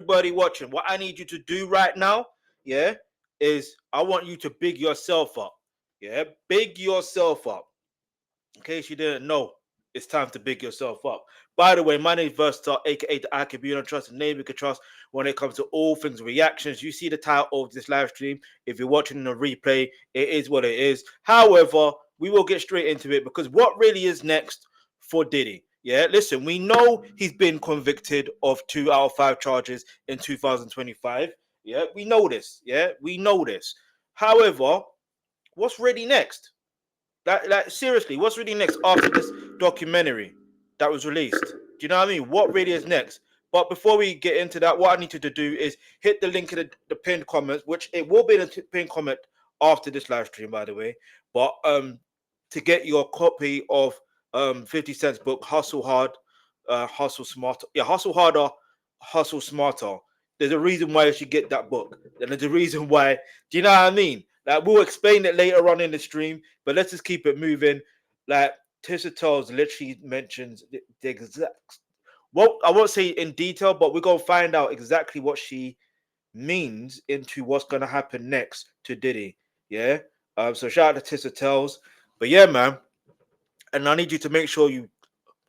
everybody watching, what I need you to do right now, yeah, is I want you to big yourself up. Yeah, big yourself up. In case you didn't know, it's time to big yourself up. By the way, my name is Versatile, aka the I Can Be Trust, name you can trust when it comes to all things reactions. You see the title of this live stream. If you're watching the replay, it is what it is. However, we will get straight into it because what really is next for Diddy? Yeah, listen, we know he's been convicted of 2 out of 5 charges in 2025. Yeah, we know this. Yeah, we know this. However, what's really next? Like seriously, what's really next after this documentary that was released? Do you know what I mean? What really is next? But before we get into that, what I need you to do is hit the link in the pinned comments, which it will be in the pinned comment after this live stream, by the way. But to get your copy of 50 Cent's book, Hustle Hard, Hustle Smarter. Yeah, Hustle Harder, Hustle Smarter. There's a reason why you should get that book. And there's a reason why. Do you know what I mean? Like, we'll explain it later on in the stream, but let's just keep it moving. Like, Tisa Tells literally mentions the exact. Well, I won't say in detail, but we're going to find out exactly what she means into what's going to happen next to Diddy. Yeah? So shout out to Tisa Tells. But yeah, man. And I need you to make sure you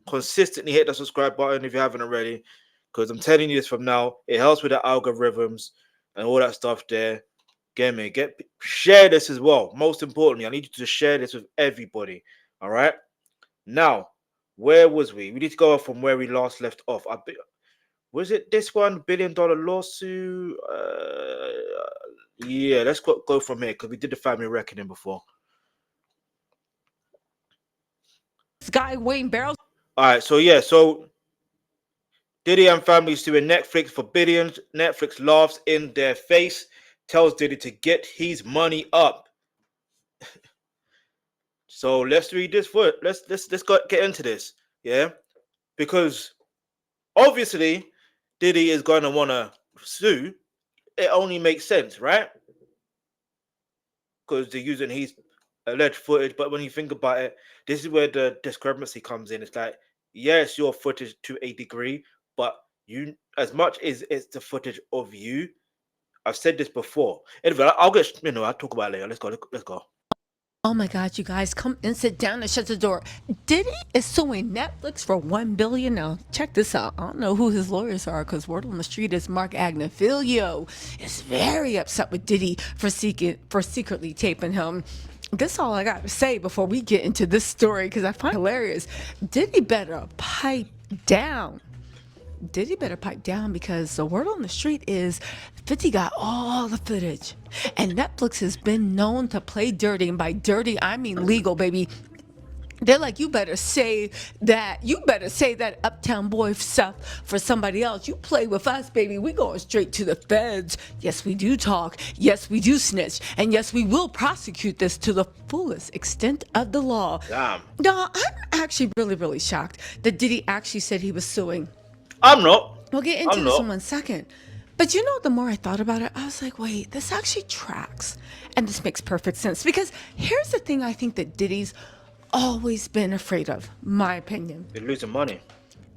consistently hit the subscribe button if you haven't already. Because I'm telling you this from now, it helps with the algorithms and all that stuff there. Share this as well. Most importantly, I need you to share this with everybody. All right. Now, where was we? We need to go off from where we last left off. Was it this $1 billion lawsuit? Yeah, let's go from here because we did the family reckoning before. This guy Wayne Barrels. All right. So yeah. So Diddy and family suing Netflix for billions. Netflix laughs in their face. Tells Diddy to get his money up. So let's read this for it. Let's get into this, yeah? Because obviously Diddy is going to want to sue. It only makes sense, right? Because they're using his alleged footage. But when you think about it, this is where the discrepancy comes in. It's like, yes, your footage to a degree, but you, as much as it's the footage of you. I've said this before. Anyway, I'll talk about it later. Let's go. Oh my God, you guys, come and sit down and shut the door. Diddy is suing Netflix for $1 billion. Now, check this out. I don't know who his lawyers are because word on the street is Mark Agnafilio is very upset with Diddy for secretly taping him. That's all I got to say before we get into this story because I find it hilarious. Diddy better pipe down. Diddy better pipe down because the word on the street is 50 got all the footage. And Netflix has been known to play dirty. And by dirty, I mean legal, baby. They're like, you better say that Uptown Boy stuff for somebody else. You play with us, baby. We going straight to the feds. Yes, we do talk. Yes, we do snitch. And yes, we will prosecute this to the fullest extent of the law. Damn. No, I'm actually really, really shocked that Diddy actually said he was suing. I'm not. We'll get into this in 1 second. But you know, the more I thought about it, I was like, wait, this actually tracks. And this makes perfect sense. Because here's the thing I think that Diddy's always been afraid of, my opinion. You're losing money.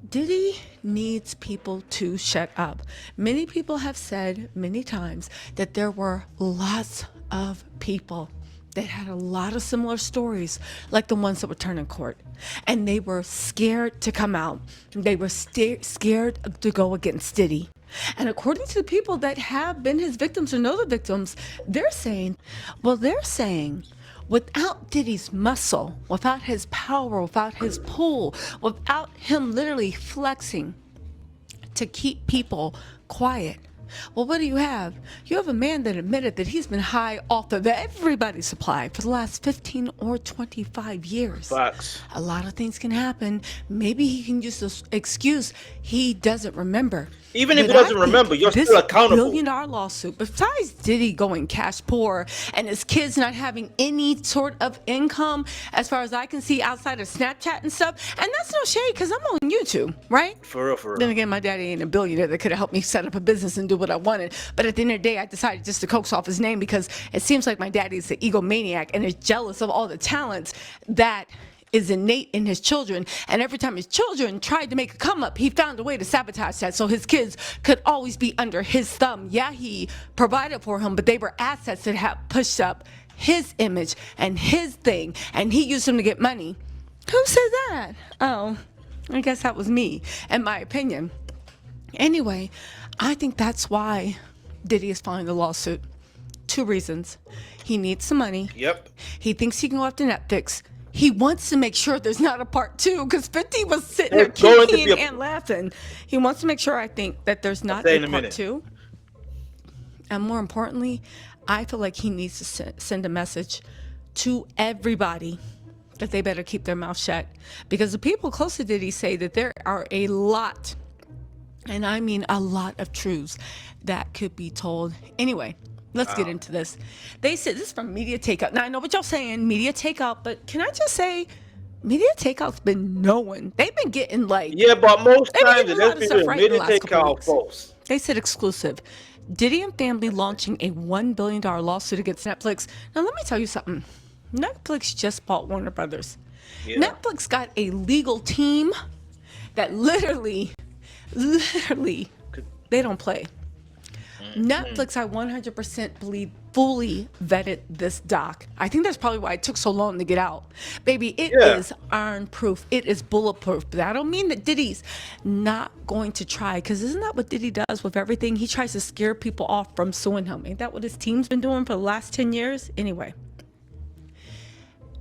Diddy needs people to shut up. Many people have said many times that there were lots of people that had a lot of similar stories like the ones that were turned in court. And they were scared to come out. They were scared to go against Diddy. And according to the people that have been his victims or know the victims, they're saying without Diddy's muscle, without his power, without his pull, without him literally flexing to keep people quiet, well, what do you have? You have a man that admitted that he's been high off of everybody's supply for the last 15 or 25 years. Facts. A lot of things can happen. Maybe he can use this excuse he doesn't remember. Even if he doesn't remember, you're still accountable. This $1 billion lawsuit, besides Diddy going cash poor and his kids not having any sort of income, as far as I can see, outside of Snapchat and stuff, and that's no shade because I'm on YouTube, right? For real. Then again, my daddy ain't a billionaire that could have helped me set up a business and do what I wanted. But at the end of the day, I decided just to coax off his name because it seems like my daddy is an egomaniac and is jealous of all the talents that is innate in his children. And every time his children tried to make a come up, he found a way to sabotage that so his kids could always be under his thumb. Yeah, he provided for him, but they were assets that had pushed up his image and his thing, and he used them to get money. Who said that? Oh, I guess that was me, in my opinion. Anyway, I think that's why Diddy is filing the lawsuit. 2 reasons. He needs some money. Yep. He thinks he can go after Netflix. He wants to make sure there's not a part 2 because 50 was sitting there kicking and laughing. He wants to make sure, I think, that there's not a part 2. And more importantly, I feel like he needs to send a message to everybody that they better keep their mouth shut. Because the people close to Diddy say that there are a lot, and I mean a lot of truths that could be told. Anyway, let's get into this. They said this is from Media Takeout. Now I know what y'all saying, Media Takeout, but can I just say, Media Takeout's been knowing. They've been getting like, yeah, but most times Media Takeout false. They said exclusive. Diddy and family launching a $1 billion lawsuit against Netflix. Now let me tell you something. Netflix just bought Warner Brothers. Yeah. Netflix got a legal team that literally, they don't play. Netflix, I 100% believe, fully vetted this doc. I think that's probably why it took so long to get out. Baby, it is iron proof. It is bulletproof. But I don't mean that Diddy's not going to try, because isn't that what Diddy does with everything? He tries to scare people off from suing him. Ain't that what his team's been doing for the last 10 years? Anyway,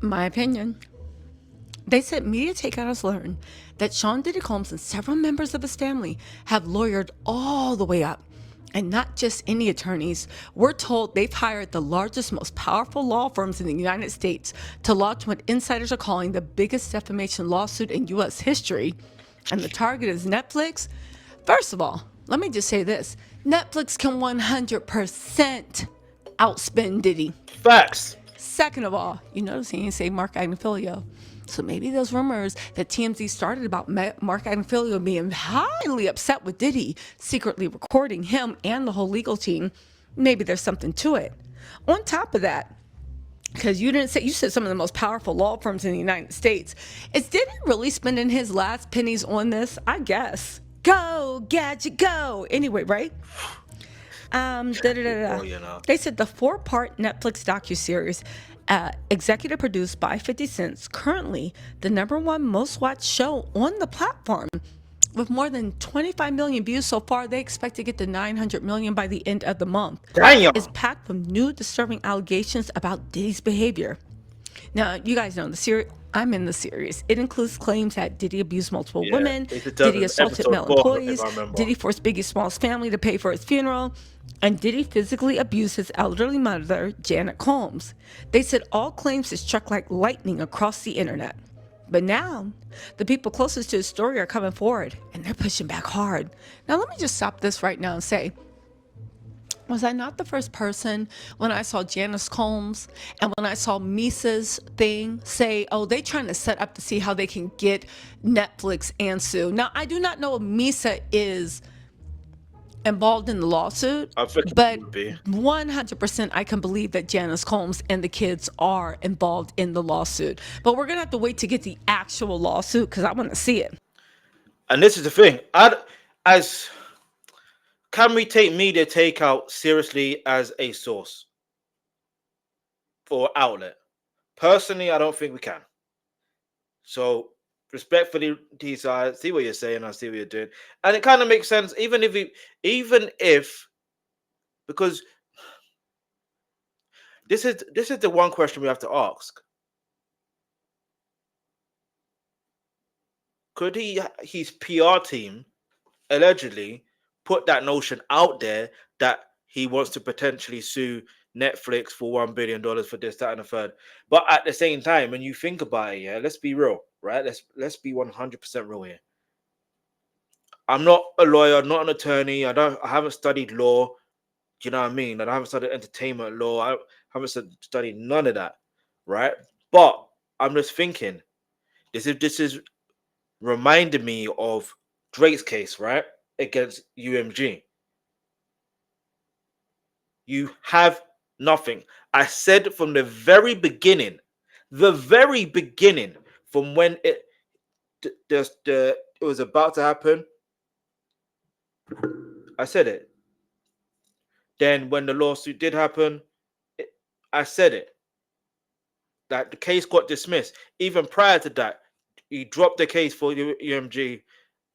my opinion. They said Media Takeout has learned that Sean Diddy Combs and several members of his family have lawyered all the way up. And not just any attorneys. We're told they've hired the largest, most powerful law firms in the United States to launch what insiders are calling the biggest defamation lawsuit in U.S. history. And the target is Netflix. First of all, let me just say this. Netflix can 100% outspend Diddy. Facts. Second of all, you notice he didn't say Mark Agnifilio. So maybe those rumors that TMZ started about Mark Agnifilio being highly upset with Diddy secretly recording him and the whole legal team, maybe there's something to it. On top of that, because you said some of the most powerful law firms in the United States. Is Diddy really spending his last pennies on this? I guess. Go, Gadget, go. Anyway, right? They said the 4-part Netflix docuseries, executive produced by 50 Cent, currently the #1 most watched show on the platform. With more than 25 million views so far, they expect to get to 900 million by the end of the month. Damn. It's packed with new disturbing allegations about Diddy's behavior. Now, you guys know the series. I'm in the series. It includes claims that Diddy abused multiple women, Diddy assaulted male employees, Diddy forced Biggie Small's family to pay for his funeral, and Diddy physically abused his elderly mother, Janet Combs. They said all claims have struck like lightning across the internet. But now, the people closest to his story are coming forward, and they're pushing back hard. Now, let me just stop this right now and say, was I not the first person when I saw Janice Combs and when I saw Misa's thing say, oh, they trying to set up to see how they can get Netflix and sue? Now, I do not know if Misa is involved in the lawsuit, but 100% I can believe that Janice Combs and the kids are involved in the lawsuit. But we're going to have to wait to get the actual lawsuit because I want to see it. And this is the thing. Can we take Media Takeout seriously as a source or outlet? Personally, I don't think we can. So, respectfully, Tisa, I see what you're saying. I see what you're doing, and it kind of makes sense, even if, because this is the one question we have to ask: could his PR team allegedly put that notion out there that he wants to potentially sue Netflix for $1 billion for this, that, and the third? But at the same time, when you think about it, yeah, let's be real, right? Let's be 100% real here. I'm not a lawyer, not an attorney. I haven't studied law. Do you know what I mean? I haven't studied entertainment law. I haven't studied none of that, right? But I'm just thinking, this is reminding me of Drake's case, right? Against UMG. You have nothing. I said from the very beginning, from when it was about to happen. I said it. Then when the lawsuit did happen, I said it. That the case got dismissed. Even prior to that, he dropped the case for UMG.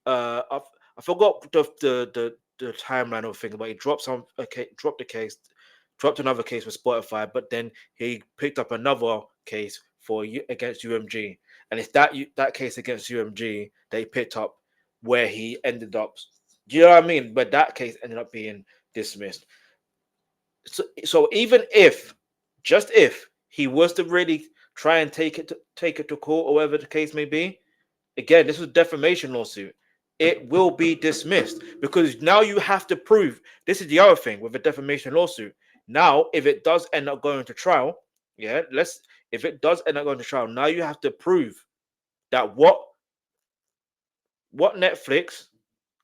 I forgot the timeline of things, but he dropped dropped the case, dropped another case for Spotify, but then he picked up another case against UMG, and it's that case against UMG that he picked up where he ended up. Do you know what I mean? But that case ended up being dismissed. So even if, just if he was to really try and take it to court or whatever the case may be, again, this was a defamation lawsuit. It will be dismissed because now you have to prove. This is the other thing with a defamation lawsuit. Now, if it does end up going to trial, if it does end up going to trial, now you have to prove that what Netflix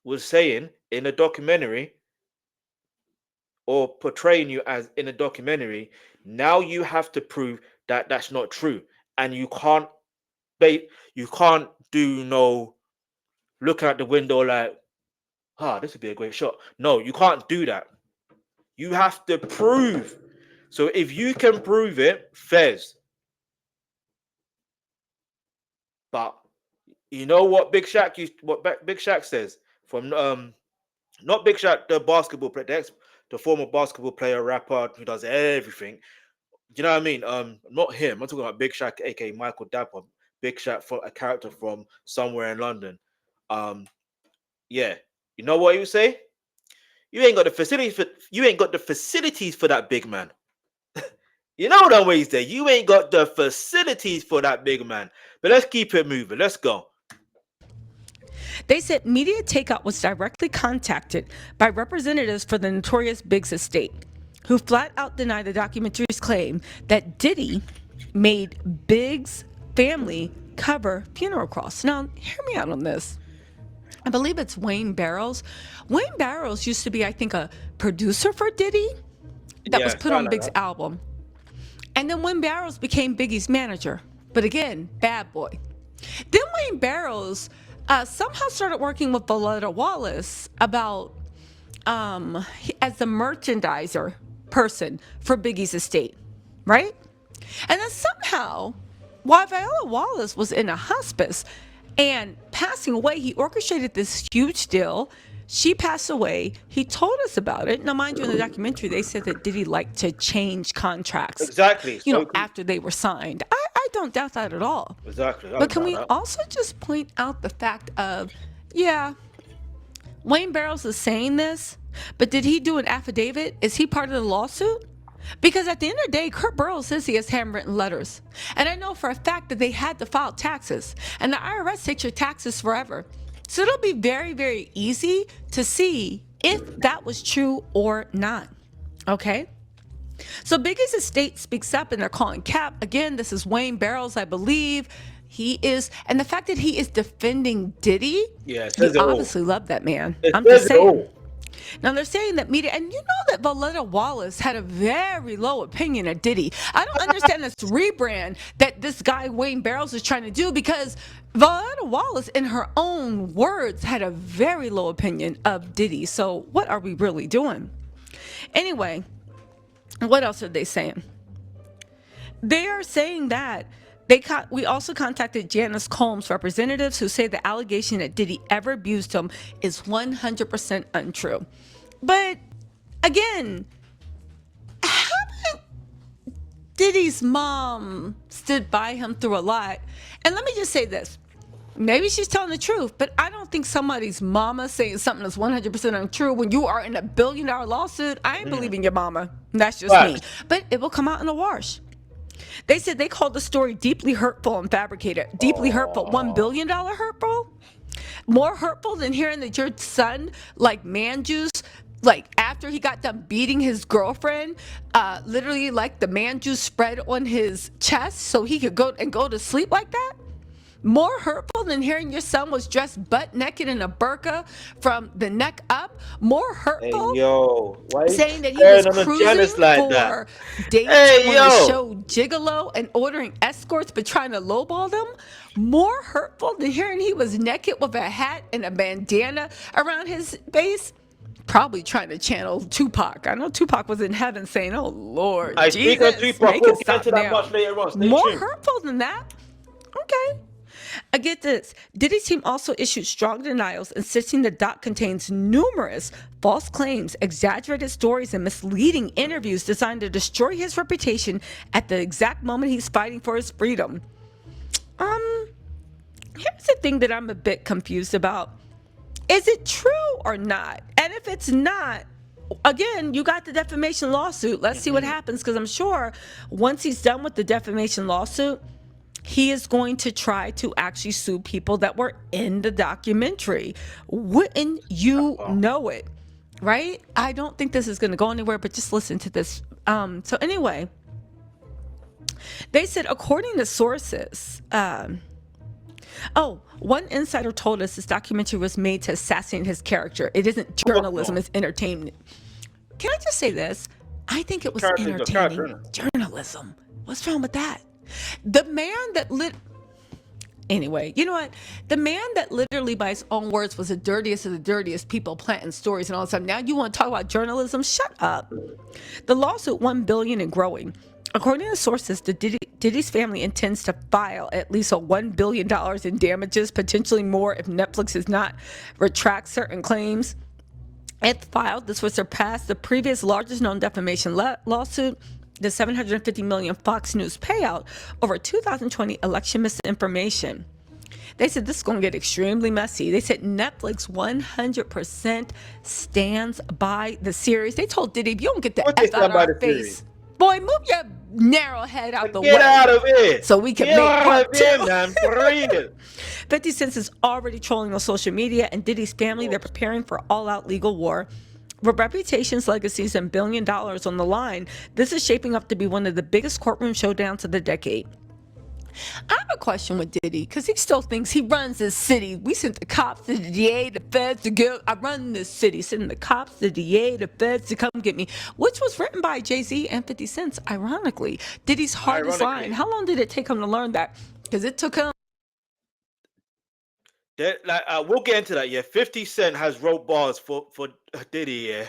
was saying in a documentary or portraying you as in a documentary, now you have to prove that that's not true, and you can't do no looking out the window like, this would be a great shot. No, you can't do that. You have to prove. So if you can prove it, fairs. But you know what Big Shaq says from not Big Shaq, the basketball player, the former basketball player, rapper who does everything. Do you know what I mean? Not him. I'm talking about Big Shaq, aka Michael Dapper. Big Shaq, for a character from somewhere in London. Yeah. You know what he would say? You ain't got the facilities for that big man. You know what I'm always there. You ain't got the facilities for that big man. But let's keep it moving. Let's go. They said Media Takeout was directly contacted by representatives for the Notorious Big's estate, who flat out denied the documentary's claim that Diddy made Big's family cover funeral costs. Now, hear me out on this. I believe it's Wayne Barrows. Wayne Barrows used to be, I think, a producer for Diddy that was put on Big's album. And then Wayne Barrows became Biggie's manager. But again, bad boy. Then Wayne Barrows somehow started working with Valletta Wallace about as the merchandiser person for Biggie's estate, right? And then somehow, while Viola Wallace was in a hospice and passing away, he orchestrated this huge deal. She passed away. He told us about it. Now, mind you, in the documentary, they said that Diddy liked to change contracts. Exactly. After they were signed. I don't doubt that at all. Exactly. But can we also just point out the fact of, Wayne Barrows is saying this, but did he do an affidavit? Is he part of the lawsuit? Because at the end of the day, Kurt Burrows says he has handwritten letters. And I know for a fact that they had to file taxes. And the IRS takes your taxes forever. So it'll be very, very easy to see if that was true or not. Okay? So Biggie's estate speaks up and they're calling cap. Again, this is Wayne Barrows, I believe. He is, and the fact that he is defending Diddy, you obviously love that man. I'm just saying. Now they're saying that Media, and you know that Valletta Wallace had a very low opinion of Diddy. I don't understand this rebrand that this guy Wayne Barrows is trying to do, because Valletta Wallace, in her own words, had a very low opinion of Diddy. So what are we really doing? Anyway, what else are they saying? They are saying that we also contacted Janice Combs representatives who say the allegation that Diddy ever abused him is 100% untrue. But again, haven't Diddy's mom stood by him through a lot? And let me just say this. Maybe she's telling the truth, but I don't think somebody's mama saying something that's 100% untrue when you are in a $1 billion lawsuit. I ain't believing your mama. That's just me. But it will come out in the wash. They said they called the story deeply hurtful and fabricated. Deeply hurtful. $1 billion hurtful? More hurtful than hearing that your son, like man juice, like after he got done beating his girlfriend, literally like the man juice spread on his chest so he could go to sleep like that? More hurtful than hearing your son was dressed butt naked in a burqa from the neck up? More Hey hurtful yo, why you saying that he was turn on the jealous cruising like that? for dates Hey on the yo, show Gigolo and ordering escorts but trying to lowball them? More hurtful than hearing he was naked with a hat and a bandana around his face? Probably trying to channel Tupac. I know Tupac was in heaven saying, "Oh Lord, I speak on Jesus, Tupac. make We'll it get stop into that much now." later on. Stay More tuned. hurtful than that? Okay. I get this. Diddy's team also issued strong denials, insisting the doc contains numerous false claims, exaggerated stories, and misleading interviews designed to destroy his reputation at the exact moment he's fighting for his freedom. Here's the thing that I'm a bit confused about. Is it true or not? And if it's not, again, you got the defamation lawsuit. Let's see what happens, because I'm sure once he's done with the defamation lawsuit, he is going to try to actually sue people that were in the documentary. Wouldn't you know it? Right? I don't think this is going to go anywhere, but just listen to this. So anyway, they said, according to sources, one insider told us this documentary was made to assassinate his character. It isn't journalism, it's entertainment. Can I just say this? I think it was entertaining journalism. What's wrong with that? The man that Anyway, you know what? The man that literally, by his own words, was the dirtiest of the dirtiest people planting stories and all that. Now you want to talk about journalism? Shut up. The lawsuit, $1 billion and growing. According to sources, Diddy's family intends to file at least $1 billion in damages, potentially more if Netflix does not retract certain claims. If filed, this would surpass the previous largest known defamation lawsuit, the $750 million Fox News payout over 2020 election misinformation. They said this is going to get extremely messy. They said Netflix 100% stands by the series. They told Diddy, if you don't get the F out of our face, boy, move your narrow head out the way. Get out of here. So we can Get make out part of here, two. man. For real. 50 Cent is already trolling on social media, and Diddy's family, they're preparing for all-out legal war. With reputations, legacies, and $1 billion on the line, this is shaping up to be one of the biggest courtroom showdowns of the decade. I have a question with Diddy, because he still thinks he runs this city. We sent the cops, the DA, the feds to go. I run this city. Sending the cops, the DA, the feds to come get me, which was written by Jay-Z and 50 Cent, ironically. Diddy's hardest line. How long did it take him to learn that? Because it took him. We'll get into that. Yeah, 50 Cent has wrote bars for Diddy. Yeah,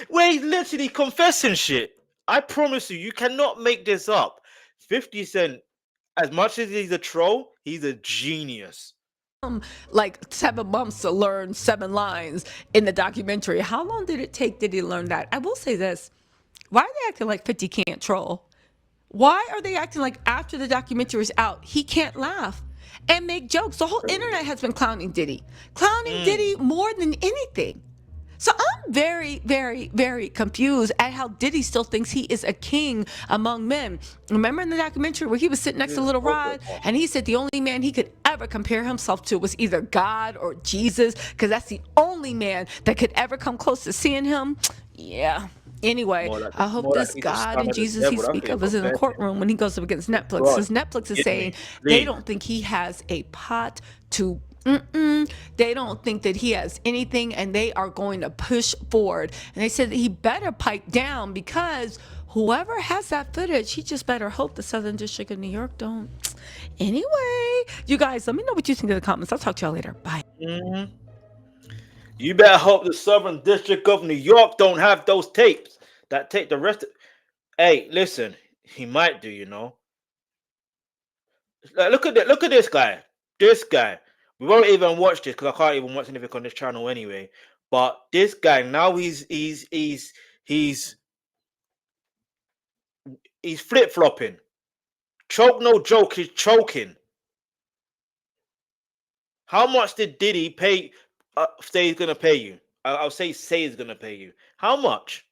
where he's literally confessing shit. I promise you, you cannot make this up. 50 Cent, as much as he's a troll, he's a genius. Like 7 months to learn 7 lines in the documentary. How long did it take Diddy to learn that? I will say this. Why are they acting like 50 can't troll? Why are they acting like after the documentary is out, he can't laugh and make jokes? The whole internet has been clowning Diddy more than anything. So I'm very, very, very confused at how Diddy still thinks he is a king among men. Remember in the documentary where he was sitting next to Little Rod and he said the only man he could ever compare himself to was either God or Jesus, because that's the only man that could ever come close to seeing him. Yeah. Anyway, I hope this God and Jesus he speaks of is in the courtroom when he goes up against Netflix. Because Netflix is saying they don't think he has a pot to they don't think that he has anything, and they are going to push forward. And they said that he better pipe down, because whoever has that footage, he just better hope the Southern District of New York don't. Anyway, you guys, let me know what you think in the comments. I'll talk to y'all later. Bye. You better hope the Southern District of New York don't have those tapes that take the rest of. Hey, listen, he might do, you know. Look at this guy. This guy. We won't even watch this because I can't even watch anything on this channel anyway. But this guy now he's flip flopping. Choke no joke. He's choking. How much did Diddy pay? Say he's gonna pay you. I'll say he's gonna pay you. How much?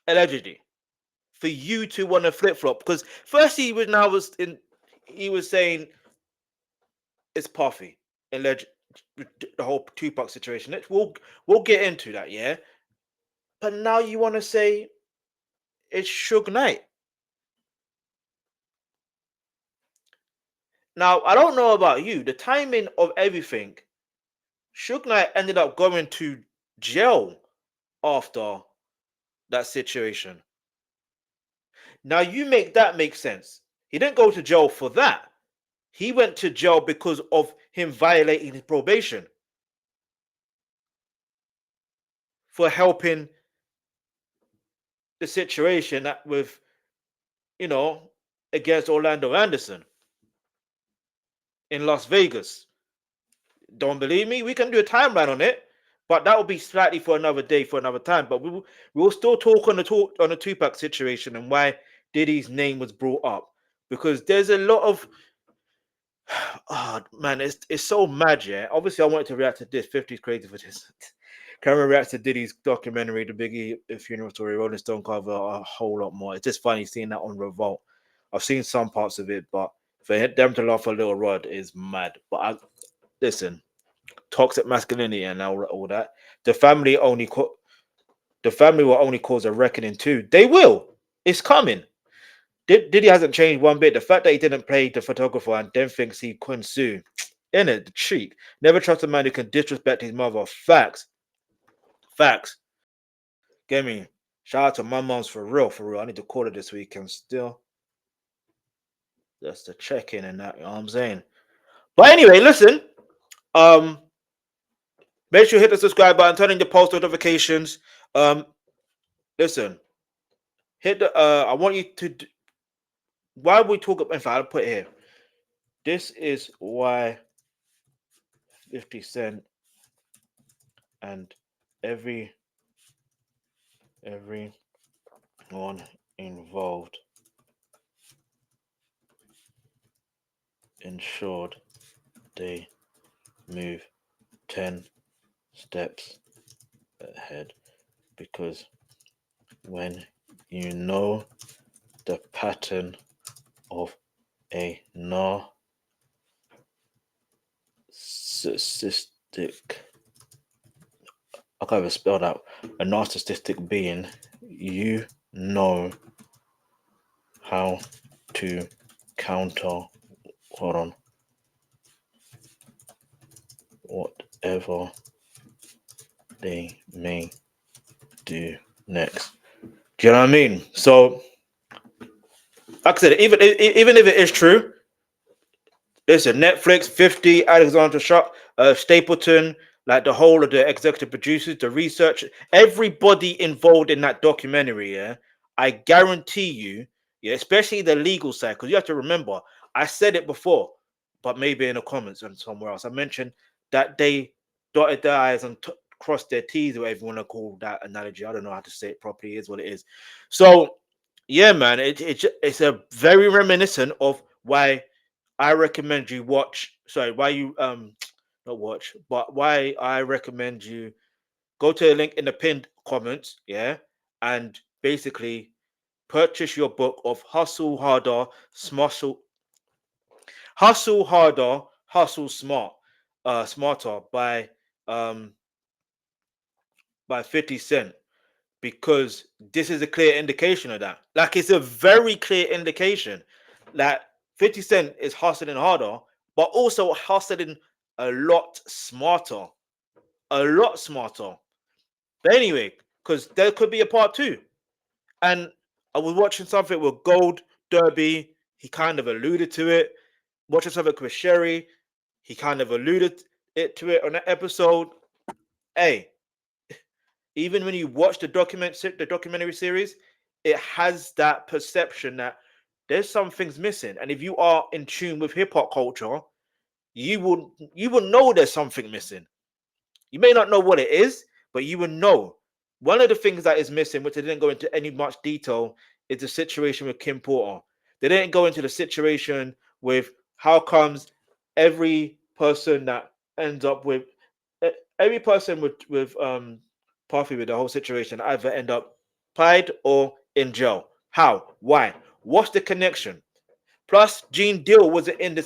Allegedly, for you to want to flip flop, because first he was saying it's Puffy and the whole Tupac situation. We'll get into that, yeah. But now you want to say it's Suge Knight. Now, I don't know about you. The timing of everything, Suge Knight ended up going to jail after that situation. Now, you make that make sense. He didn't go to jail for that. He went to jail because of him violating his probation for helping the situation that with, you know, against Orlando Anderson in Las Vegas. Don't believe me? We can do a timeline on it, but that will be slightly for another day, for another time. But we'll still talk on the Tupac situation and why Diddy's name was brought up, because there's a lot of oh man, it's so mad, yeah. Obviously, I wanted to react to this. 50's crazy for this. Cameron reacts to Diddy's documentary, The Biggie Funeral Story, Rolling Stone cover, a whole lot more. It's just funny seeing that on Revolt. I've seen some parts of it, but for them to laugh a little rod is mad. But listen, toxic masculinity and all that. The family the family will only cause a reckoning too. They will. It's coming. Diddy hasn't changed one bit. The fact that he didn't play the photographer and then thinks he couldn't sue. In it, the cheek. Never trust a man who can disrespect his mother. Facts. Facts. Get me. Shout out to my mom's for real, for real. I need to call her this weekend still. Just to check in and that, you know what I'm saying? But anyway, listen. Um, Make sure you hit the subscribe button, turn on your post notifications. Listen. Hit the I want you to why we talk about, in fact, I'll put it here. This is why 50 Cent and everyone involved ensured they move 10 steps ahead, because when you know the pattern of a narcissistic, I can't even spell that, a narcissistic being, you know how to counter, hold on, whatever they may do next. Do you know what I mean? So, like I said, even if it is true, listen, Netflix, 50, Alexander Stapleton, like the whole of the executive producers, the research, everybody involved in that documentary, yeah, I guarantee you, yeah, especially the legal side, because you have to remember, I said it before, but maybe in the comments and somewhere else, I mentioned that they dotted their I's and crossed their T's, or whatever you want to call that analogy. I don't know how to say it properly, it is what it is. So, yeah, man, it's a very reminiscent of why I recommend you watch. Sorry, why you not watch, but why I recommend you go to the link in the pinned comments, yeah, and basically purchase your book of Hustle Harder, Hustle Smarter um by 50 Cent, because this is a clear indication of that. Like, it's a very clear indication that 50 Cent is hustling harder, but also hustling a lot smarter. A lot smarter. But anyway, because there could be a part two. And I was watching something with Gold Derby. He kind of alluded to it. Watching something with Sherri. He kind of alluded to it on that episode. Hey, even when you watch the documentary series, it has that perception that there's some things missing. And if you are in tune with hip hop culture, you will know there's something missing. You may not know what it is, but you will know. One of the things that is missing, which they didn't go into any much detail, is the situation with Kim Porter. They didn't go into the situation with how comes every person that ends up with every person with Puffy, with the whole situation, either end up tied or in jail. How? Why? What's the connection? Plus, Gene Deal wasn't in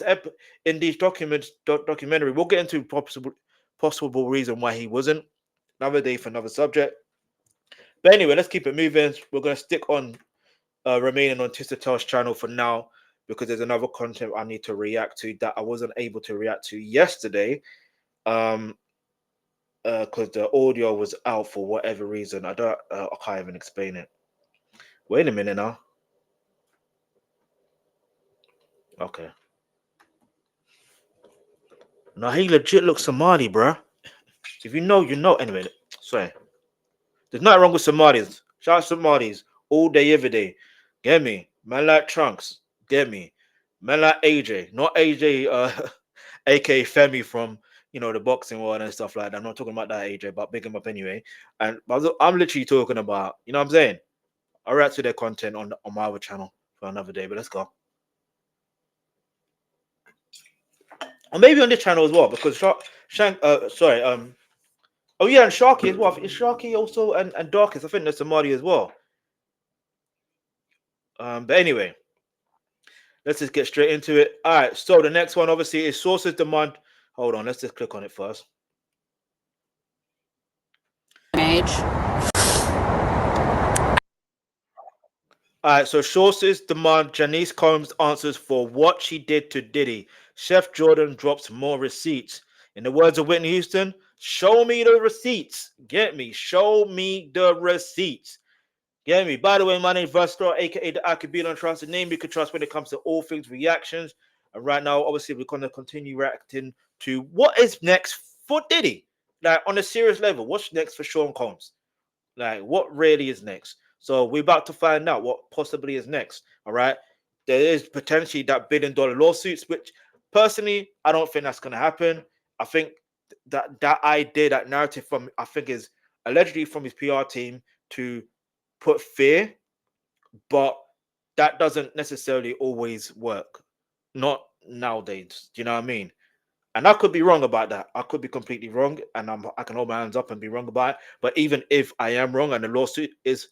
in these documentary. We'll get into possible reason why he wasn't. Another day for another subject. But anyway, let's keep it moving. We're gonna stick on remaining on Tisa Tells channel for now, because there's another content I need to react to that I wasn't able to react to yesterday. Because the audio was out for whatever reason. I can't even explain it. Wait a minute now. Okay. No, he legit looks Somali, bruh. If you know, you know. Anyway, sorry. There's nothing wrong with Somalis. Shout out Somalis all day, every day. Get me? Man like Trunks. Get me? Man like AJ. Not AJ, aka Femi from, the boxing world and stuff like that. I'm not talking about that AJ, but big him up anyway. And I'm literally talking about, you know what I'm saying? I'll react to their content on my other channel for another day, but let's go. Or maybe on this channel as well, because oh yeah, and Sharky as well. Is Sharky also and Darkest? I think there's Somali as well. But anyway, let's just get straight into it. All right, so the next one obviously is sources demand. Hold on, let's just click on it first. All right, so sources demand Janice Combs answers for what she did to Diddy. Chef Jordan drops more receipts. In the words of Whitney Houston, show me the receipts. Get me? Show me the receipts. Get me? By the way, my name is Versatile, aka the I Could Be Untrusted Name you can trust when it comes to all things reactions. And right now, obviously, we're going to continue reacting to what is next for Diddy. Like, on a serious level, what's next for Sean Combs? Like, what really is next? So we're about to find out what possibly is next. All right. There is potentially that $1 billion lawsuits, which personally, I don't think that's going to happen. I think that idea, that narrative I think is allegedly from his PR team to put fear, but that doesn't necessarily always work. Not nowadays. Do you know what I mean? And I could be wrong about that. I could be completely wrong, and I can hold my hands up and be wrong about it. But even if I am wrong and the lawsuit is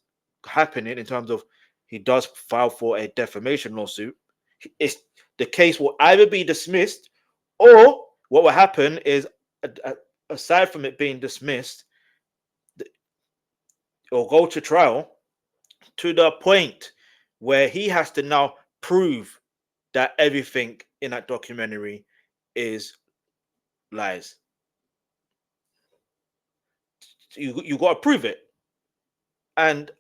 happening in terms of he does file for a defamation lawsuit, the case will either be dismissed, or what will happen is, aside from it being dismissed, or go to trial to the point where he has to now prove that everything in that documentary is lies. You got to prove it, and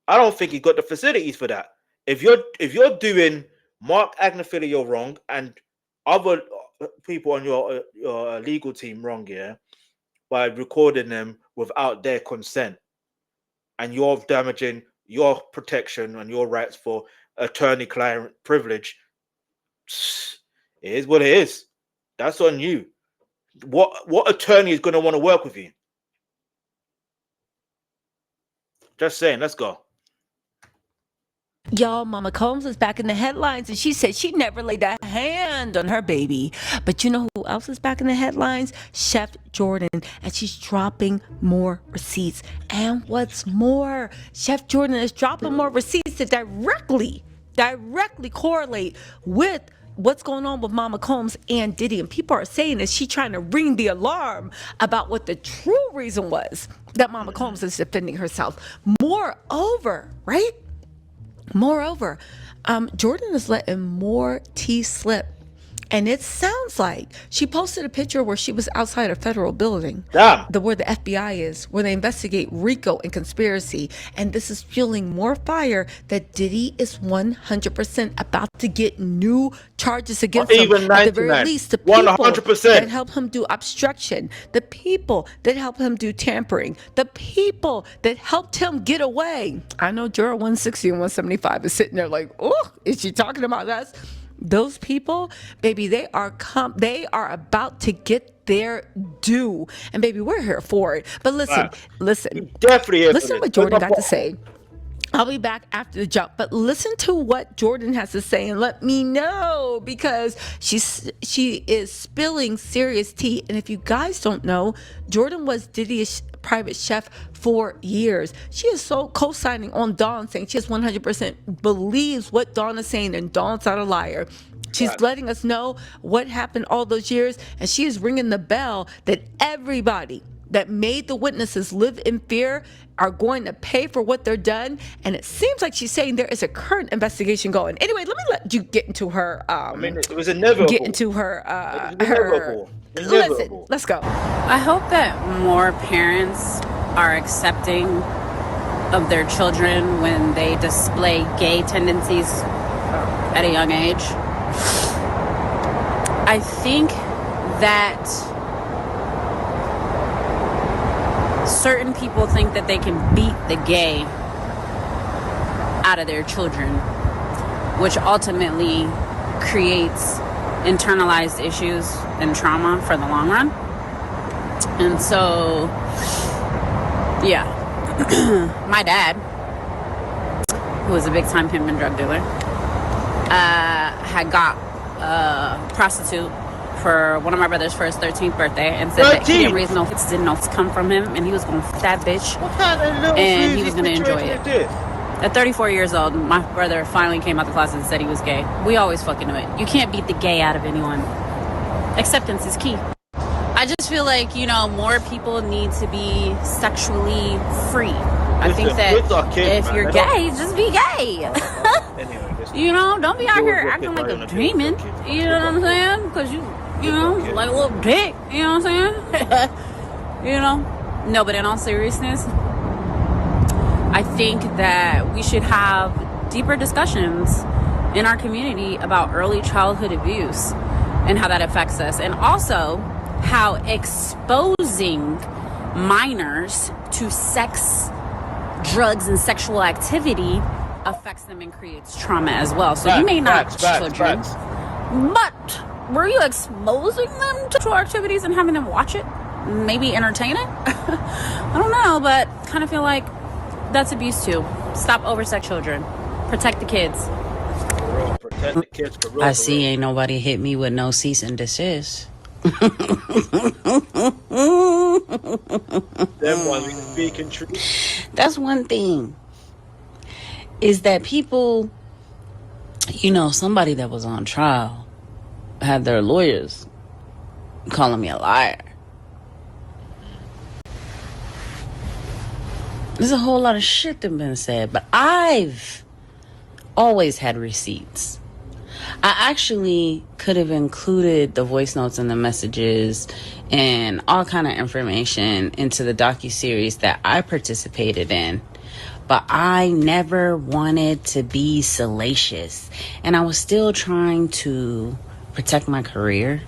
I don't think he got the facilities for that. If you're doing Mark Agnafilio wrong and other people on your legal team wrong, yeah, by recording them without their consent, and you're damaging your protection and your rights for attorney-client privilege, it is what it is. That's on you. What attorney is going to want to work with you? Just saying. Let's go. Y'all, Mama Combs is back in the headlines, and she said she never laid a hand on her baby. But you know who else is back in the headlines? Chef Jordan, and she's dropping more receipts. And what's more, Chef Jordan is dropping more receipts that directly correlate with what's going on with Mama Combs and Diddy. And people are saying that she's trying to ring the alarm about what the true reason was that Mama Combs is defending herself. Moreover, Jordan is letting more tea slip. And it sounds like she posted a picture where she was outside a federal building, where the FBI is, where they investigate RICO and conspiracy. And this is fueling more fire that Diddy is 100% about to get new charges against him. At the very least, the people 100%. That help him do obstruction, the people that help him do tampering, the people that helped him get away. I know Juror 160 and 175 is sitting there like, oh, is she talking about us? Those people, baby, they are about to get their due. And baby, we're here for it. But listen. Definitely listen to what Jordan got to say. I'll be back after the jump, but listen to what Jordan has to say and let me know, because she is spilling serious tea. And if you guys don't know, Jordan was Diddy's private chef for years. She is so co-signing on Dawn, saying she just 100% believes what Dawn is saying, and Dawn's not a liar. She's letting us know what happened all those years, and she is ringing the bell that everybody that made the witnesses live in fear are going to pay for what they're done. And it seems like she's saying there is a current investigation going. Anyway, let me let you get into her. I mean, it was inevitable. Get into her. It was inevitable. Listen, let's go. I hope that more parents are accepting of their children when they display gay tendencies at a young age. I think that certain people think that they can beat the gay out of their children, which ultimately creates internalized issues and trauma for the long run. And so, yeah, my dad, who was a big time pimp and drug dealer, had got a prostitute for one of my brother's first 13th birthday and said that he didn't raise no kids, didn't know to come from him, and he was going to f that bitch, and he was going to enjoy it. At 34 years old, my brother finally came out the closet and said he was gay. We always fucking knew it. You can't beat the gay out of anyone. Acceptance is key. I just feel like, you know, more people need to be sexually free. I think that if you're gay, just be gay. You know, don't be out here acting like a demon. You know what I'm saying? Because you know, like a little dick. You know what I'm saying? You know? No, but in all seriousness, I think that we should have deeper discussions in our community about early childhood abuse and how that affects us. And also how exposing minors to sex, drugs, and sexual activity affects them and creates trauma as well. So you may not have children, but were you exposing them to sexual activities and having them watch it? Maybe entertain it? I don't know, but kind of feel like that's abuse too. Stop oversex children. Protect the kids. Protect the kids for real. I see ain't nobody hit me with no cease and desist. Them ones speaking truth. That's one thing. Is that people, you know, somebody that was on trial had their lawyers calling me a liar. There's a whole lot of shit that been said, but I've always had receipts. I actually could have included the voice notes and the messages and all kind of information into the docuseries that I participated in. But I never wanted to be salacious. And I was still trying to protect my career.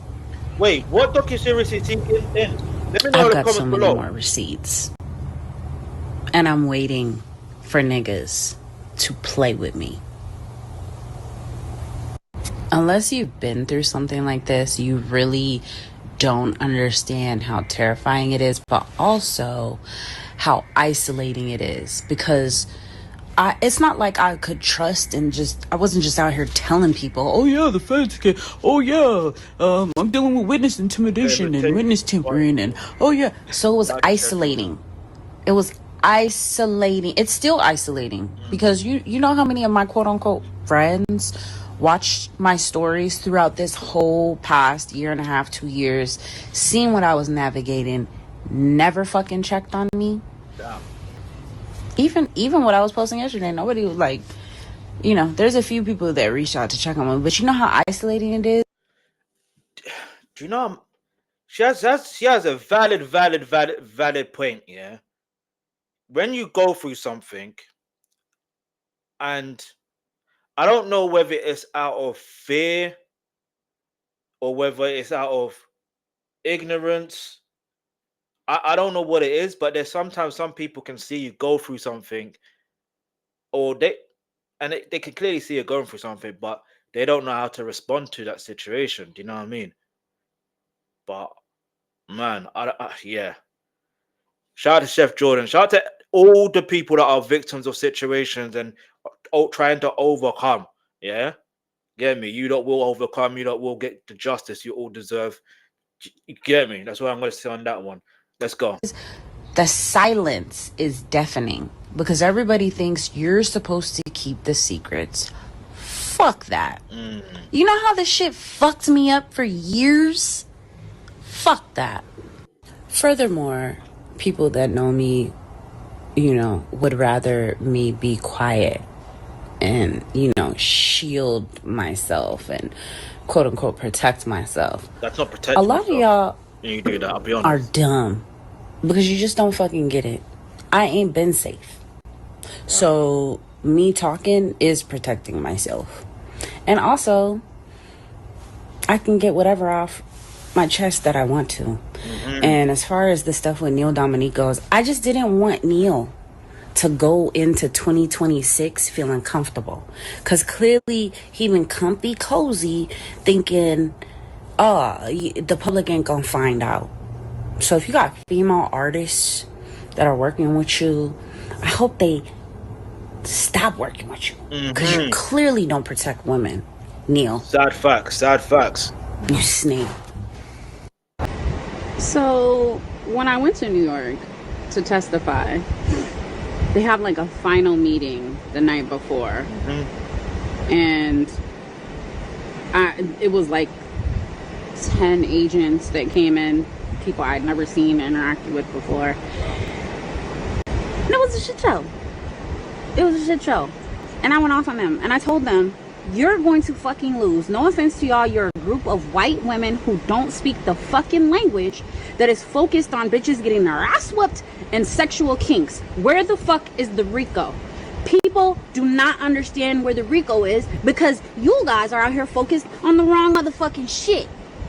Wait, what docuseries is he in? Let me know I've in the got comments so many below. more receipts. And I'm waiting for niggas to play with me. Unless you've been through something like this, you really don't understand how terrifying it is, but also how isolating it is. Because it's not like I could trust and I wasn't just out here telling people, oh yeah, the feds can, oh yeah, I'm dealing with witness intimidation and witness tampering, and oh yeah. So it was isolating. It was isolating. It's still isolating because you know how many of my quote unquote friends watched my stories throughout this whole past year and a half, 2 years, seeing what I was navigating, never fucking checked on me. Damn. Even what I was posting yesterday, nobody was like, you know, there's a few people that reached out to check on me, but you know how isolating it is? Do you know she has a valid point, yeah? When you go through something, and I don't know whether it's out of fear or whether it's out of ignorance. I don't know what it is, but there's sometimes some people can see you go through something, or they can clearly see you going through something, but they don't know how to respond to that situation. Do you know what I mean? But man, yeah. Shout out to Chef Jordan. Shout out to all the people that are victims of situations and trying to overcome. Yeah, get me. You lot will overcome. You lot will get the justice you all deserve. You get me? That's what I'm going to say on that one. Let's go. The silence is deafening because everybody thinks you're supposed to keep the secrets. Fuck that. You know how this shit fucked me up for years? Fuck that. Furthermore, people that know me, you know, would rather me be quiet and, you know, shield myself and quote unquote protect myself. That's not protect. A lot of y'all you do that, I'll be honest, are dumb because you just don't fucking get it. I ain't been safe. So me talking is protecting myself. And also, I can get whatever off my chest that I want to. And as far as the stuff with Neil Dominique goes, I just didn't want Neil to go into 2026 feeling comfortable. Because clearly he been comfy cozy thinking, oh, the public ain't gonna find out. So if you got female artists that are working with you, I hope they stop working with you. Because you clearly don't protect women, Neil. Sad facts, sad facts. You snake. So when I went to New York to testify, they have like a final meeting the night before. And it was like 10 agents that came in, people I'd never seen or interacted with before. And it was a shit show. It was a shit show. And I went off on them and I told them, you're going to fucking lose. No offense to y'all, you're a group of white women who don't speak the fucking language that is focused on bitches getting their ass whooped and sexual kinks. Where the fuck is the Rico? People do not understand where the Rico is because you guys are out here focused on the wrong motherfucking shit.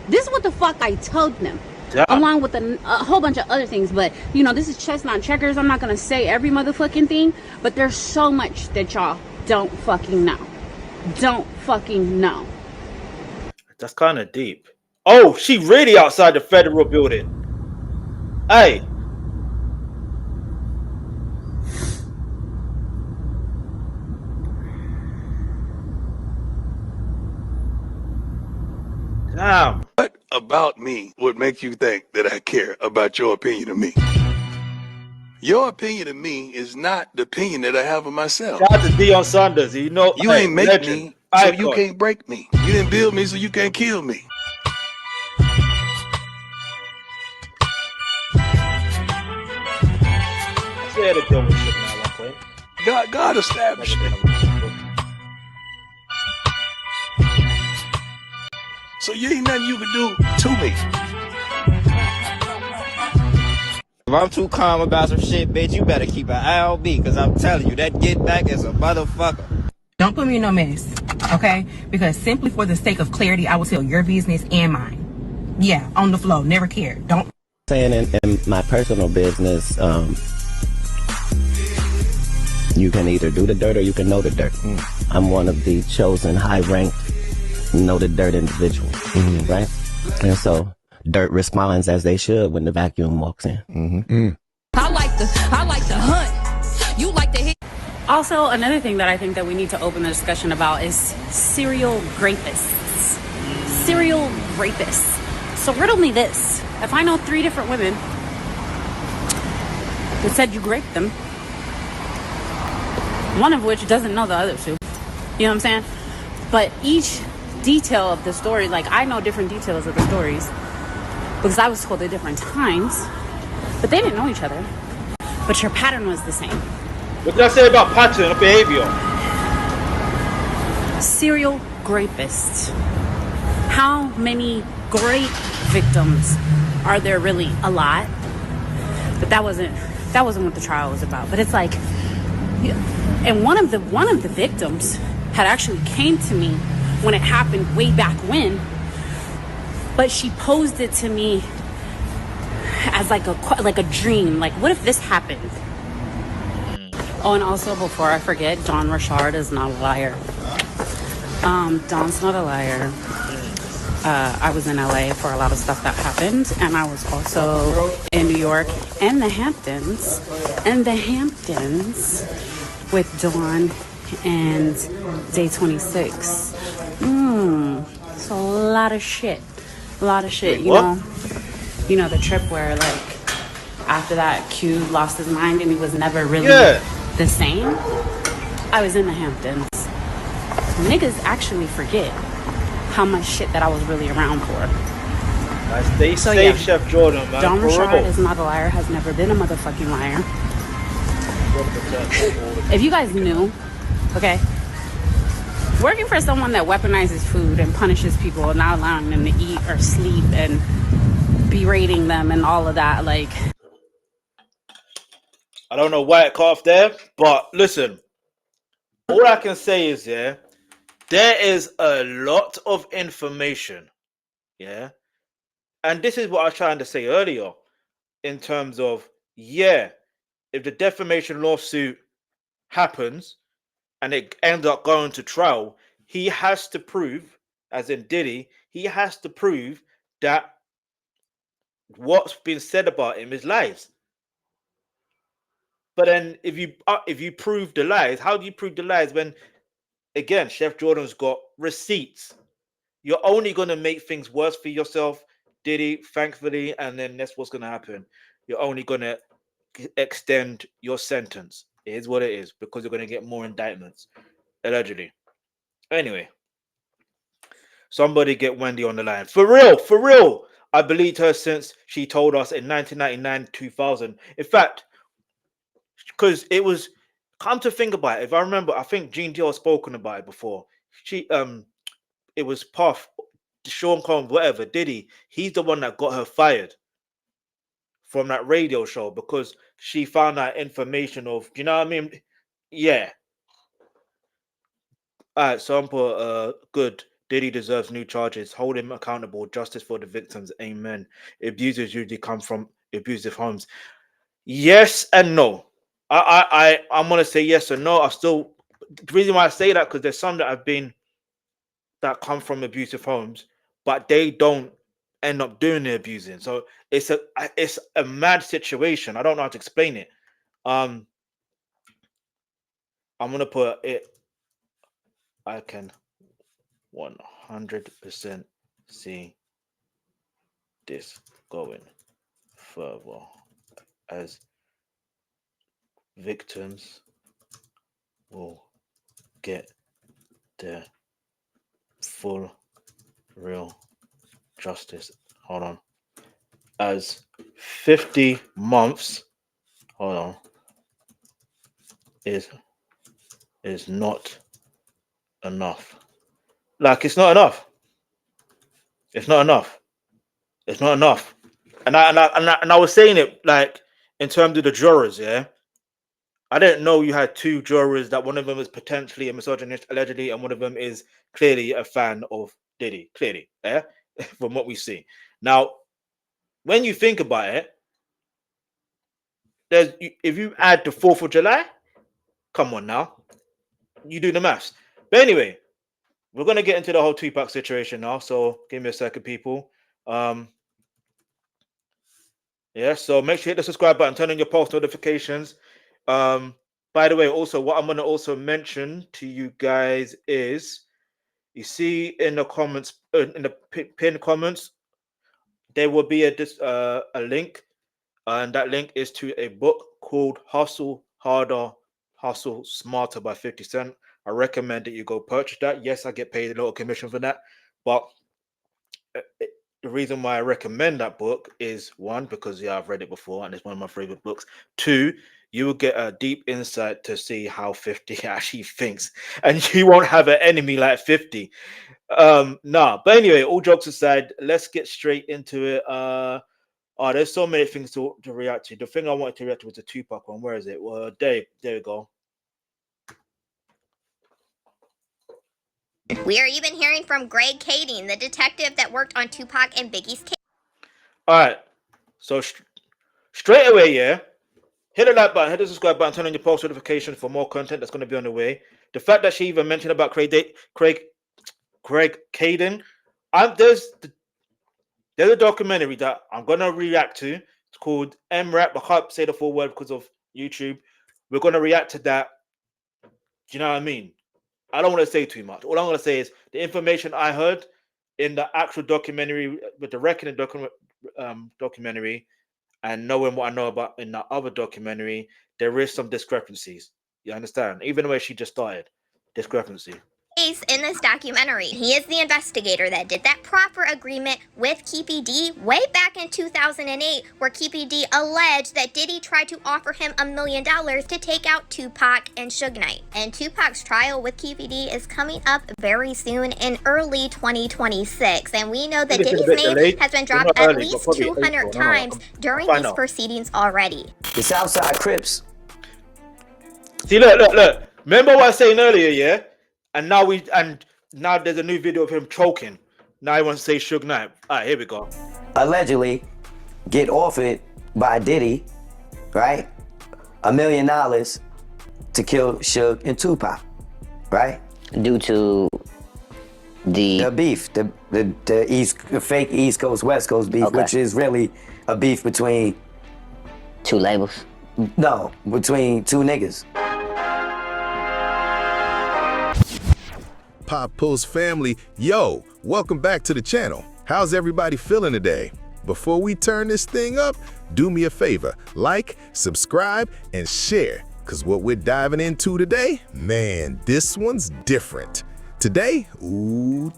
This is what the fuck I told them. Yeah. Along with a whole bunch of other things. But, you know, this is chestnut checkers. I'm not going to say every motherfucking thing. But there's so much that y'all don't fucking know. Don't fucking know. That's kind of deep. Oh, she really outside the federal building. Hey. Damn. What about me would make you think that I care about your opinion of me? Your opinion of me is not the opinion that I have of myself. Shout out to Deion Sanders. You know, you ain't make me, so you can't break me. You didn't build me, so you can't kill me. God established it. So you ain't nothing you can do to me. If I'm too calm about some shit, bitch, you better keep an eye on me, because I'm telling you, that get back is a motherfucker. Don't put me in no mess, okay? Because simply for the sake of clarity, I will tell your business and mine. Yeah, on the flow, never cared. Don't. Saying in my personal business, you can either do the dirt or you can know the dirt. I'm one of the chosen high-ranked know the dirt individuals, right? And so dirt responds as they should when the vacuum walks in. I like the hunt. You like to hit. Also, another thing that I think that we need to open the discussion about is serial rapists. Serial rapists. So riddle me this. If I know 3 different women that said you raped them, one of which doesn't know the other 2. You know what I'm saying? But each detail of the story, like I know different details of the stories because I was told at different times, but they didn't know each other. But your pattern was the same. What did I say about pattern of behavior? Serial rapists. How many great victims are there? Really a lot. But that wasn't what the trial was about. But it's like, and one of the victims had actually came to me when it happened way back when, but she posed it to me as like a dream. Like, what if this happened? Oh, and also before I forget, Don Richard is not a liar. Don's not a liar. I was in LA for a lot of stuff that happened, and I was also in New York and the Hamptons. With Dawn and Day 26. So a lot of shit. You know the trip where like after that Q lost his mind and he was never really the same. I was in the Hamptons. Niggas actually forget how much shit that I was really around for. Stay So, safe, yeah. Chef Jordan, man. John For Richard real. is not a liar, has never been a motherfucking liar. If you guys knew, okay, working for someone that weaponizes food and punishes people and not allowing them to eat or sleep and berating them and all of that, like, I don't know why it cut off there, but listen, all I can say is, yeah, there is a lot of information, yeah, and this is what I was trying to say earlier in terms of, yeah, if the defamation lawsuit happens and it ends up going to trial, he has to prove, as in Diddy, he has to prove that what's been said about him is lies. But then if you prove the lies, how do you prove the lies when, again, Chef Jordan's got receipts? You're only going to make things worse for yourself, Diddy, thankfully, and then that's what's going to happen. You're only going to extend your sentence. It is what it is, because you're going to get more indictments, allegedly. Anyway, somebody get Wendy on the line. For real, for real. I believed her since she told us in 1999, 2000. In fact, because it was, come to think about it, if I remember, I think Gene Deal has spoken about it before. It was Puff, Sean Combs, whatever, Diddy. He's the one that got her fired from that radio show because she found out information of, you know what I mean? Yeah. All right, so I'm put good. Diddy deserves new charges. Hold him accountable. Justice for the victims. Amen. Abusers usually come from abusive homes. Yes and no. I'm gonna say yes and no. The reason why I say that, because there's some that come from abusive homes, but they don't end up doing the abusing. So it's a mad situation. I don't know how to explain it. I'm gonna put it. I can 100% see this going further as victims will get their full real justice. Hold on. As 50 months, hold on, is not enough. Like, it's not enough. It's not enough. It's not enough. And I was saying it, like, in terms of the jurors, yeah. I didn't know you had two jurors, that one of them is potentially a misogynist, allegedly, and one of them is clearly a fan of Diddy. Clearly, yeah, from what we see. Now, when you think about it, if you add the 4th of July, come on now, you do the maths. But anyway, we're gonna get into the whole Tupac situation now. So give me a second, people. Yeah, so make sure you hit the subscribe button, turn on your post notifications. By the way, also what I'm gonna also mention to you guys is, you see in the comments, in the pinned comments, there will be a link, and that link is to a book called Hustle Harder, Hustle Smarter by 50 Cent. I recommend that you go purchase that. Yes, I get paid a little commission for that, but the reason why I recommend that book is, one, because yeah, I've read it before and it's one of my favorite books. Two, you will get a deep insight to see how 50 actually thinks, and you won't have an enemy like 50. Nah, but anyway, all jokes aside, let's get straight into it. There's so many things to react to. The thing I wanted to react to was the Tupac one. Where is it? Well, Dave, there we go. We are even hearing from Greg Kading, the detective that worked on Tupac and Biggie's case. All right, so straight away, yeah, hit the like button, hit the subscribe button, turn on your post notifications for more content that's going to be on the way. The fact that she even mentioned about Greg Kading, there's a documentary that I'm gonna react to. It's called MRAP. I can't say the full word because of YouTube. We're gonna react to that. Do you know what I mean? I don't want to say too much. All I'm gonna say is the information I heard in the actual documentary, with the reckoning documentary, and knowing what I know about in the other documentary, there is some discrepancies. You understand? Even the way she just started, discrepancy. case in this documentary. He is the investigator that did that proffer agreement with Keefy D way back in 2008, where Keefy D alleged that Diddy tried to offer him $1 million to take out Tupac and Suge Knight. And Tupac's trial with Keefy D is coming up very soon in early 2026. And we know that Diddy's name has been dropped at least 200 times during these proceedings already. The Southside Crips. See, look. Remember what I was saying earlier, yeah? And now there's a new video of him choking. Now he wants to say Suge Knight. All right, here we go. Allegedly get offered by Diddy, right? $1 million to kill Suge and Tupac, right? Due to the beef, the fake East Coast West Coast beef, which is really a beef between two labels. No, between two niggas. Pop Pulse family, yo, welcome back to the channel. How's everybody feeling today? Before we turn this thing up, do me a favor, like, subscribe, and share, because what we're diving into today, man, this one's different. Today, we're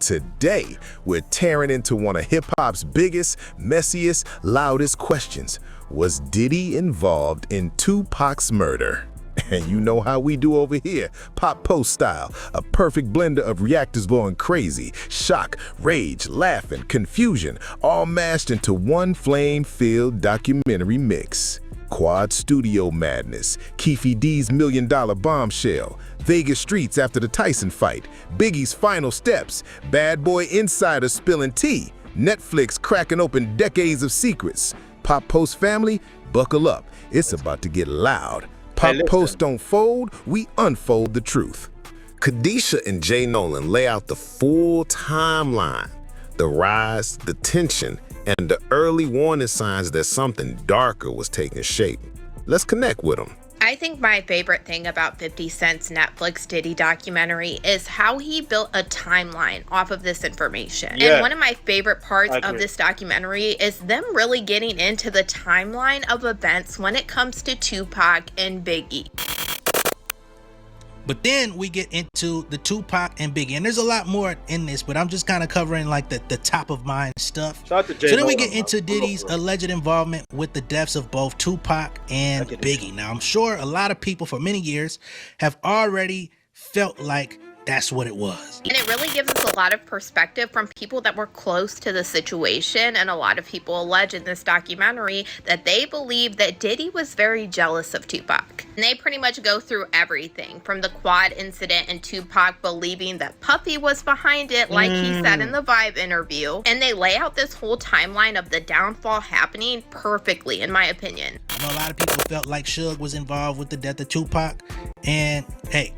tearing into one of hip-hop's biggest, messiest, loudest questions. Was Diddy involved in Tupac's murder? And you know how we do over here, Pop Post style, a perfect blender of reactors going crazy, shock, rage, laughing, confusion, all mashed into one flame-filled documentary mix. Quad Studio madness, Keefy D's $1 million bombshell, Vegas streets after the Tyson fight, Biggie's final steps, Bad Boy Insider spilling tea, Netflix cracking open decades of secrets. Pop Post family, buckle up, it's about to get loud. Pop Post don't fold, we unfold the truth. Kadisha and Jay Nolan lay out the full timeline, the rise, the tension, and the early warning signs that something darker was taking shape. Let's connect with them. I think my favorite thing about 50 Cent's Netflix Diddy documentary is how he built a timeline off of this information. Yeah. And one of my favorite parts of this documentary is them really getting into the timeline of events when it comes to Tupac and Biggie. But then we get into the Tupac and Biggie, and there's a lot more in this, but I'm just kind of covering like the top of mind stuff. So then we get into Diddy's alleged involvement with the deaths of both Tupac and Biggie. Now, I'm sure a lot of people for many years have already felt like that's what it was. And it really gives us a lot of perspective from people that were close to the situation. And a lot of people allege in this documentary that they believe that Diddy was very jealous of Tupac. And they pretty much go through everything from the quad incident and Tupac believing that Puffy was behind it, like he said in the Vibe interview. And they lay out this whole timeline of the downfall happening perfectly, in my opinion. I know a lot of people felt like Suge was involved with the death of Tupac. And hey,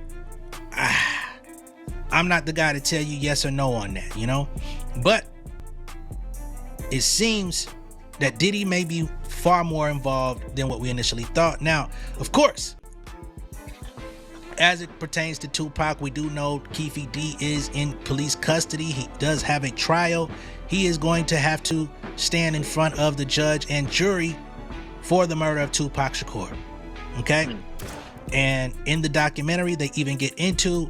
I'm not the guy to tell you yes or no on that, you know? But it seems that Diddy may be far more involved than what we initially thought. Now, of course, as it pertains to Tupac, we do know Keefy D is in police custody. He does have a trial. He is going to have to stand in front of the judge and jury for the murder of Tupac Shakur. Okay? And in the documentary, they even get into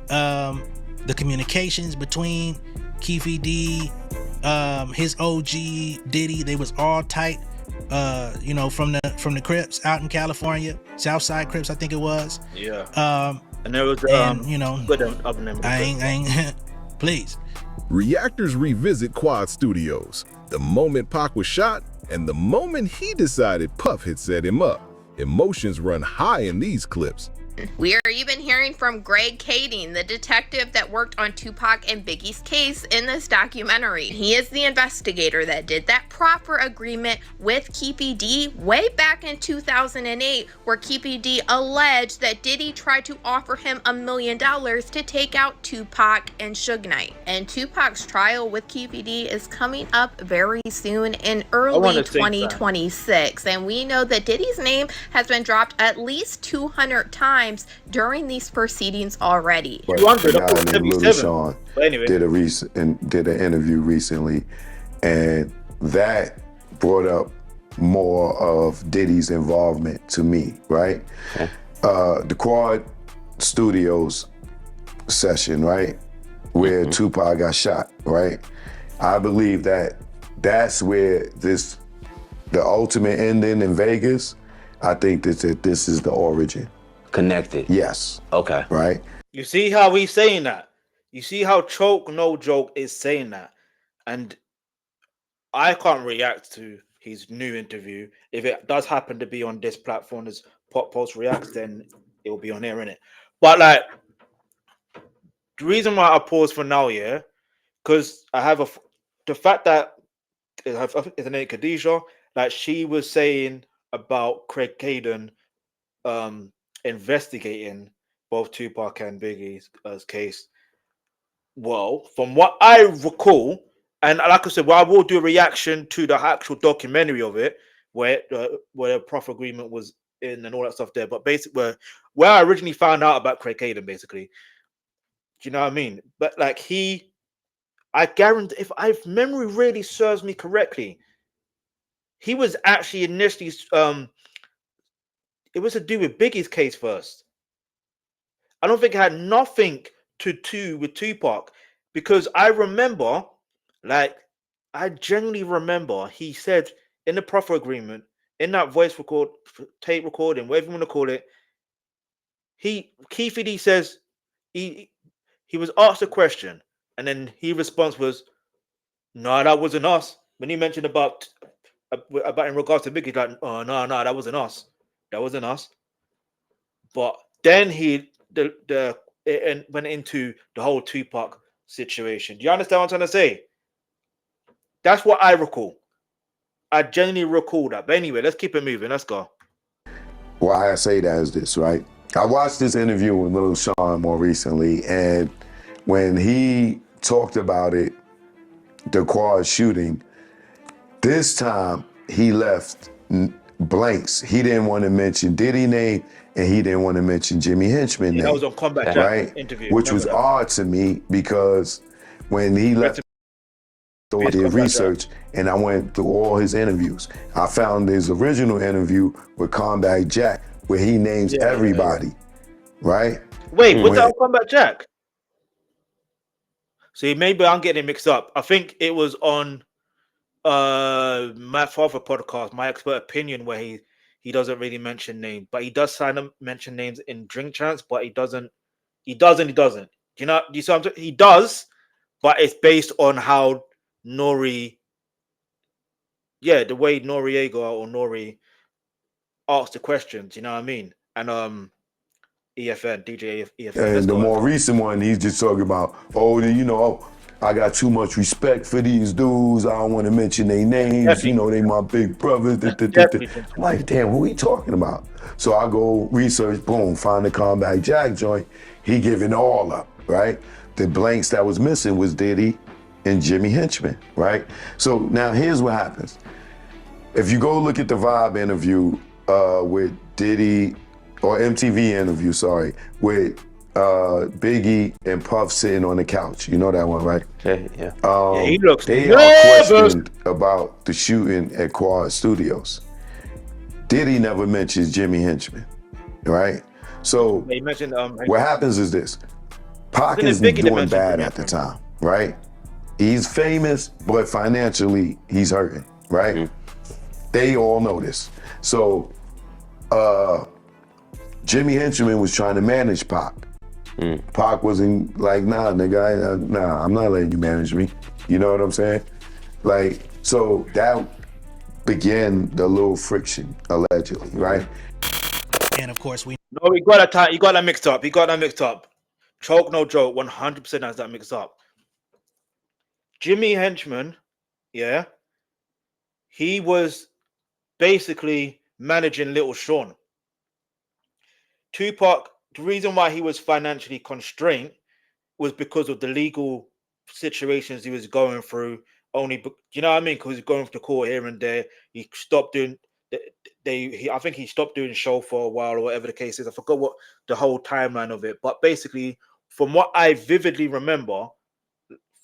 the communications between Keefy D, his OG Diddy. They was all tight, you know, from the Crips out in California, Southside Crips, I think it was. Yeah. And there was you know, I ain't please. Reactors revisit Quad Studios, the moment Pac was shot and the moment he decided Puff had set him up. Emotions run high in these clips. We are even hearing from Greg Kading, the detective that worked on Tupac and Biggie's case in this documentary. He is the investigator that did that proffer agreement with Keefy D way back in 2008, where Keefy D alleged that Diddy tried to offer him $1 million to take out Tupac and Suge Knight. And Tupac's trial with Keefy D is coming up very soon in early 2026. And we know that Diddy's name has been dropped at least 200 times during these proceedings already. But a guy named Little Sean did an interview recently, and that brought up more of Diddy's involvement to me, right? The Quad Studios session, right? Where Tupac got shot, right? I believe that that's where the ultimate ending in Vegas, I think that this is the origin. Connected. Yes. Okay. Right? You see how he's saying that? You see how Choke No Joke is saying that? And I can't react to his new interview. If it does happen to be on this platform as PopPulseReacts, then it will be on here, innit? But like, the reason why I pause for now, yeah, because I have the fact that it's a name Khadijah, like she was saying about Craig Caden investigating both Tupac and Biggie's case. Well, from what I recall, and like I said, well, I will do a reaction to the actual documentary of it, where the profit agreement was in and all that stuff there. But basically, where I originally found out about Craig Caden, basically, do you know what I mean? But like I guarantee, if memory really serves me correctly, he was actually initially it was to do with Biggie's case first. I don't think it had nothing to do with Tupac, because I remember, like, I genuinely remember he said in the proffer agreement, in that tape recording, whatever you want to call it, Keefe D says he was asked a question, and then his response was, "No, that wasn't us." When he mentioned about in regards to Biggie, like, "Oh no, that wasn't us. That wasn't us." But then it went into the whole Tupac situation. Do you understand what I'm trying to say? That's what I recall. I genuinely recall that. But anyway, let's keep it moving. Let's go. Why I say that is this, right? I watched this interview with Lil Sean more recently, and when he talked about it, the quad shooting, this time he left blanks. He didn't want to mention Diddy name, and he didn't want to mention Jimmy Henchman name. That was on Combat Jack right? interview. Which was odd to me, because when he left, so I did research and I went through all his interviews. I found his original interview with Combat Jack where he names everybody, right? Wait, was that on Combat Jack? See, maybe I'm getting it mixed up. I think it was on Matt Father podcast, My Expert Opinion, where he doesn't really mention names, but he does mention names in Drink Chance, but he doesn't. Do you know? Do you see what I'm saying? He does, but it's based on how Nori, the way Noriega or Nori asked the questions. You know what I mean? And EFN, DJ EFN. And the more recent one, he's just talking about, I got too much respect for these dudes. I don't want to mention their names. Definitely. They my big brothers. I'm like, damn, who he talking about? So I go research, boom, find the Combat Jack joint. He giving all up, right? The blanks that was missing was Diddy and Jimmy Henchman, right? So now here's what happens. If you go look at the Vibe interview with Diddy, or MTV interview, with Biggie and Puff sitting on the couch. You know that one, right? Yeah. He looks they are questioned about the shooting at Quad Studios. Diddy never mentions Jimmy Henchman, right? So he mentioned, what happens is this. Pac is doing bad at the time, right? He's famous, but financially, he's hurting, right? They all know this. So, Jimmy Henchman was trying to manage Pac. Pac wasn't like, nah, nigga, I'm not letting you manage me. You know what I'm saying? Like, so that began the little friction, allegedly, right? And of course, you got that mixed up. Choke No Joke 100% has that mixed up. Jimmy Henchman, he was basically managing Little Sean. Tupac, the reason why he was financially constrained was because of the legal situations he was going through. You know what I mean? Because he's going to court here and there. He stopped doing. I think he stopped doing show for a while, or whatever the case is. I forgot what the whole timeline of it. But basically, from what I vividly remember,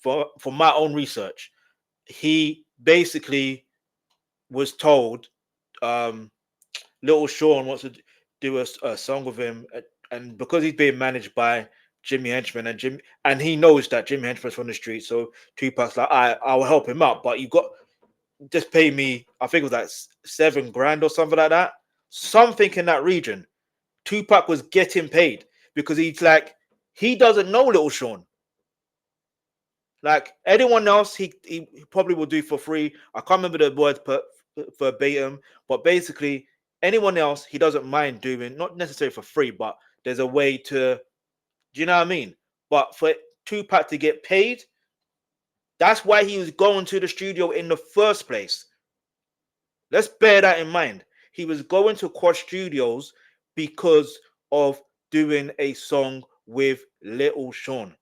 from my own research, he basically was told, Little Sean wants to do a song with him, and because he's being managed by Jimmy Henchman, and he knows that Jimmy Henchman's from the street. So Tupac's like, I'll help him out, but you got just pay me. I think it was like $7,000 or something like that, something in that region. Tupac was getting paid because he's like, he doesn't know Little Sean. Like anyone else, he probably will do for free. I can't remember the words verbatim, but basically anyone else he doesn't mind doing, not necessarily for free, but there's a way to, do you know what I mean? But for Tupac to get paid, that's why he was going to the studio in the first place. Let's bear that in mind. He was going to Quad Studios because of doing a song with Little Sean.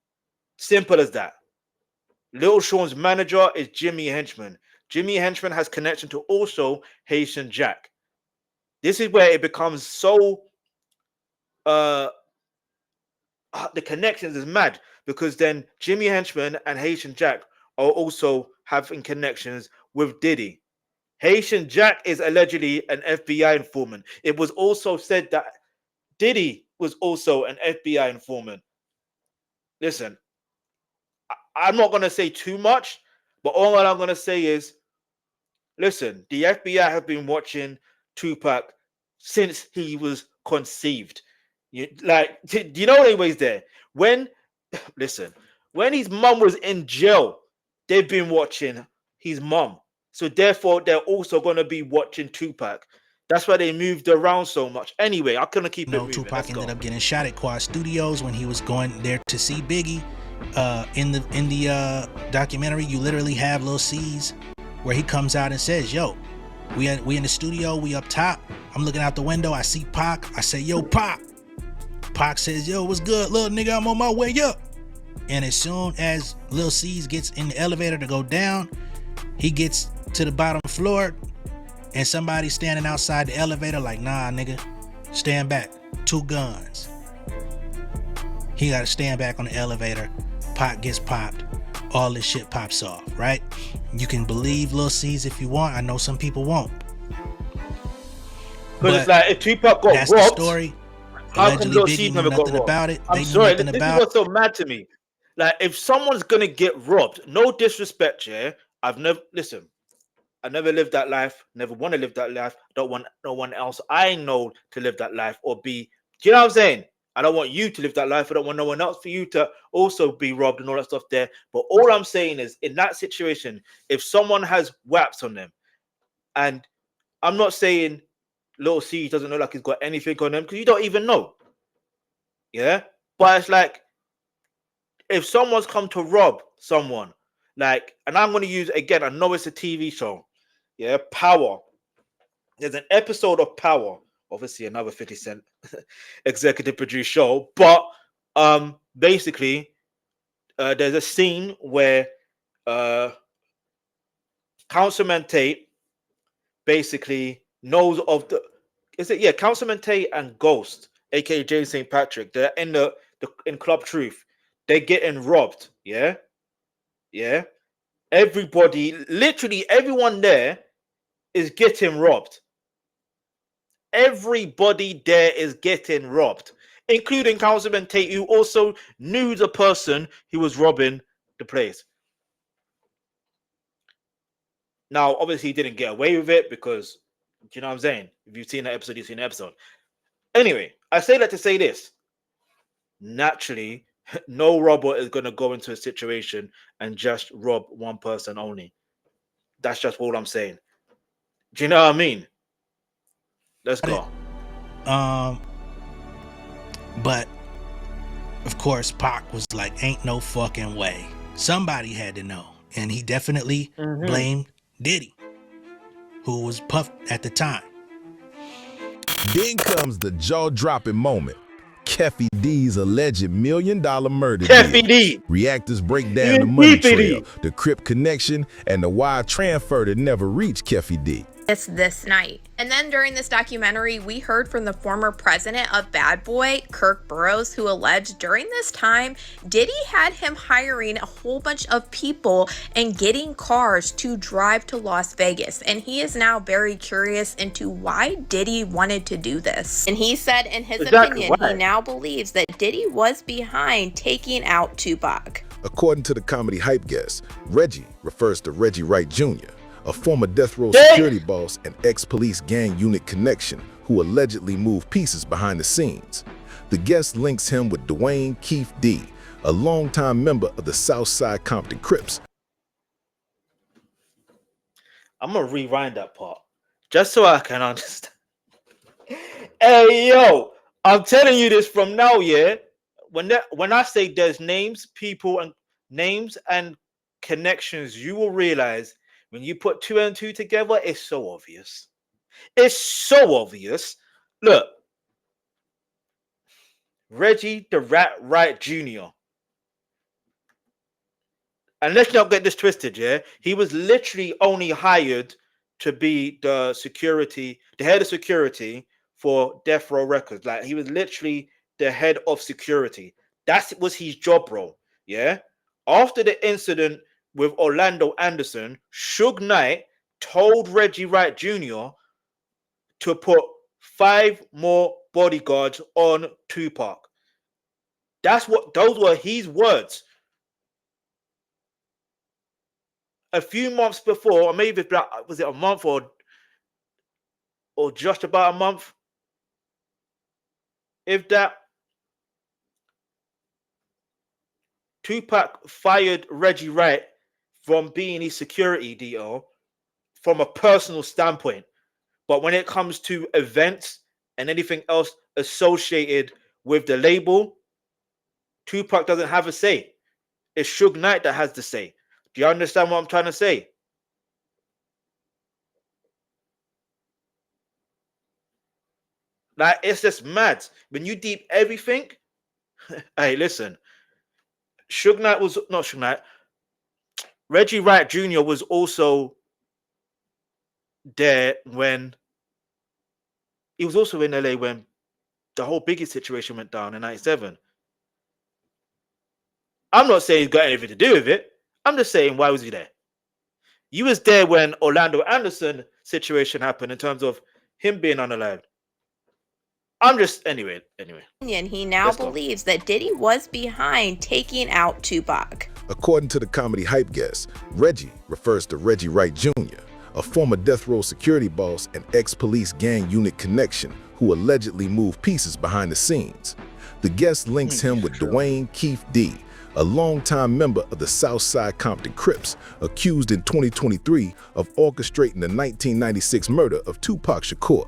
Simple as that. Little Sean's manager is Jimmy Henchman. Jimmy Henchman has connection to also Haitian Jack. This is where it becomes so the connections is mad, because then Jimmy Henchman and Haitian Jack are also having connections with Diddy. Haitian Jack is allegedly an FBI informant. It was also said that Diddy was also an FBI informant. Listen, I'm not going to say too much, but all I'm going to say is, listen, the FBI have been watching Tupac since he was conceived. Do you know anyways there? When his mom was in jail, they've been watching his mom. So therefore, they're also going to be watching Tupac. That's why they moved around so much. Anyway, I couldn't keep it moving. Tupac ended up getting shot at Quad Studios when he was going there to see Biggie. In the documentary, you literally have Lil C's where he comes out and says, yo, we in the studio, we up top. I'm looking out the window, I see Pac. I say, yo, Pac. Pac says, yo, what's good, little nigga? I'm on my way up. And as soon as Lil C's gets in the elevator to go down, he gets to the bottom floor and somebody's standing outside the elevator like, nah, nigga, stand back. 2 guns. He got to stand back on the elevator. Pac gets popped. All this shit pops off, right? You can believe Lil C's if you want. I know some people won't. But it's like, if Tupac got that's robbed, the story. how come Lil Biggie C's knew never got nothing robbed? about it. I'm sorry, this is what's so mad to me. Like, if someone's gonna get robbed, no disrespect, yeah. I never lived that life. Never want to live that life. Don't want no one else I know to live that life or be. Do you know what I'm saying? I don't want you to live that life. I don't want no one else for you to also be robbed and all that stuff there. But all I'm saying is, in that situation, if someone has whaps on them, and I'm not saying Lil C doesn't look like he's got anything on them, because you don't even know. Yeah? But it's like, if someone's come to rob someone, like, and I'm going to use, again, I know it's a TV show. Yeah? Power. There's an episode of Power. Obviously, another 50 Cent executive produced show. But basically, there's a scene where Councilman Tate basically knows of the... Councilman Tate and Ghost, aka James St. Patrick, they're in Club Truth. They're getting robbed. Yeah? Yeah? Everybody, literally everyone there is getting robbed. Everybody there is getting robbed, including Councilman Tate, who also knew the person who was robbing the place. Now, obviously, he didn't get away with it because, do you know what I'm saying? If you've seen that episode, you've seen the episode. Anyway, I say that to say this. Naturally, no robber is going to go into a situation and just rob one person only. That's just all I'm saying. Do you know what I mean? Let's go. But of course, Pac was like, ain't no fucking way. Somebody had to know. And he definitely blamed Diddy, who was Puff at the time. Then comes the jaw-dropping moment. Keffy D's alleged $1 million murder Keffy deal. D. Reactors break down the money trail, the Crip connection, and the wire transfer that never reached Keffy D. this night. And then during this documentary, we heard from the former president of Bad Boy, Kirk Burroughs, who alleged during this time, Diddy had him hiring a whole bunch of people and getting cars to drive to Las Vegas. And he is now very curious into why Diddy wanted to do this. And he said in his opinion, he now believes that Diddy was behind taking out Tupac. According to the comedy hype guest, Reggie refers to Reggie Wright Jr., a former death row security boss and ex-police gang unit connection who allegedly moved pieces behind the scenes. The guest links him with Dwayne Keefe D., a longtime member of the Southside Compton Crips. I'm gonna rewind that part just so I can understand. Hey yo, I'm telling you this from now, yeah. When I say there's names, people, and names and connections, you will realize when you put 2 and 2 together, it's so obvious. It's so obvious. Look, Reggie the Rat Wright Jr. And let's not get this twisted, yeah? He was literally only hired to be the head of security for Death Row Records. Like, he was literally the head of security. That was his job role, yeah? After the incident with Orlando Anderson, Suge Knight told Reggie Wright Jr. to put 5 more bodyguards on Tupac. Those were his words. A few months before, or maybe was it a month or just about a month? If that, Tupac fired Reggie Wright from being his security DO from a personal standpoint. But when it comes to events and anything else associated with the label, Tupac doesn't have a say. It's Suge Knight that has the say. Do you understand what I'm trying to say? Like, it's just mad. When you deep everything, hey, listen. Reggie Wright Jr. was also there when he was also in LA when the whole Biggie situation went down in '97. I'm not saying he's got anything to do with it. I'm just saying, why was he there? You was there when Orlando Anderson situation happened in terms of him being unalived. Anyway. He now believes that Diddy was behind taking out Tupac. According to the comedy hype guest, Reggie refers to Reggie Wright Jr., a former death row security boss and ex-police gang unit connection who allegedly moved pieces behind the scenes. The guest links him with Dwayne Keefe D., a longtime member of the Southside Compton Crips, accused in 2023 of orchestrating the 1996 murder of Tupac Shakur.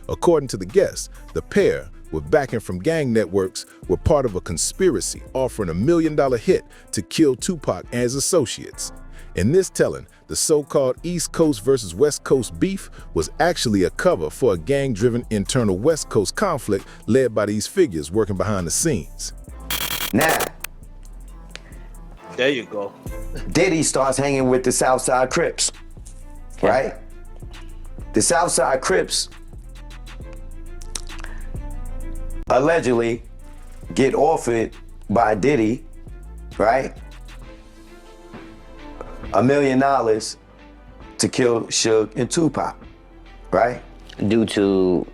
According to the guest, the pair, with backing from gang networks, were part of a conspiracy offering $1 million hit to kill Tupac and his associates. In this telling, the so-called East Coast versus West Coast beef was actually a cover for a gang-driven internal West Coast conflict led by these figures working behind the scenes. Now, there you go. Diddy starts hanging with the Southside Crips, right? The Southside Crips allegedly get offered by Diddy, right, $1 million to kill Suge and Tupac, right? Due to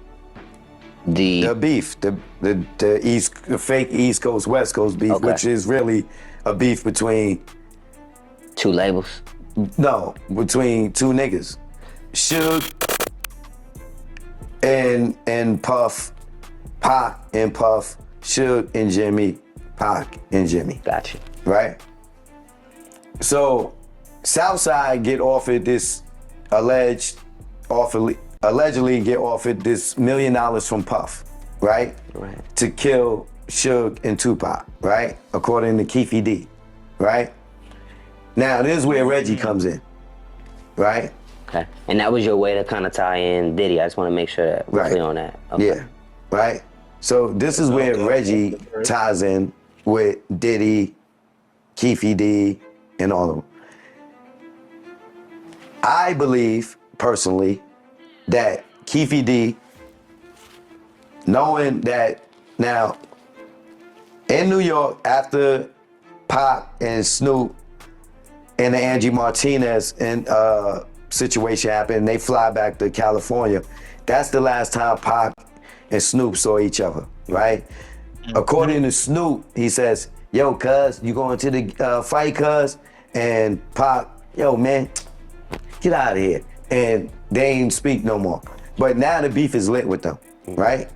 the beef, the fake East Coast West Coast beef, which is really a beef between 2 labels. No, between 2 niggas, Suge and Puff, Pac and Puff, Suge and Jimmy, Pac and Jimmy. Gotcha. Right? So Southside get offered this allegedly get offered this $1 million from Puff, right? Right. To kill Suge and Tupac, right? According to Keefe D, right? Now this is where Reggie comes in, right? Okay. And that was your way to kind of tie in Diddy. I just want to make sure that we're clear on that. Okay. Yeah, right? So this is where Reggie ties in with Diddy, Keefe D, and all of them. I believe, personally, that Keefe D, knowing that now in New York after Pop and Snoop and the Angie Martinez situation happened, they fly back to California. That's the last time Pop and Snoop saw each other, right? According to Snoop, he says, yo, cuz, you going to the fight, cuz? And Pop, yo, man, get out of here. And they ain't speak no more. But now the beef is lit with them, right?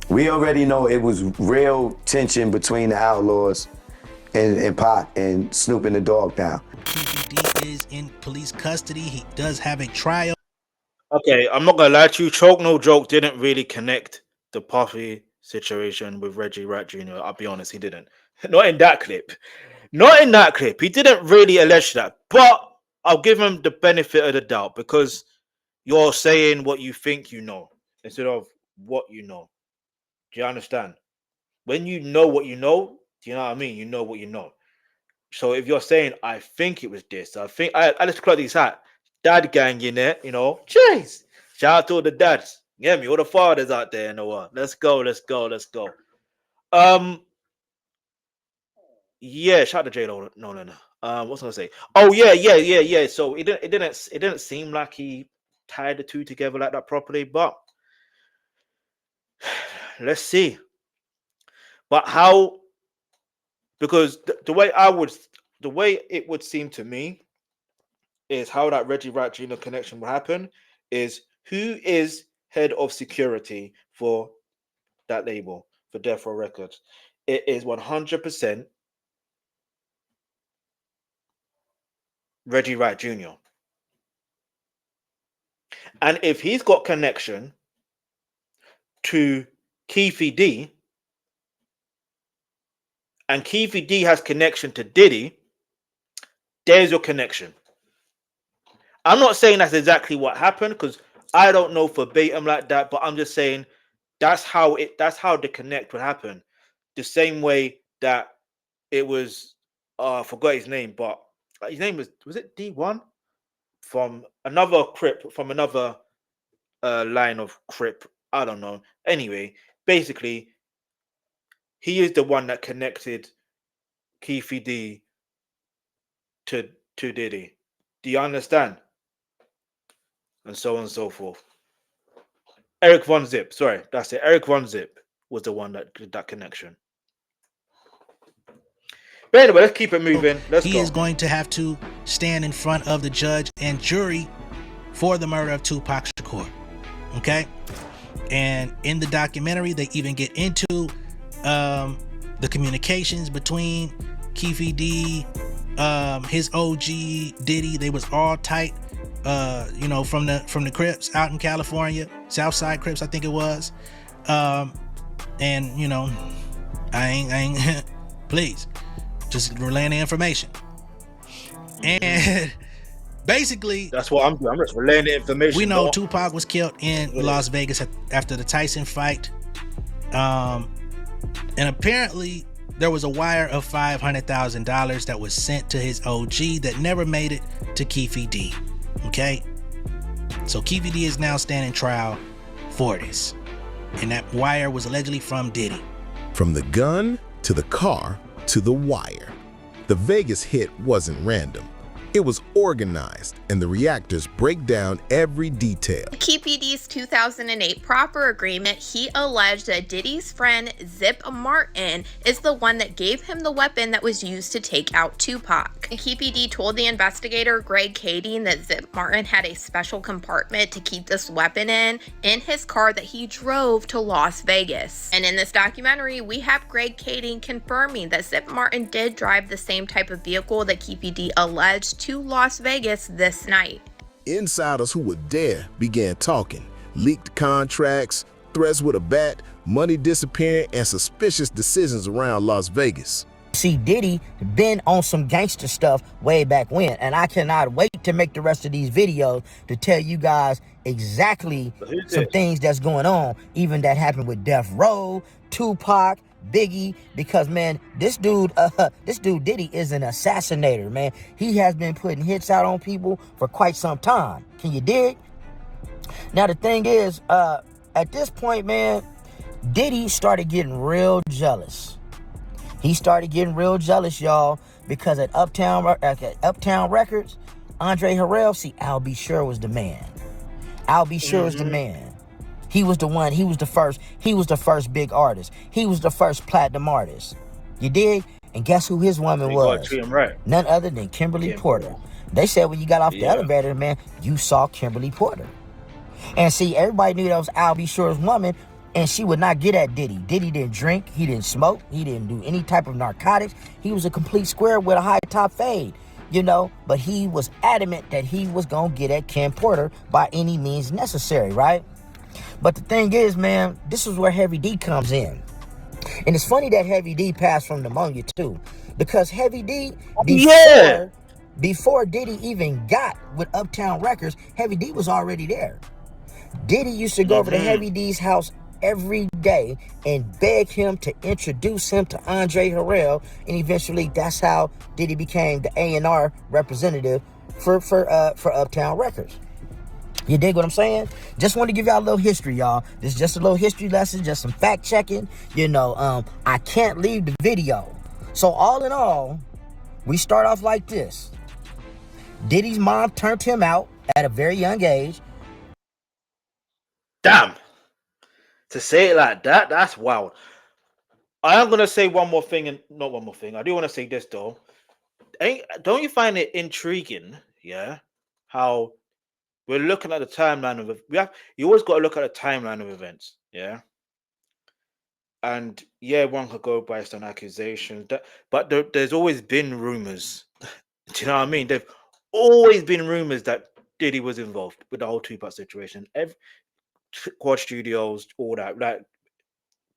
We already know it was real tension between the Outlaws and Pop and Snoop and the Dog Pound. Keefe D is in police custody. He does have a trial. Okay, I'm not gonna lie to you. Choke No Joke didn't really connect the Puffy situation with Reggie Rat Jr. I'll be honest, he didn't. Not in that clip. Not in that clip. He didn't really allege that. But I'll give him the benefit of the doubt because you're saying what you think you know instead of what you know. Do you understand? When you know what you know, do you know what I mean? You know what you know. So if you're saying, I think it was this, I just close these hat. Dad gang in there, you know. Jeez. Shout out to all the dads. You get me? All the fathers out there in the world. Let's go, let's go, let's go. Yeah, shout out to J-Lo. No. What's I gonna say? Oh, yeah. So it didn't seem like he tied the two together like that properly, but let's see. But how? Because the way it would seem to me is how that Reggie Rat Jr. connection will happen is who is head of security for that label for Death Row Records. It is 100% Reggie Rat Jr. And if he's got connection to Keefe D, and Keefe D has connection to Diddy, there's your connection. I'm not saying that's exactly what happened because I don't know verbatim like that, but I'm just saying that's how the connect would happen. The same way that it was I forgot his name, but his name was it D1 from another Crip, from another line of Crip. I don't know. Anyway, basically, he is the one that connected Keefe D to Diddy. Do you understand? And so on and so forth. Eric Von Zip, sorry, that's it. Eric Von Zip was the one that did that connection. But anyway, let's keep it moving. He is going to have to stand in front of the judge and jury for the murder of Tupac Shakur. Okay? And in the documentary, they even get into the communications between Keefe D, his OG Diddy. They was all tight. From the Crips out in California, Southside Crips, I think it was. And I ain't please just relaying the information. And basically, that's what I'm doing. I'm just relaying the information. We know Tupac was killed in Las Vegas after the Tyson fight. And apparently there was a wire of $500,000 that was sent to his OG that never made it to Keefe D. Okay, so Keefe D is now standing trial for this, and that wire was allegedly from Diddy. From the gun to the car to the wire, the Vegas hit wasn't random. It was organized, and the reactors break down every detail. In Keefe D's 2008 proper agreement, he alleged that Diddy's friend Zip Martin is the one that gave him the weapon that was used to take out Tupac. Keefe D told the investigator Greg Kading that Zip Martin had a special compartment to keep this weapon in his car that he drove to Las Vegas. And in this documentary, we have Greg Kading confirming that Zip Martin did drive the same type of vehicle that Keefe D alleged to Las Vegas this night. Insiders who would dare began talking, leaked contracts, threats with a bat, money disappearing, and suspicious decisions around Las Vegas. See, Diddy been on some gangster stuff way back when, and I cannot wait to make the rest of these videos to tell you guys exactly some things that's going on, even that happened with Death Row, Tupac, Biggie, because man, this dude Diddy is an assassinator, man. He has been putting hits out on people for quite some time. Can you dig? Now the thing is, at this point, man, Diddy started getting real jealous. He started getting real jealous, y'all, because at Uptown Records, Andre Harrell, see, Al B. Sure was the man. Al B. Sure was the man. He was the one. He was the first big artist. He was the first platinum artist. You dig? And guess who his woman was? Treat him right. None other than Kimberly Porter. They said when you got off the elevator, man, you saw Kimberly Porter. And see, everybody knew that was Al B. Sure's woman, and she would not get at Diddy. Diddy didn't drink. He didn't smoke. He didn't do any type of narcotics. He was a complete square with a high top fade, you know. But he was adamant that he was going to get at Kim Porter by any means necessary, right? But the thing is, man, this is where Heavy D comes in. And it's funny that Heavy D passed from pneumonia, too. Because Heavy D, before Diddy even got with Uptown Records, Heavy D was already there. Diddy used to go over to Heavy D's house every day and beg him to introduce him to Andre Harrell, and eventually that's how Diddy became the A&R representative for Uptown Records. You dig what I'm saying? Just want to give y'all a little history, y'all. This is just a little history lesson, just some fact checking. You know, I can't leave the video. So all in all, we start off like this. Diddy's mom turned him out at a very young age. Damn. To say it like that, that's wild. I am going to say one more thing, and not one more thing. I do want to say this, though. Don't you find it intriguing, yeah, how we're looking at the timeline of... You always got to look at the timeline of events, yeah? And, yeah, one could go based on accusations, but there's always been rumors. Do you know what I mean? There've always been rumors that Diddy was involved with the whole Tupac situation. Quad Studios, all that, like,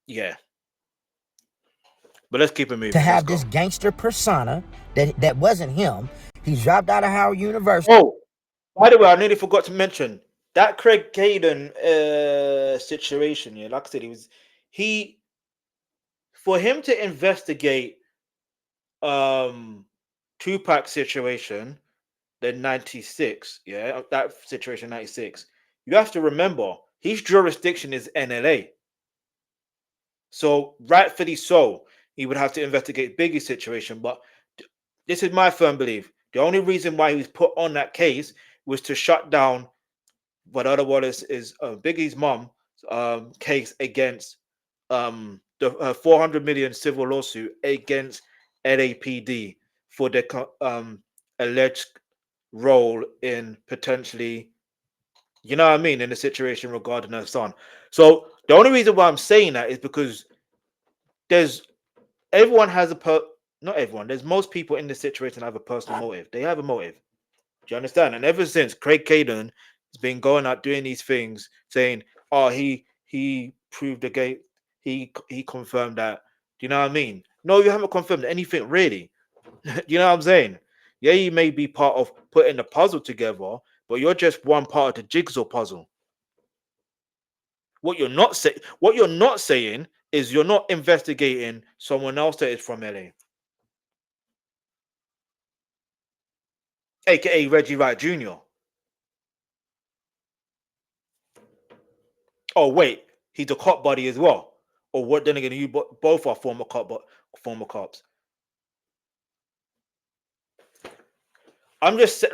yeah. But let's keep it moving. To have this gangster persona that wasn't him. He dropped out of Howard University. Oh, by the way, I nearly forgot to mention that Craig Caden situation. Yeah, like I said, for him to investigate Tupac situation, the 96, yeah, that situation 96. You have to remember, his jurisdiction is NLA. So, rightfully so, he would have to investigate Biggie's situation. But this is my firm belief. The only reason why he was put on that case was to shut down what other Wallace is Biggie's mom case against the 400 million civil lawsuit against LAPD for their alleged role in potentially, you know what I mean, in the situation regarding her son. So the only reason why I'm saying that is because there's most people in this situation have a personal motive. They have a motive. Do you understand? And ever since Craig Caden has been going out doing these things, saying, "Oh, he proved the gate, he confirmed that." Do you know what I mean? No, you haven't confirmed anything really. Do you know what I'm saying? Yeah, you may be part of putting the puzzle together, but you're just one part of the jigsaw puzzle. What you're not saying is you're not investigating someone else that is from LA, aka Reggie Wright Jr. Oh wait, he's a cop buddy as well. Or what? Then again, you both are former cops. I'm just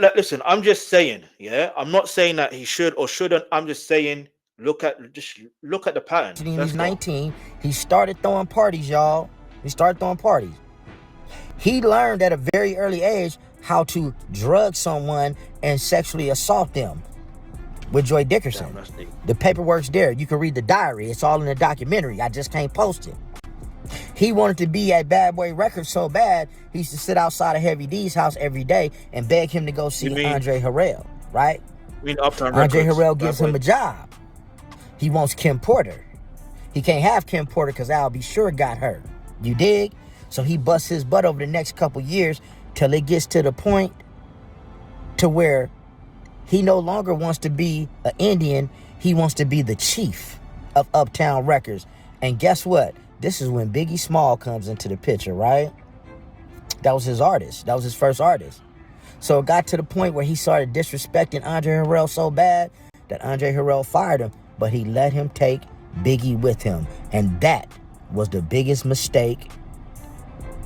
saying, yeah. I'm not saying that he should or shouldn't. I'm just saying, look at the pattern. When he's 19, he started throwing parties, y'all. He started throwing parties. He learned at a very early age how to drug someone and sexually assault them with Joy Dickerson. The paperwork's there. You can read the diary. It's all in the documentary. I just can't post it. He wanted to be at Bad Boy Records so bad, he used to sit outside of Heavy D's house every day and beg him to go see Andre Harrell, right? Andre Harrell gives him a job. He wants Kim Porter. He can't have Kim Porter because Al B. Sure got her. You dig? So he busts his butt over the next couple years till it gets to the point to where he no longer wants to be an Indian. He wants to be the chief of Uptown Records. And guess what? This is when Biggie Small comes into the picture, right? That was his artist. That was his first artist. So it got to the point where he started disrespecting Andre Harrell so bad that Andre Harrell fired him, but he let him take Biggie with him. And that was the biggest mistake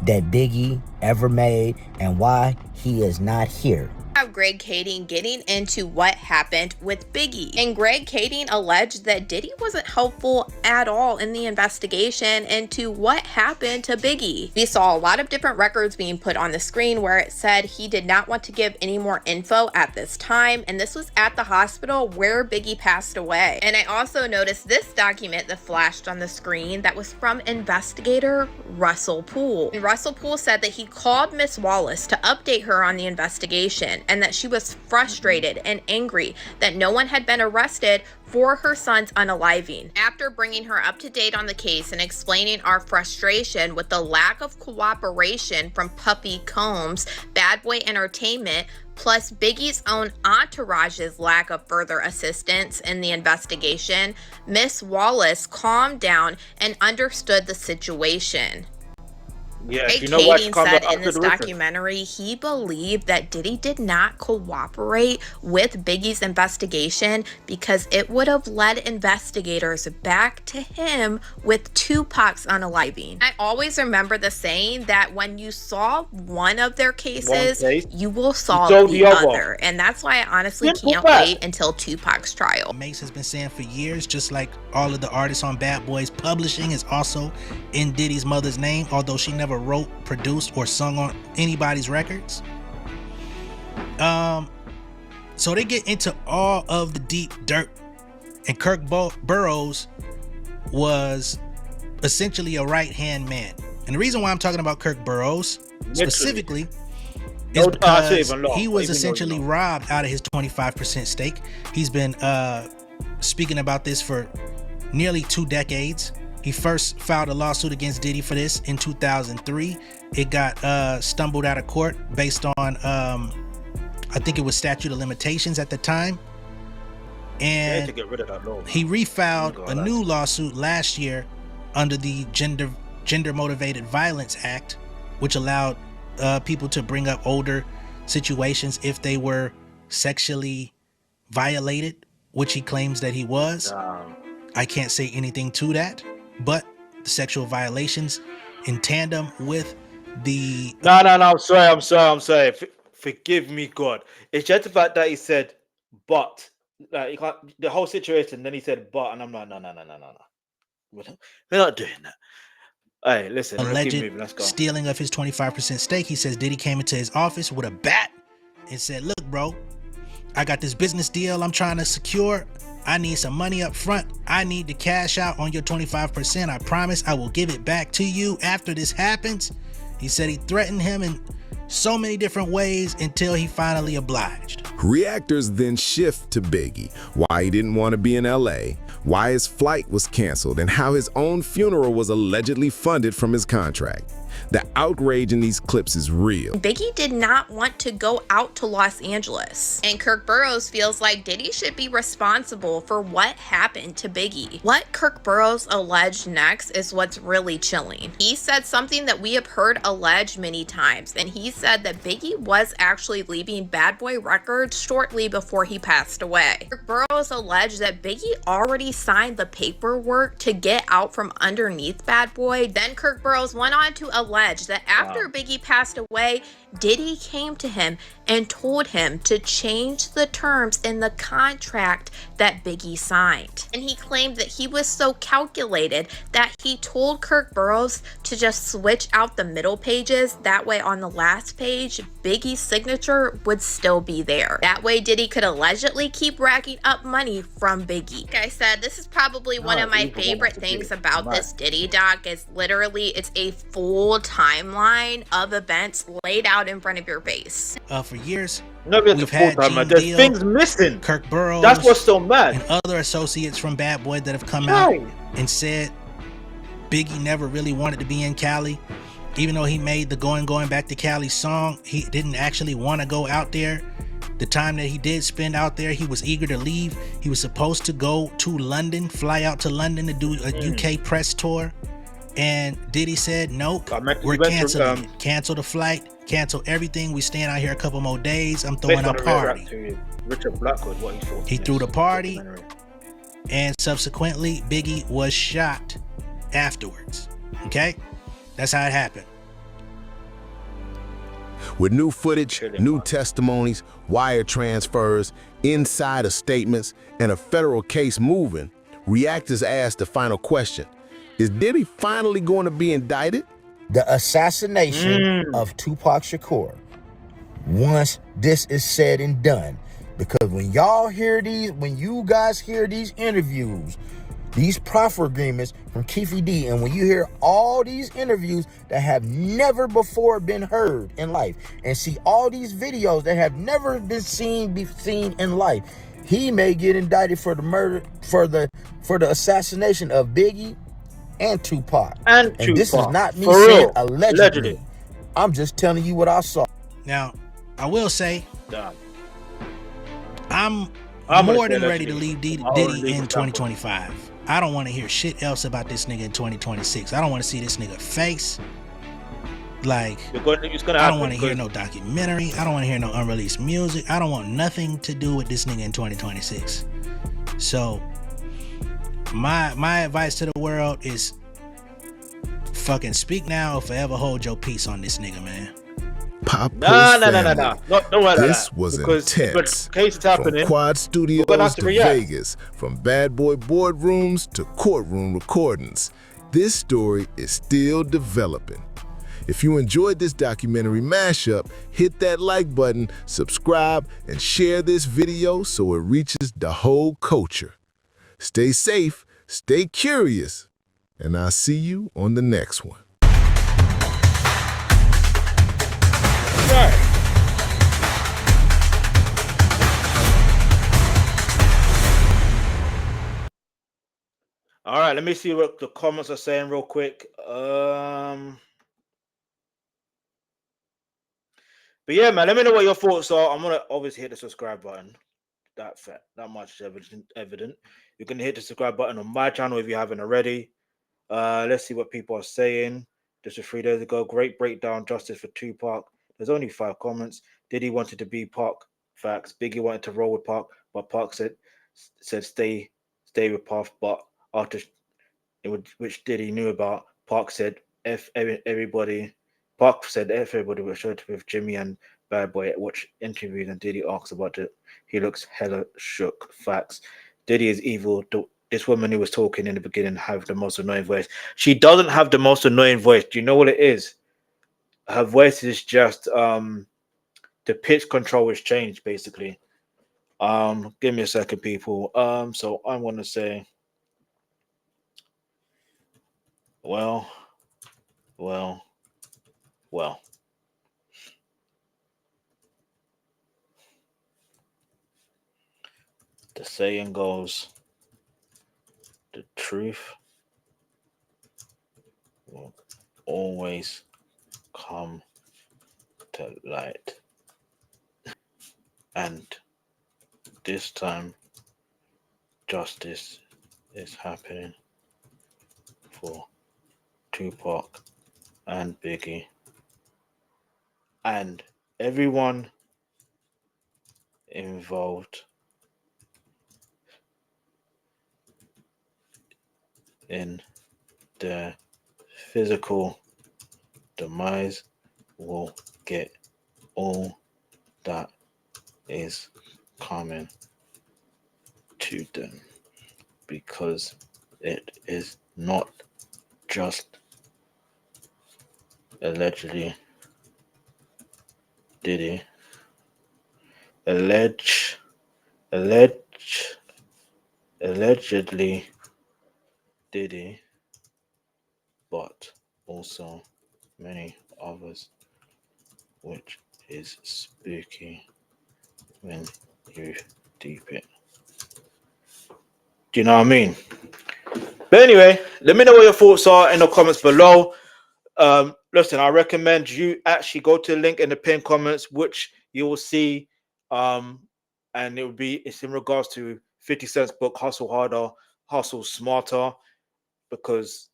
that Biggie ever made, and why he is not here. Have Greg Kading getting into what happened with Biggie. And Greg Kading alleged that Diddy wasn't helpful at all in the investigation into what happened to Biggie. We saw a lot of different records being put on the screen where it said he did not want to give any more info at this time, and this was at the hospital where Biggie passed away. And I also noticed this document that flashed on the screen that was from investigator Russell Poole. And Russell Poole said that he called Miss Wallace to update her on the investigation, and that she was frustrated and angry that no one had been arrested for her son's unaliving. After bringing her up to date on the case and explaining our frustration with the lack of cooperation from Puffy Combs, Bad Boy Entertainment, plus Biggie's own entourage's lack of further assistance in the investigation, Miss Wallace calmed down and understood the situation. Yeah, Greg you know what? Kading said in this documentary he believed that Diddy did not cooperate with Biggie's investigation because it would have led investigators back to him with Tupac's unaliving. I always remember the saying that when you solve one of their cases, you will solve the other. And that's why I honestly can't wait until Tupac's trial. Mace has been saying for years, just like all of the artists on Bad Boys, publishing is also in Diddy's mother's name, although she never wrote, produced, or sung on anybody's records. So they get into all of the deep dirt, and Kirk Burrows was essentially a right-hand man. And the reason why I'm talking about Kirk Burrows specifically is because he was essentially robbed out of his 25% stake. He's been speaking about this for nearly 2 decades. He first filed a lawsuit against Diddy for this in 2003. It got stumbled out of court based on, I think it was statute of limitations at the time. And he refiled a new lawsuit last year under the Gender Motivated Violence Act, which allowed people to bring up older situations if they were sexually violated, which he claims that he was. I can't say anything to that. But the sexual violations in tandem with the... No, I'm sorry. Forgive me, God. It's just the fact that he said, but. Like, you can't, the whole situation, then he said, but, and I'm like, no. We're not doing that. Hey, listen, alleged let's go. Stealing of his 25% stake. He says Diddy came into his office with a bat and said, look, bro, I got this business deal I'm trying to secure. I need some money up front. I need to cash out on your 25%. I promise I will give it back to you after this happens. He said he threatened him in so many different ways until he finally obliged. Reactors then shift to Biggie, why he didn't want to be in LA, why his flight was canceled, and how his own funeral was allegedly funded from his contract. The outrage in these clips is real. Biggie did not want to go out to Los Angeles. And Kirk Burrows feels like Diddy should be responsible for what happened to Biggie. What Kirk Burrows alleged next is what's really chilling. He said something that we have heard alleged many times, and he said that Biggie was actually leaving Bad Boy Records shortly before he passed away. Kirk Burrows alleged that Biggie already signed the paperwork to get out from underneath Bad Boy. Then Kirk Burrows went on to allege that after Biggie passed away, Diddy came to him and told him to change the terms in the contract that Biggie signed. And he claimed that he was so calculated that he told Kirk Burrows to just switch out the middle pages. That way on the last page, Biggie's signature would still be there. That way Diddy could allegedly keep racking up money from Biggie. Like I said, this is probably one of my favorite things about this Diddy doc is literally it's a full timeline of events laid out in front of your face. For years, we've had there's things missing. Kirk Burrows, that's what's so mad, and other associates from Bad Boy that have come out and said Biggie never really wanted to be in Cali. Even though he made the Going Back to Cali song, he didn't actually want to go out there. The time that he did spend out there, he was eager to leave. He was supposed to go to London, fly out to London to do a UK press tour. And Diddy said, nope, we're canceling it. Cancel the flight, cancel everything. We staying out here a couple more days. I'm throwing a party. Richard Blackwood, what he thought. He threw the party, and subsequently Biggie was shot afterwards. Okay, that's how it happened. With new footage, new testimonies, wire transfers, insider statements, and a federal case moving, reactors asked the final question: is Diddy finally going to be indicted? The assassination of Tupac Shakur. Once this is said and done, because when you guys hear these interviews, these proffer agreements from Keefe D, and when you hear all these interviews that have never before been heard in life, and see all these videos that have never been seen in life, he may get indicted for the murder, for the assassination of Biggie and Tupac. And this is not me saying allegedly. I'm just telling you what I saw. Now, I will say, I'm more than ready to leave Diddy in 2025. I don't want to hear shit else about this nigga in 2026. I don't want to see this nigga face. Like, I don't want to hear no documentary. I don't want to hear no unreleased music. I don't want nothing to do with this nigga in 2026. So, my advice to the world is fucking speak now or forever hold your peace on this nigga, man. No. This was intense. From Quad Studios to Vegas, from bad boy boardrooms to courtroom recordings, this story is still developing. If you enjoyed this documentary mashup, hit that like button, subscribe, and share this video so it reaches the whole culture. Stay safe, stay curious, and I'll see you on the next one. All right, let me see what the comments are saying real quick. But yeah, man, let me know what your thoughts are. I'm gonna obviously hit the subscribe button. That much is evident. You can hit the subscribe button on my channel if you haven't already. Let's see what people are saying. This was 3 days ago. Great breakdown, justice for Tupac. There's only 5 comments. Diddy wanted to be Pac. Facts. Biggie wanted to roll with Pac, but Pac said stay with Puff. But after which Diddy knew about, Pac said F everybody. Pac said F everybody was showed with Jimmy and Bad Boy at watch interviews, and Diddy asks about it. He looks hella shook. Facts. Diddy is evil. This woman who was talking in the beginning have the most annoying voice. She doesn't have the most annoying voice. Do you know what it is? Her voice is just the pitch control is changed basically. Give me a second, people. So I'm gonna say, well. The saying goes, the truth will always come to light. And this time, justice is happening for Tupac and Biggie and everyone involved in their physical demise will get all that is coming to them, because it is not just allegedly Diddy, allegedly Diddy, but also many others, which is spooky when you deep it. Do you know what I mean? But anyway, let me know what your thoughts are in the comments below. Listen, I recommend you actually go to the link in the pinned comments, which you will see, and it's in regards to 50 Cent's book, Hustle Harder, Hustle Smarter, because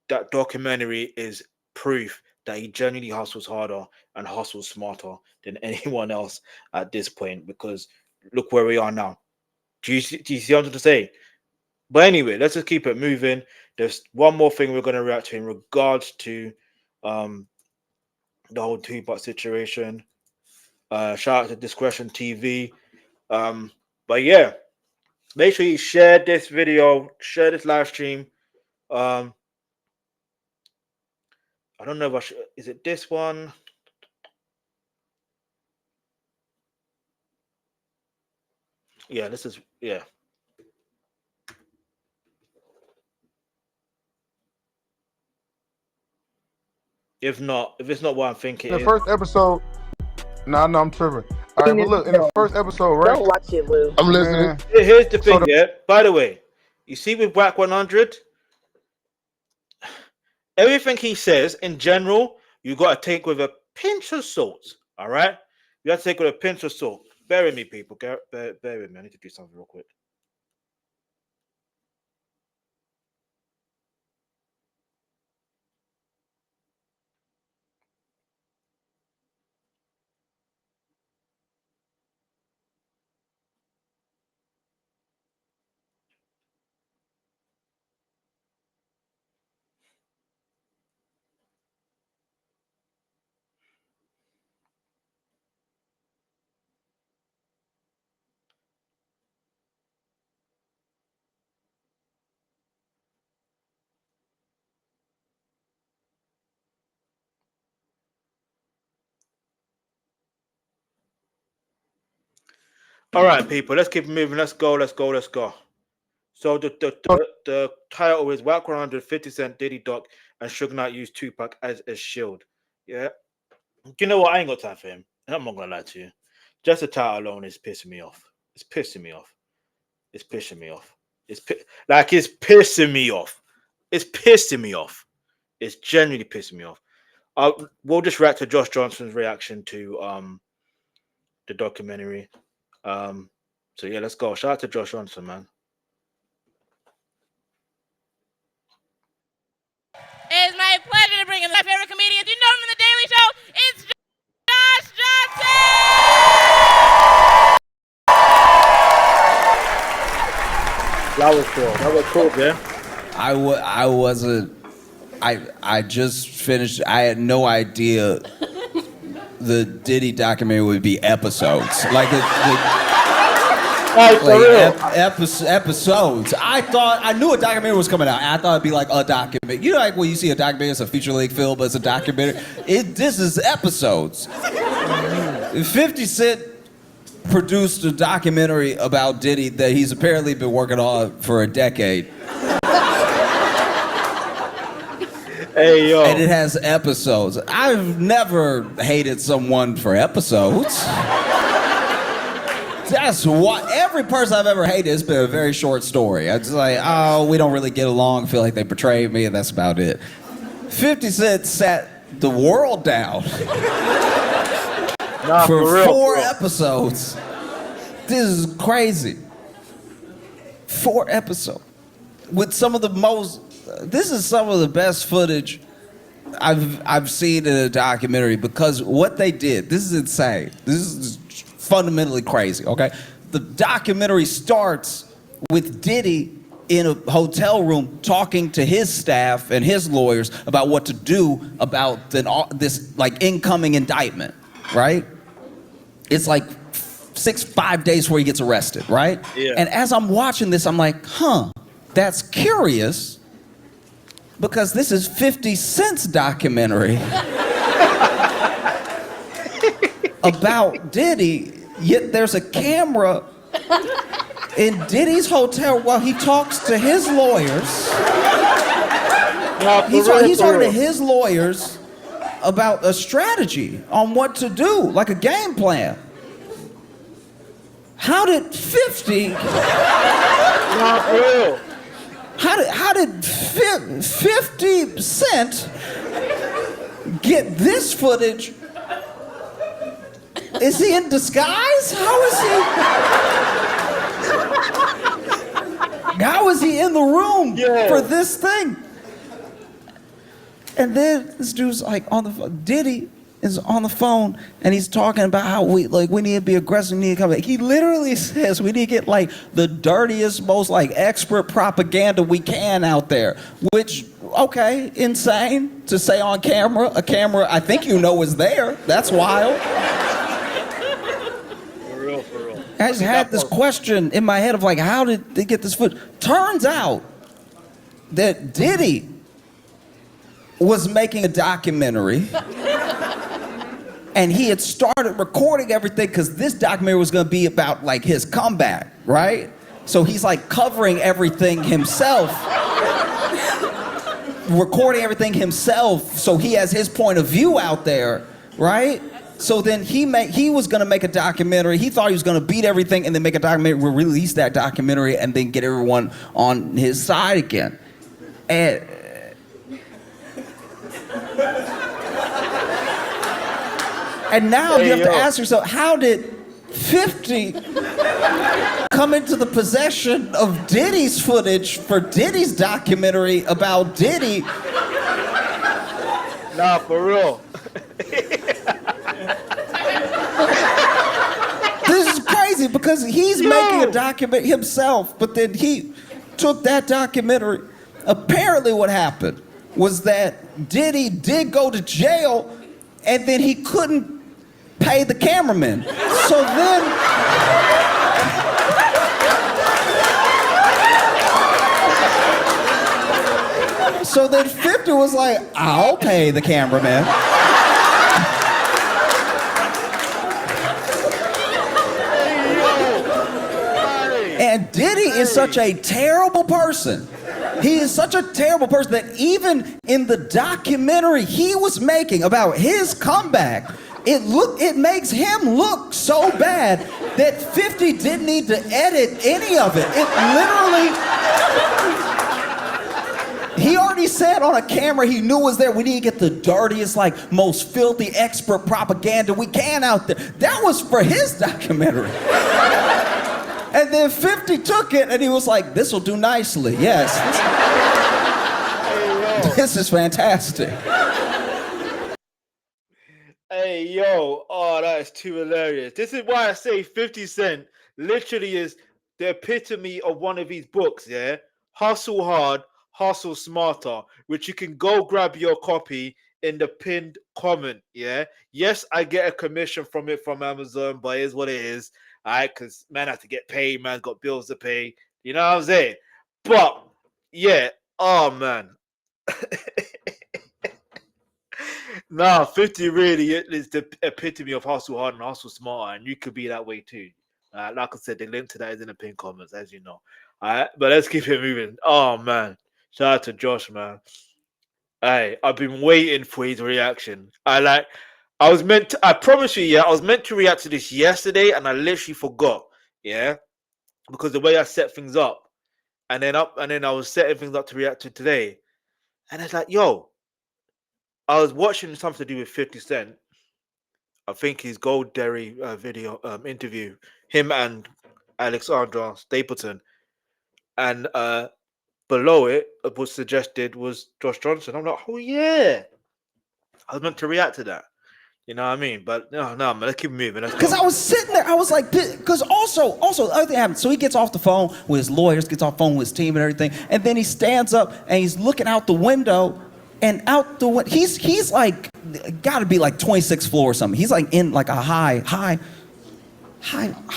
that documentary is proof that he genuinely hustles harder and hustles smarter than anyone else at this point, because look where we are now. Do you see what I'm trying to say? But anyway, let's just keep it moving. There's one more thing we're going to react to in regards to the whole Tupac situation. Shout out to Discretion TV. But yeah, make sure you share this video, share this live stream. I don't know if is it this one? Yeah, this is, yeah. If it's not what I'm thinking. The first episode, I'm tripping. All right, but look, in the first episode, right? Don't watch it, Lou. I'm listening. Here's the thing, yeah. By the way, you see with Whack 100, everything he says in general, you got to take with a pinch of salt. All right, you have to take with a pinch of salt. Bear with me, people. Bear with me. I need to do something real quick. All right, people, let's keep moving. Let's go. So the title is Whack 100, 50 Cent, Diddy, Doc, and Suge Knight used Tupac as a shield. Yeah. You know what? I ain't got time for him. And I'm not going to lie to you. Just the title alone is pissing me off. It's pissing me off. It's pissing me off. It's pissing me off. It's pissing me off. It's genuinely pissing me off. We'll just react to Josh Johnson's reaction to the documentary. So yeah, let's go. Shout out to Josh Johnson, man. It's my pleasure to bring in my favorite comedians. You know him from The Daily Show. It's Josh Johnson. That was cool. That was cool, man. I wasn't. I just finished. I had no idea the Diddy documentary would be episodes. Episodes. I knew a documentary was coming out. I thought it'd be like a documentary. You know, like when you see a documentary, it's a feature length film, but it's a documentary. This is episodes. 50 Cent produced a documentary about Diddy that he's apparently been working on for a decade. Hey, yo. And it has episodes. I've never hated someone for episodes. That's what every person I've ever hated has been a very short story. I'm just like, oh, we don't really get along, feel like they betrayed me, and that's about it. 50 Cent sat the world down for 4 episodes. This is crazy. 4 episodes. With some of the most, this is some of the best footage I've seen in a documentary, because what they did, this is insane. This is fundamentally crazy, okay? The documentary starts with Diddy in a hotel room talking to his staff and his lawyers about what to do about this like incoming indictment, right? It's like 5 days before he gets arrested, right? Yeah. And as I'm watching this, I'm like, that's curious, because this is 50 Cent's documentary about Diddy, yet there's a camera in Diddy's hotel while he talks to his lawyers. He's talking to his lawyers about a strategy on what to do, like a game plan. How did 50... How did 50 Cent get this footage? Is he in disguise? How is he in the room for this thing? And then this dude's like on the phone. Diddy is on the phone and he's talking about how we need to be aggressive, we need to come back. He literally says we need to get like the dirtiest, most like expert propaganda we can out there. Which, okay, insane to say on camera. A camera I think you know is there. That's wild. For real, for real. I just had this question in my head of like, how did they get this footage? Turns out that Diddy was making a documentary and he had started recording everything because this documentary was going to be about like his comeback, right? So he's like covering everything himself, recording everything himself, so he has his point of view out there, right? So then he was going to make a documentary. He thought he was going to beat everything and then make a documentary, release that documentary and then get everyone on his side again. And now you have to ask yourself, how did 50 come into the possession of Diddy's footage for Diddy's documentary about Diddy? Nah, for real. This is crazy because he's making a documentary himself, but then he took that documentary. Apparently what happened was that Diddy did go to jail and then he couldn't pay the cameraman. So then So then 50 was like, I'll pay the cameraman. And Diddy is such a terrible person. He is such a terrible person that even in the documentary he was making about his comeback, it makes him look so bad that 50 didn't need to edit any of it. It literally, he already said on a camera he knew was there, we need to get the dirtiest, like, most filthy expert propaganda we can out there. That was for his documentary. And then 50 took it and he was like, this will do nicely, yes. This is fantastic. Hey, yo, oh, that is too hilarious. This is why I say 50 Cent literally is the epitome of one of these books, yeah? Hustle Hard, Hustle Smarter, which you can go grab your copy in the pinned comment, yeah? Yes, I get a commission from it from Amazon, but it is what it is, all right? Because man has to get paid, man's got bills to pay, you know what I'm saying? But, yeah, oh, man. Nah, 50 really is the epitome of hustle hard and hustle smart, and you could be that way too. Like I said, the link to that is in the pinned comments, as you know. All right, but let's keep it moving. Oh man, shout out to Josh, man. Hey, I've been waiting for his reaction. I promise you, yeah, I was meant to react to this yesterday, and I literally forgot, yeah, because the way I set things up, and then I was setting things up to react to today, and it's like, yo. I was watching something to do with 50 Cent. I think his Gold Dairy video interview, him and Alexandra Stapleton. And below it, was suggested was Josh Johnson. I'm like, oh yeah. I was meant to react to that. You know what I mean? But no, man, let's keep moving. Because I was sitting there, I was like, because also the other thing happened. So he gets off the phone with his lawyers, gets off the phone with his team and everything. And then he stands up and he's looking out the window. And out the window, he's like, gotta be like 26th floor or something. He's like in like a high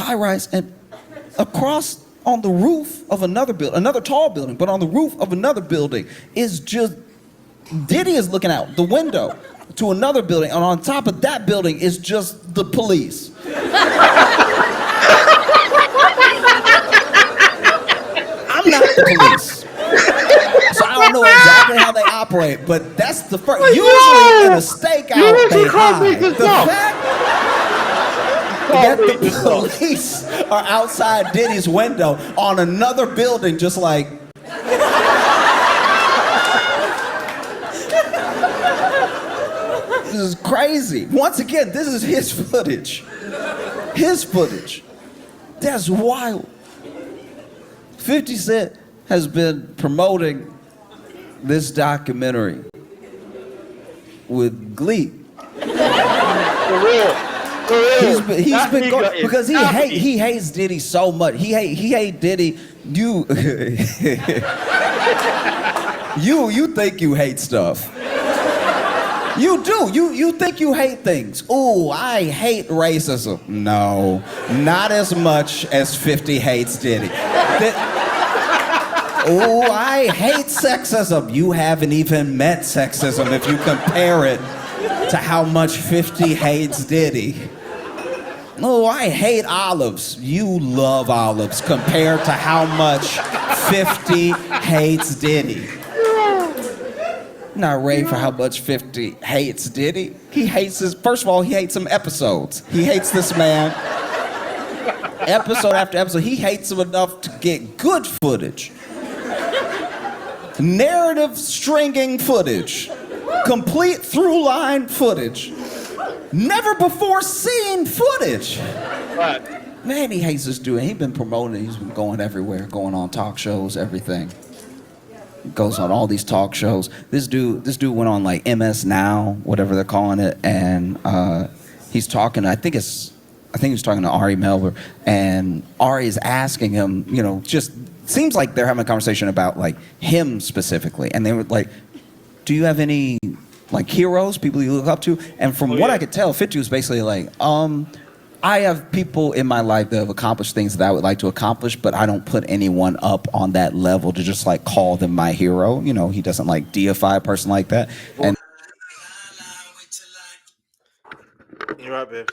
rise, and across on the roof of another building, another tall building, but on the roof of another building is just, Diddy is looking out the window to another building, and on top of that building is just the police. I'm not the police. So I don't know exactly how they operate, but that's the first. Usually in a stakeout, they hide. The fact that the police are outside Diddy's window on another building, just like. This is crazy. Once again, this is his footage. His footage. That's wild. 50 Cent has been promoting this documentary with glee. For real. He's been going because he hates Diddy so much. He hate Diddy. You you think you hate stuff. You do. You think you hate things. Ooh, I hate racism. No, not as much as 50 hates Diddy. Ooh, I hate sexism. You haven't even met sexism if you compare it to how much 50 hates Diddy. Oh, I hate olives. You love olives compared to how much 50 hates Diddy. Not ready for how much 50 hates Diddy. He hates his, first of all, he hates some episodes. He hates this man. Episode after episode, he hates him enough to get good footage. Narrative stringing footage. Complete through line footage. Never before seen footage. Right. Man, he hates this dude. He's been promoting it. He's been going everywhere, going on talk shows, everything. Goes on all these talk shows. This dude went on like MS Now, whatever they're calling it, and he's talking. I think he was talking to Ari Melber, and Ari is asking him, you know, just seems like they're having a conversation about like him specifically, and they were like, "Do you have any like heroes, people you look up to?" And from what I could tell, 50 was basically like, I have people in my life that have accomplished things that I would like to accomplish, but I don't put anyone up on that level to just like call them my hero. You know, he doesn't like deify a person like that. And You're right, babe.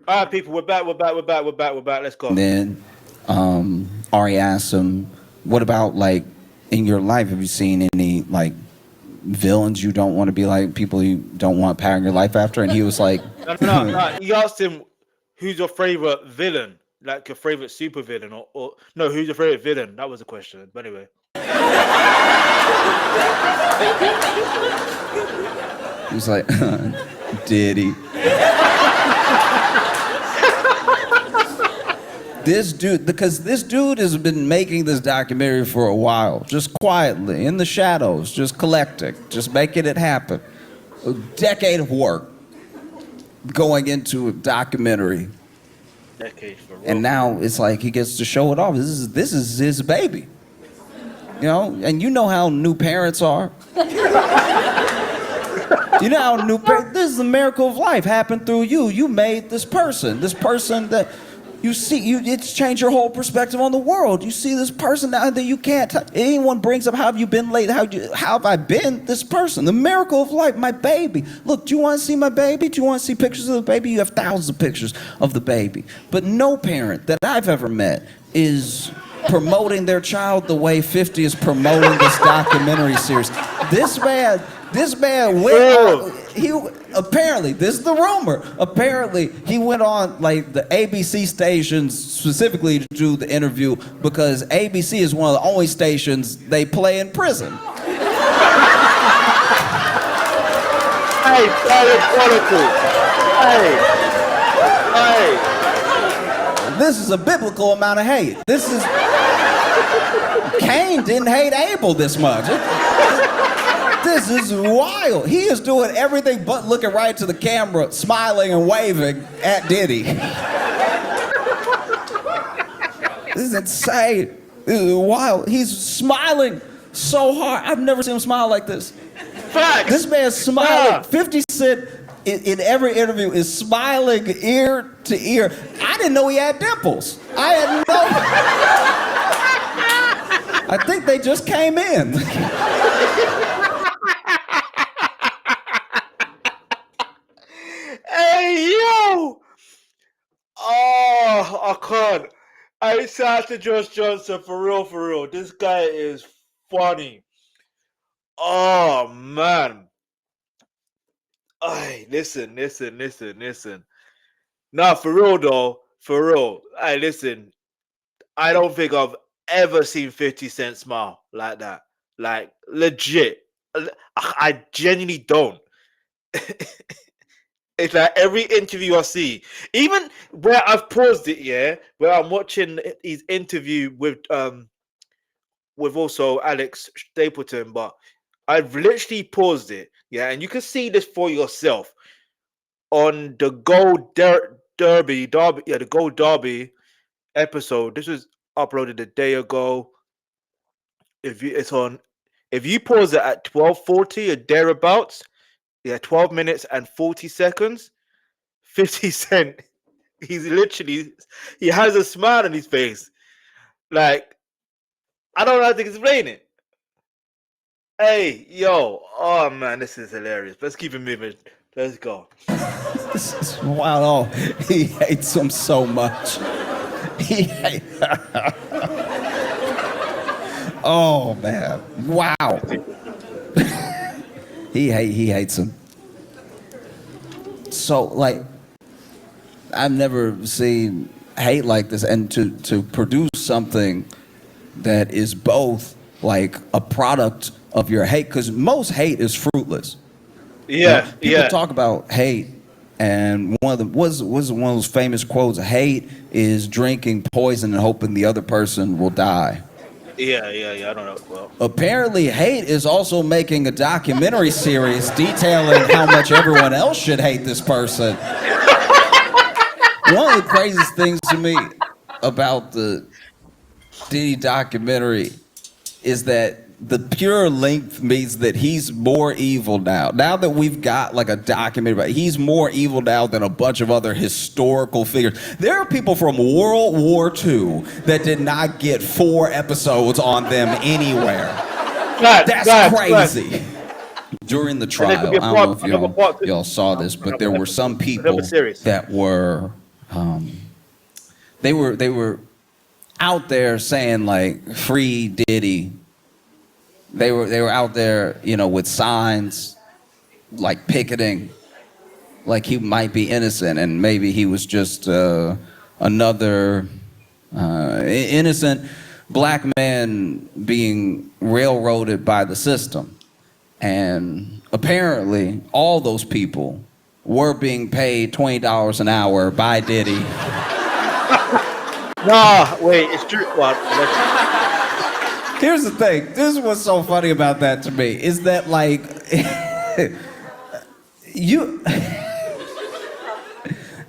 All right, people, we're back. Let's go. And then Ari asked him, what about, like, in your life, have you seen any, like, villains you don't want to be like, people you don't want pattern your life after? And he was like... No. He asked him, who's your favorite villain? Like your favorite super villain? Or no, who's your favorite villain? That was the question. But anyway. He was like, Diddy. This dude, because this dude has been making this documentary for a while, just quietly, in the shadows, just collecting, just making it happen. A decade of work going into a documentary. Decade for real. And now it's like he gets to show it off. This is his baby. You know, and you know how new parents are. You know how this is the miracle of life happened through you. You made this person that you see, it's changed your whole perspective on the world. You see this person now that you can't, anyone brings up, how have you been lately? How have I been this person? The miracle of life, my baby. Look, do you want to see my baby? Do you want to see pictures of the baby? You have thousands of pictures of the baby. But no parent that I've ever met is promoting their child the way 50 is promoting this documentary series. This man went on, apparently, this is the rumor, apparently he went on like the ABC stations specifically to do the interview because ABC is one of the only stations they play in prison. Hey, This is a biblical amount of hate. Cain didn't hate Abel this much. This is wild. He is doing everything but looking right to the camera, smiling and waving at Diddy. This is insane. This is wild. He's smiling so hard. I've never seen him smile like this. Facts. This man's smiling. 50 Cent in every interview is smiling ear to ear. I didn't know he had dimples. I think they just came in. Hey, yo! Oh, I can't. I shout to Josh Johnson for real. This guy is funny. Oh, man. Hey, listen. Nah, for real, though. For real. Hey, listen. I don't think I've ever seen 50 Cent smile like that. Like, legit. I genuinely don't. It's like every interview I see, even where I've paused it, yeah, where I'm watching his interview with also Alex Stapleton, but I've literally paused it, yeah, and you can see this for yourself on the Gold Derby, the Gold Derby episode. This was uploaded a day ago. If you pause it at 12:40 or thereabouts. Yeah, 12 minutes and 40 seconds. 50 Cent, he has a smile on his face. Like, I don't know how to explain it. Hey, yo, oh man, this is hilarious. Let's keep it moving. Let's go. This is wild. Oh, he hates him so much. Oh man, wow. He hates him. So, like, I've never seen hate like this, and to produce something that is both like a product of your hate, because most hate is fruitless. Yeah, people talk about hate, and one of those famous quotes: "Hate is drinking poison and hoping the other person will die." Yeah, I don't know. Well, apparently, hate is also making a documentary series detailing how much everyone else should hate this person. One of the craziest things to me about the Diddy documentary is that the pure length means that he's more evil now. Now that we've got like a documentary, he's more evil now than a bunch of other historical figures. There are people from World War II that did not get 4 episodes on them anywhere. That's crazy. During the trial, I don't know if y'all saw this, but there were some people that were They were out there saying like free Diddy. They were out there, you know, with signs like picketing, like he might be innocent and maybe he was just another innocent black man being railroaded by the system. And apparently all those people were being paid $20 an hour by Diddy. Nah, wait, it's true. Well, Here's the thing. This is what's so funny about that to me is that like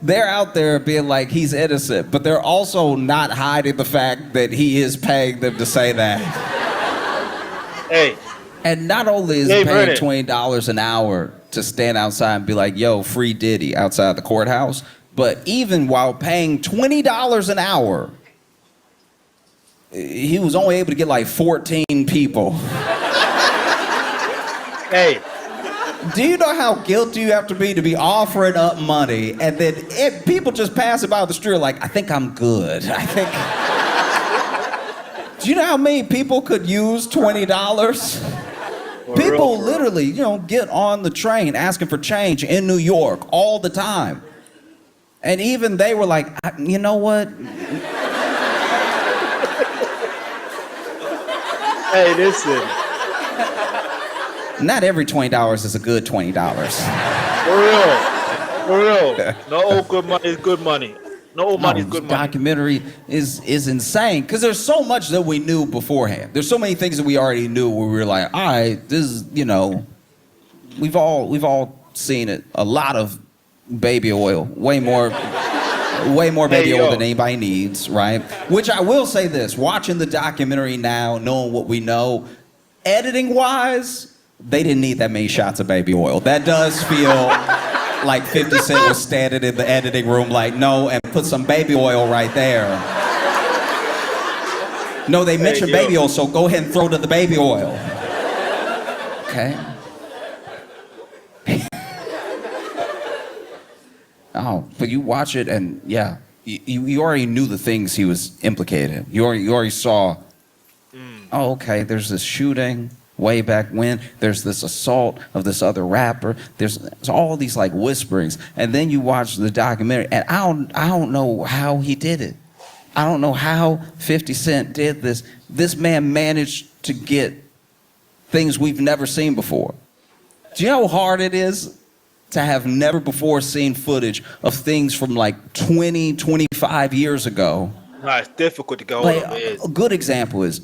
they're out there being like he's innocent, but they're also not hiding the fact that he is paying them to say that. Hey. And not only is he paying $20 an hour to stand outside and be like, yo, free Diddy outside the courthouse, but even while paying $20 an hour, he was only able to get like 14 people. Hey. Do you know how guilty you have to be offering up money and then people just pass it by the street like, I think I'm good. I think. Do you know how many people could use $20? People literally, you know, get on the train asking for change in New York all the time. And even they were like, you know what? Hey, listen. Not every $20 is a good $20. For real. Not all good money is good money. Not all money is good money. Documentary is insane because there's so much that we knew beforehand. There's so many things that we already knew where we were like, all right, this is, you know, we've all seen it. A lot of baby oil, way more baby oil than anybody needs, right? Which I will say this, watching the documentary now, knowing what we know, editing wise, they didn't need that many shots of baby oil. That does feel like 50 Cent was standing in the editing room like, no, and put some baby oil right there. No, they mentioned baby oil, so go ahead and throw to the baby oil. Okay. Oh, but you watch it and yeah, you already knew the things he was implicated in. You already saw, oh, okay, there's this shooting way back when, there's this assault of this other rapper, there's all these like whisperings, and then you watch the documentary, and I don't know how he did it. I don't know how 50 Cent did this. This man managed to get things we've never seen before. Do you know how hard it is to have never before seen footage of things from like 20, 25 years ago? No, it's difficult to go Like, over it. a good example is,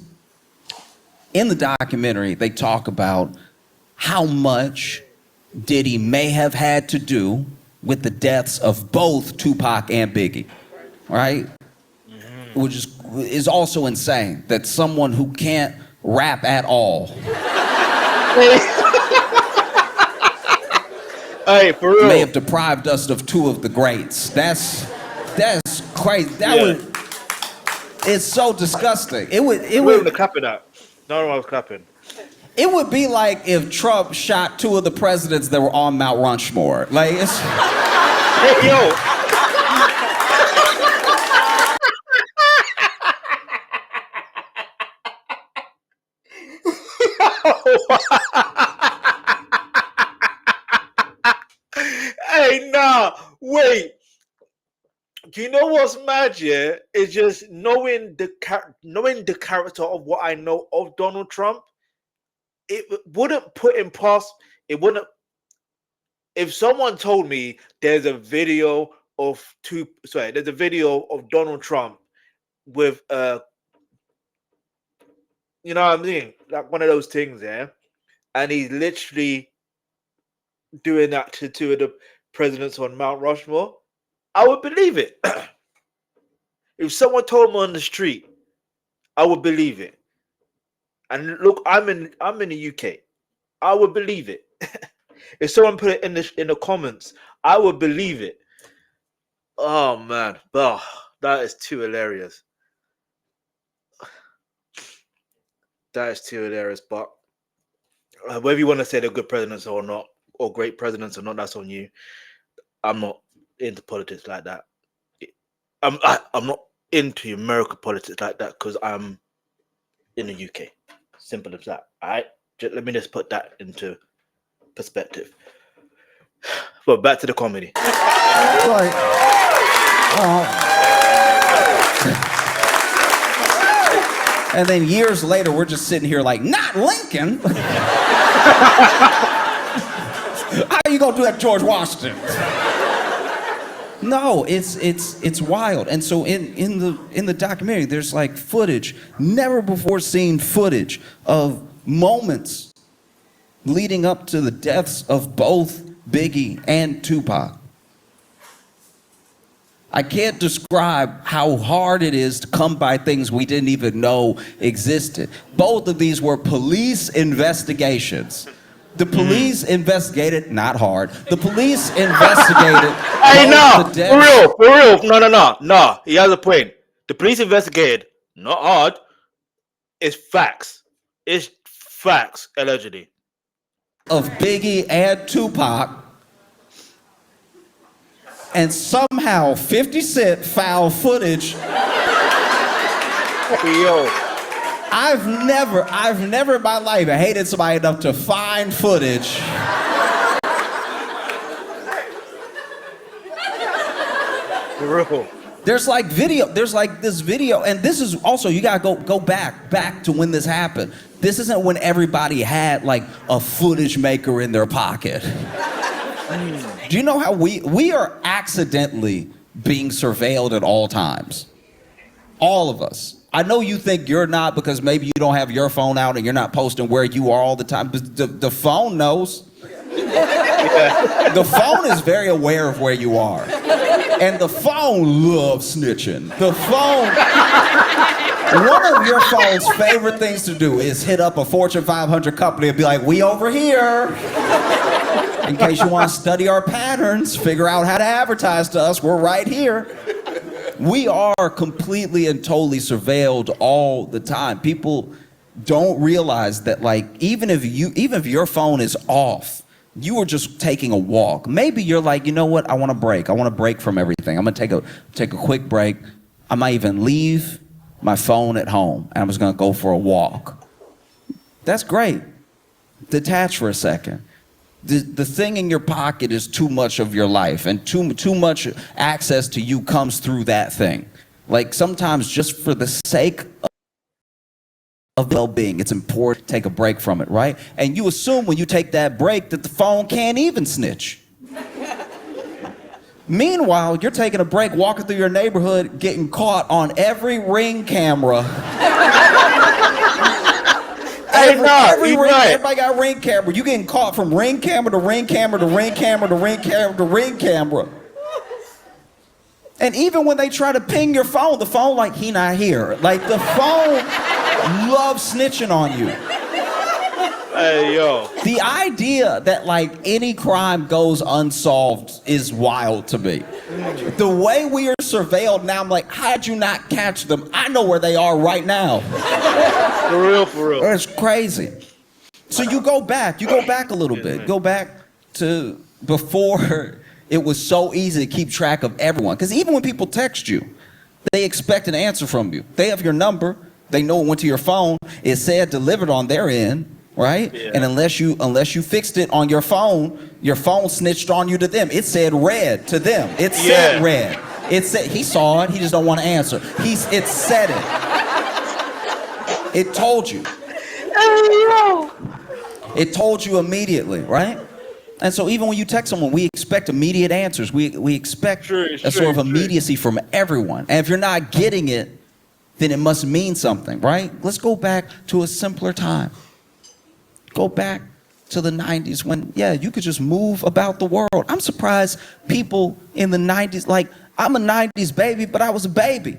in the documentary, they talk about how much Diddy may have had to do with the deaths of both Tupac and Biggie, right? Mm-hmm. Which is also insane that someone who can't rap at all hey, for real, may have deprived us of two of the greats. That's crazy. It's so disgusting. It would clapping that. No one was clapping. It would be like if Trump shot two of the presidents that were on Mount Rushmore. Like, it's... Hey, yo. Hey, nah, wait. Do you know what's mad? Yeah, it's just knowing the character of what I know of Donald Trump. It wouldn't put him past. It wouldn't. If someone told me there's a video of there's a video of Donald Trump with you know what I mean, like one of those things, yeah, and he's literally doing that to two of the presidents on Mount Rushmore, I would believe it. If someone told me on the street, I would believe it. And look, I'm in the UK. I would believe it. If someone put it in the comments, I would believe it. Oh man, that is too hilarious. That is too hilarious. But whether you want to say they're good presidents or not, or great presidents or not, that's on you. I'm not into politics like that. I'm not into American politics like that because I'm in the UK. Simple as that. All right. Let me just put that into perspective. But back to the comedy. Like, and then years later, we're just sitting here like, not Lincoln. How you gonna do that, George Washington? No, it's wild. And so in the documentary, there's like footage, never before seen footage of moments leading up to the deaths of both Biggie and Tupac. I can't describe how hard it is to come by things we didn't even know existed. Both of these were police investigations. The police investigated, not hard. The police investigated. Hey, no, for real. No. He has a point. The police investigated, not hard. It's facts. It's facts, allegedly. Of Biggie and Tupac, and somehow 50 Cent found footage. Yo. I've never in my life hated somebody enough to find footage. For real. There's like this video, and this is also, you gotta go back to when this happened. This isn't when everybody had like a footage maker in their pocket. Do you know how we are accidentally being surveilled at all times? All of us. I know you think you're not because maybe you don't have your phone out and you're not posting where you are all the time, but the phone knows. The phone is very aware of where you are. And the phone loves snitching. The phone, one of your phone's favorite things to do is hit up a Fortune 500 company and be like, we over here. In case you want to study our patterns, figure out how to advertise to us, we're right here. We are completely and totally surveilled all the time. People don't realize that, like, even if your phone is off, you were just taking a walk. Maybe you're like, you know what? I want to break. I want to break from everything. I'm gonna take a quick break. I might even leave my phone at home and I'm just gonna go for a walk. That's great. Detach for a second. The thing in your pocket is too much of your life, and too much access to you comes through that thing. Like sometimes just for the sake of well-being, it's important to take a break from it, right? And you assume when you take that break that the phone can't even snitch. Meanwhile, you're taking a break, walking through your neighborhood, getting caught on every Ring camera. Everybody got Ring camera. You getting caught from Ring camera to Ring camera to Ring camera to Ring camera to Ring camera. And even when they try to ping your phone, the phone like, he not here. Like the phone loves snitching on you. Hey, yo. The idea that like any crime goes unsolved is wild to me. The way we are surveilled now, I'm like, how'd you not catch them? I know where they are right now. For real. It's crazy. So you go back a little bit. Go back to before it was so easy to keep track of everyone. Because even when people text you, they expect an answer from you. They have your number. They know it went to your phone. It said delivered on their end. Right? Yeah. And unless you fixed it on your phone snitched on you to them. It said red to them. It said red. It said he saw it, he just don't want to answer. It said it. It told you. It told you immediately, right? And so even when you text someone, we expect immediate answers. We expect a sort of immediacy from everyone. And if you're not getting it, then it must mean something, right? Let's go back to a simpler time. Go back to the 90s when, you could just move about the world. I'm surprised people in the 90s, like, I'm a 90s baby, but I was a baby.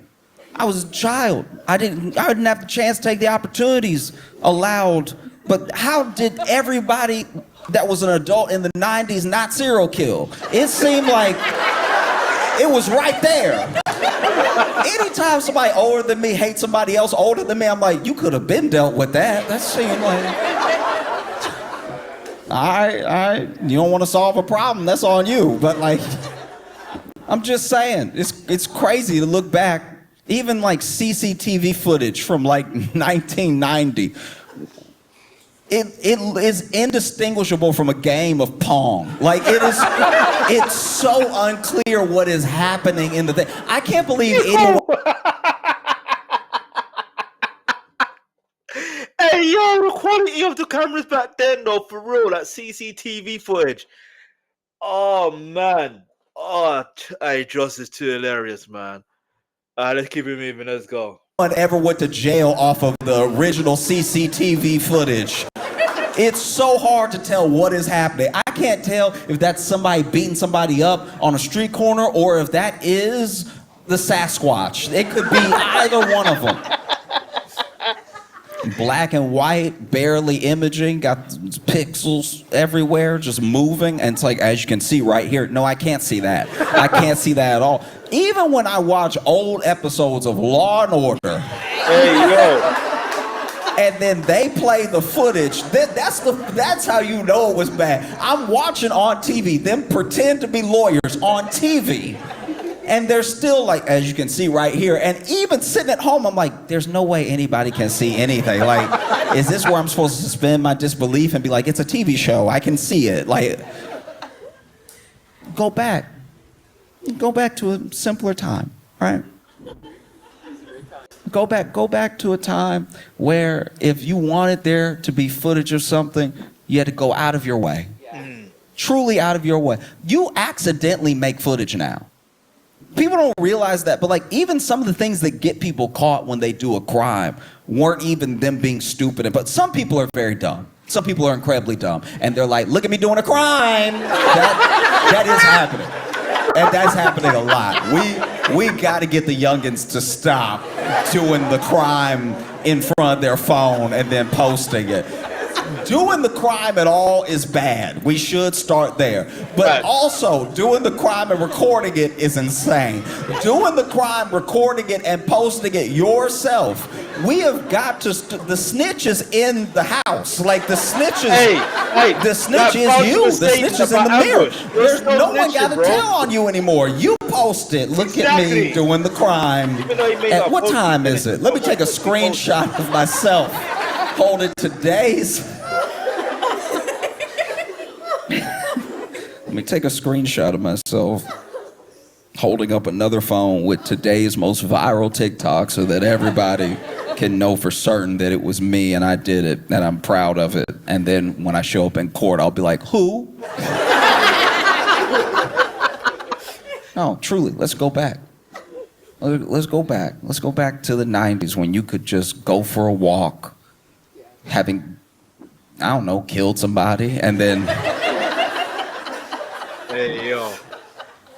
I was a child. I didn't have the chance to take the opportunities allowed. But how did everybody that was an adult in the 90s not serial kill? It seemed like it was right there. Anytime somebody older than me hates somebody else older than me, I'm like, you could have been dealt with that. That seemed like... All right, you don't want to solve a problem, that's on you. But like, I'm just saying, it's crazy to look back. Even like CCTV footage from like 1990, it is indistinguishable from a game of Pong. Like it's so unclear what is happening in the thing. I can't believe anyone. Hey, yo, the quality of the cameras back then, though, for real, that CCTV footage. Oh, man. Oh, hey, Joss is too hilarious, man. Let's keep it moving. Let's go. No one ever went to jail off of the original CCTV footage. It's so hard to tell what is happening. I can't tell if that's somebody beating somebody up on a street corner or if that is the Sasquatch. It could be either one of them. Black and white, barely imaging, got pixels everywhere, just moving. And it's like, as you can see right here, no, I can't see that. I can't see that at all. Even when I watch old episodes of Law and Order, hey, yo, and then they play the footage, that's how you know it was bad. I'm watching on TV, them pretend to be lawyers on TV. And they're still like, as you can see right here, and even sitting at home, I'm like, there's no way anybody can see anything. Like, is this where I'm supposed to suspend my disbelief and be like, it's a TV show, I can see it. Like, go back to a simpler time, right? Go back to a time where if you wanted there to be footage of something, you had to go out of your way. Truly out of your way. You accidentally make footage now. People don't realize that, but like even some of the things that get people caught when they do a crime weren't even them being stupid. But some people are very dumb. Some people are incredibly dumb. And they're like, look at me doing a crime. That is happening. And that's happening a lot. We got to get the youngins to stop doing the crime in front of their phone and then posting it. Doing the crime at all is bad. We should start there. But also, doing the crime and recording it is insane. Doing the crime, recording it, and posting it yourself. We have got to, the snitch is in the house. Like, the snitch is, the snitch is you. The snitch is in the mirror. There's no one got to tell on you anymore. You post it. Look at me doing the crime. At what time is it? Let me take a screenshot of myself holding today's. Let me take a screenshot of myself holding up another phone with today's most viral TikTok so that everybody can know for certain that it was me and I did it and I'm proud of it. And then when I show up in court, I'll be like, who? No, truly, let's go back. Let's go back. Let's go back to the 90s when you could just go for a walk, having, I don't know, killed somebody and then... Hey, yo.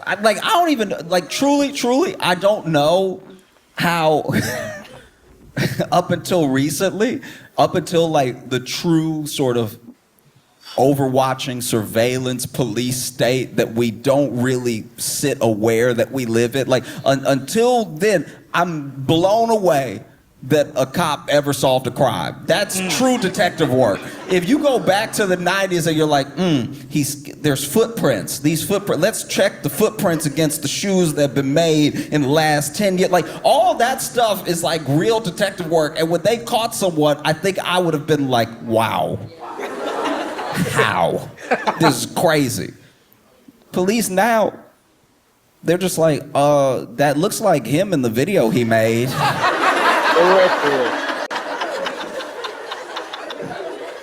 I don't even, like, truly, I don't know how, up until recently, up until, like, the true sort of overwatching surveillance police state that we don't really sit aware that we live in. Like, until then, I'm blown away that a cop ever solved a crime. That's true detective work. If you go back to the 90s and you're like, there's footprints, these footprints, let's check the footprints against the shoes that have been made in the last 10 years. Like, all that stuff is like real detective work. And when they caught someone, I think I would have been like, wow. How? This is crazy. Police now, they're just like, that looks like him in the video he made.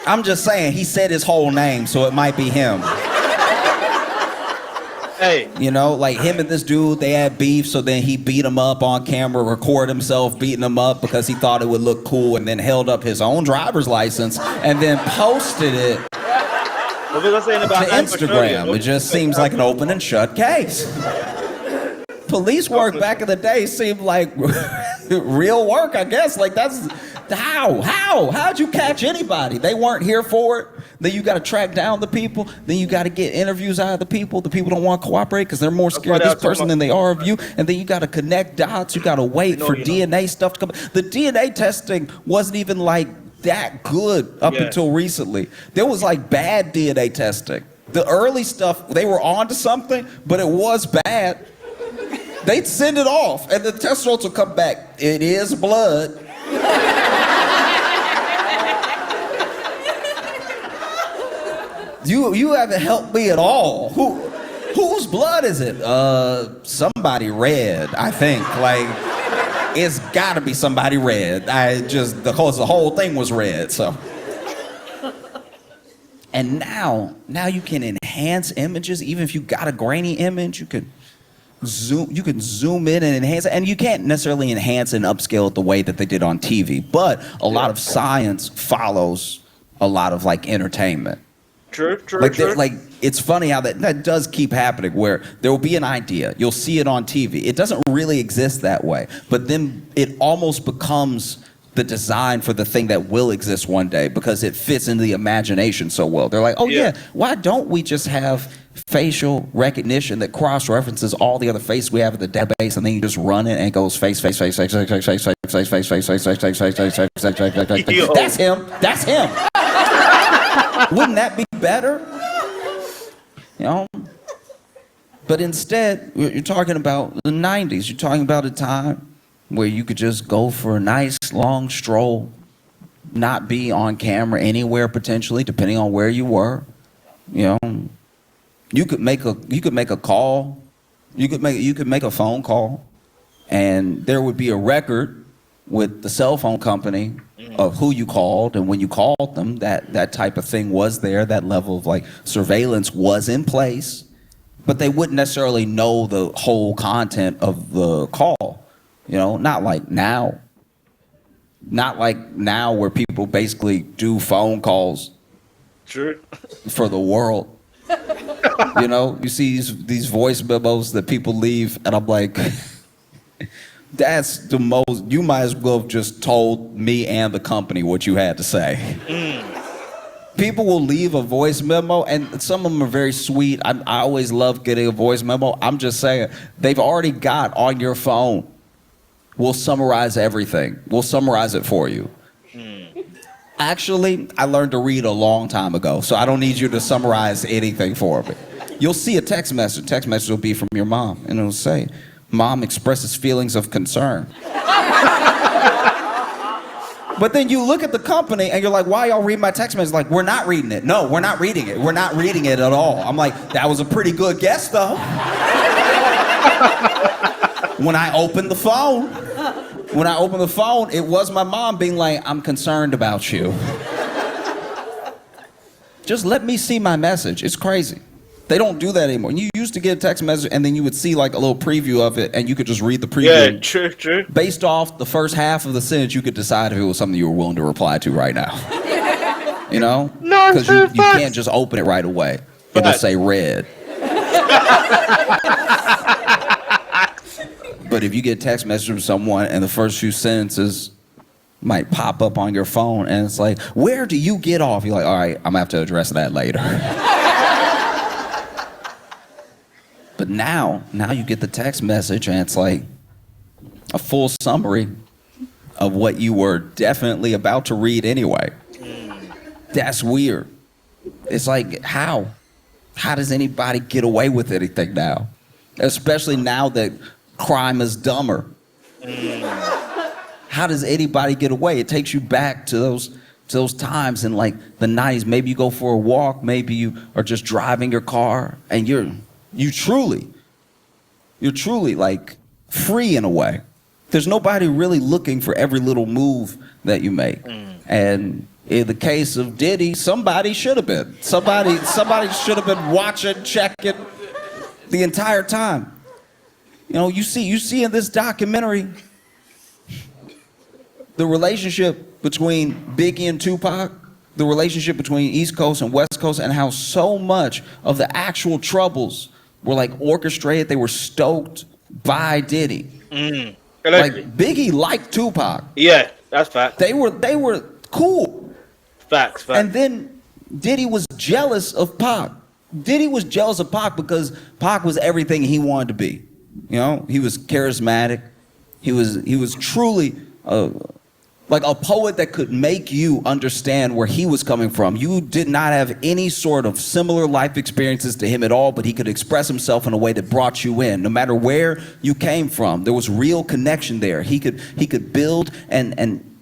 I'm just saying, he said his whole name, so it might be him. Hey. You know, like him and this dude, they had beef, so then he beat him up on camera, recorded himself beating him up because he thought it would look cool, and then held up his own driver's license, and then posted it to Instagram. It just seems like an open and shut case. Police work back in the day seemed like real work, I guess. Like, that's how'd you catch anybody? They weren't here for it. Then you got to track down the people. Then you got to get interviews out of the people. The people don't want to cooperate because they're more scared of this person than they are of you. And then you got to connect dots. You got to wait for DNA stuff to come. The DNA testing wasn't even like that good up until recently. There was like bad DNA testing. The early stuff, they were on to something, but it was bad. They'd send it off, and the test results will come back. It is blood. You haven't helped me at all. Whose blood is it? Somebody red, I think. Like, it's gotta be somebody red. Because the whole thing was red, so. And now you can enhance images. Even if you got a grainy image, you can zoom in and enhance it. And you can't necessarily enhance and upscale it the way that they did on TV, but a lot of science follows a lot of like entertainment. True. Like it's funny how that does keep happening, where there will be an idea, you'll see it on TV. It doesn't really exist that way, but then it almost becomes the design for the thing that will exist one day because it fits into the imagination so well. They're like, oh yeah, why don't we just have facial recognition that cross-references all the other faces we have in the database, and then you just run it and it goes face. That's him. That's him. Wouldn't that be better? You know? But instead, you're talking about the 90s. You're talking about a time where you could just go for a nice long stroll, not be on camera anywhere potentially, depending on where you were. You know, you could make a call, you could make a phone call, and there would be a record with the cell phone company of who you called and when you called them. That type of thing was there. That level of like surveillance was in place, but they wouldn't necessarily know the whole content of the call. You know, not like now where people basically do phone calls for the world. You know, you see these voice memos that people leave, and I'm like, that's the most, you might as well have just told me and the company what you had to say. People will leave a voice memo, and some of them are very sweet. I always love getting a voice memo. I'm just saying, they've already got on your phone, we'll summarize everything. We'll summarize it for you. Actually, I learned to read a long time ago, so I don't need you to summarize anything for me. You'll see a text message. Text message will be from your mom, and it'll say, Mom expresses feelings of concern. But then you look at the company and you're like, why y'all read my text message? Like, we're not reading it. No, we're not reading it. We're not reading it at all. I'm like, that was a pretty good guess, though. When I opened the phone, it was my mom being like, I'm concerned about you. Just let me see my message. It's crazy. They don't do that anymore. You used to get a text message and then you would see like a little preview of it and you could just read the preview. Yeah, true. Based off the first half of the sentence, you could decide if it was something you were willing to reply to right now. You know? No, because you can't just open it right away. It'll say red. But if you get a text message from someone and the first few sentences might pop up on your phone and it's like, where do you get off? You're like, all right, I'm gonna have to address that later. But now you get the text message and it's like a full summary of what you were definitely about to read anyway. That's weird. It's like, how? How does anybody get away with anything now? Especially now that crime is dumber. How does anybody get away? It takes you back to those times in like the 90s. Maybe you go for a walk, maybe you are just driving your car and you're truly like free in a way. There's nobody really looking for every little move that you make. And in the case of Diddy, somebody should have been. Somebody should have been watching, checking the entire time. You know, you see in this documentary the relationship between Biggie and Tupac, the relationship between East Coast and West Coast, and how so much of the actual troubles were like orchestrated. They were stoked by Diddy. Like Biggie liked Tupac. Yeah, that's fact. They were cool. Facts. And then Diddy was jealous of Pac. Diddy was jealous of Pac because Pac was everything he wanted to be. You know, he was charismatic. He was truly a Like a poet that could make you understand where he was coming from. You did not have any sort of similar life experiences to him at all, but he could express himself in a way that brought you in. No matter where you came from, there was real connection there. He could build and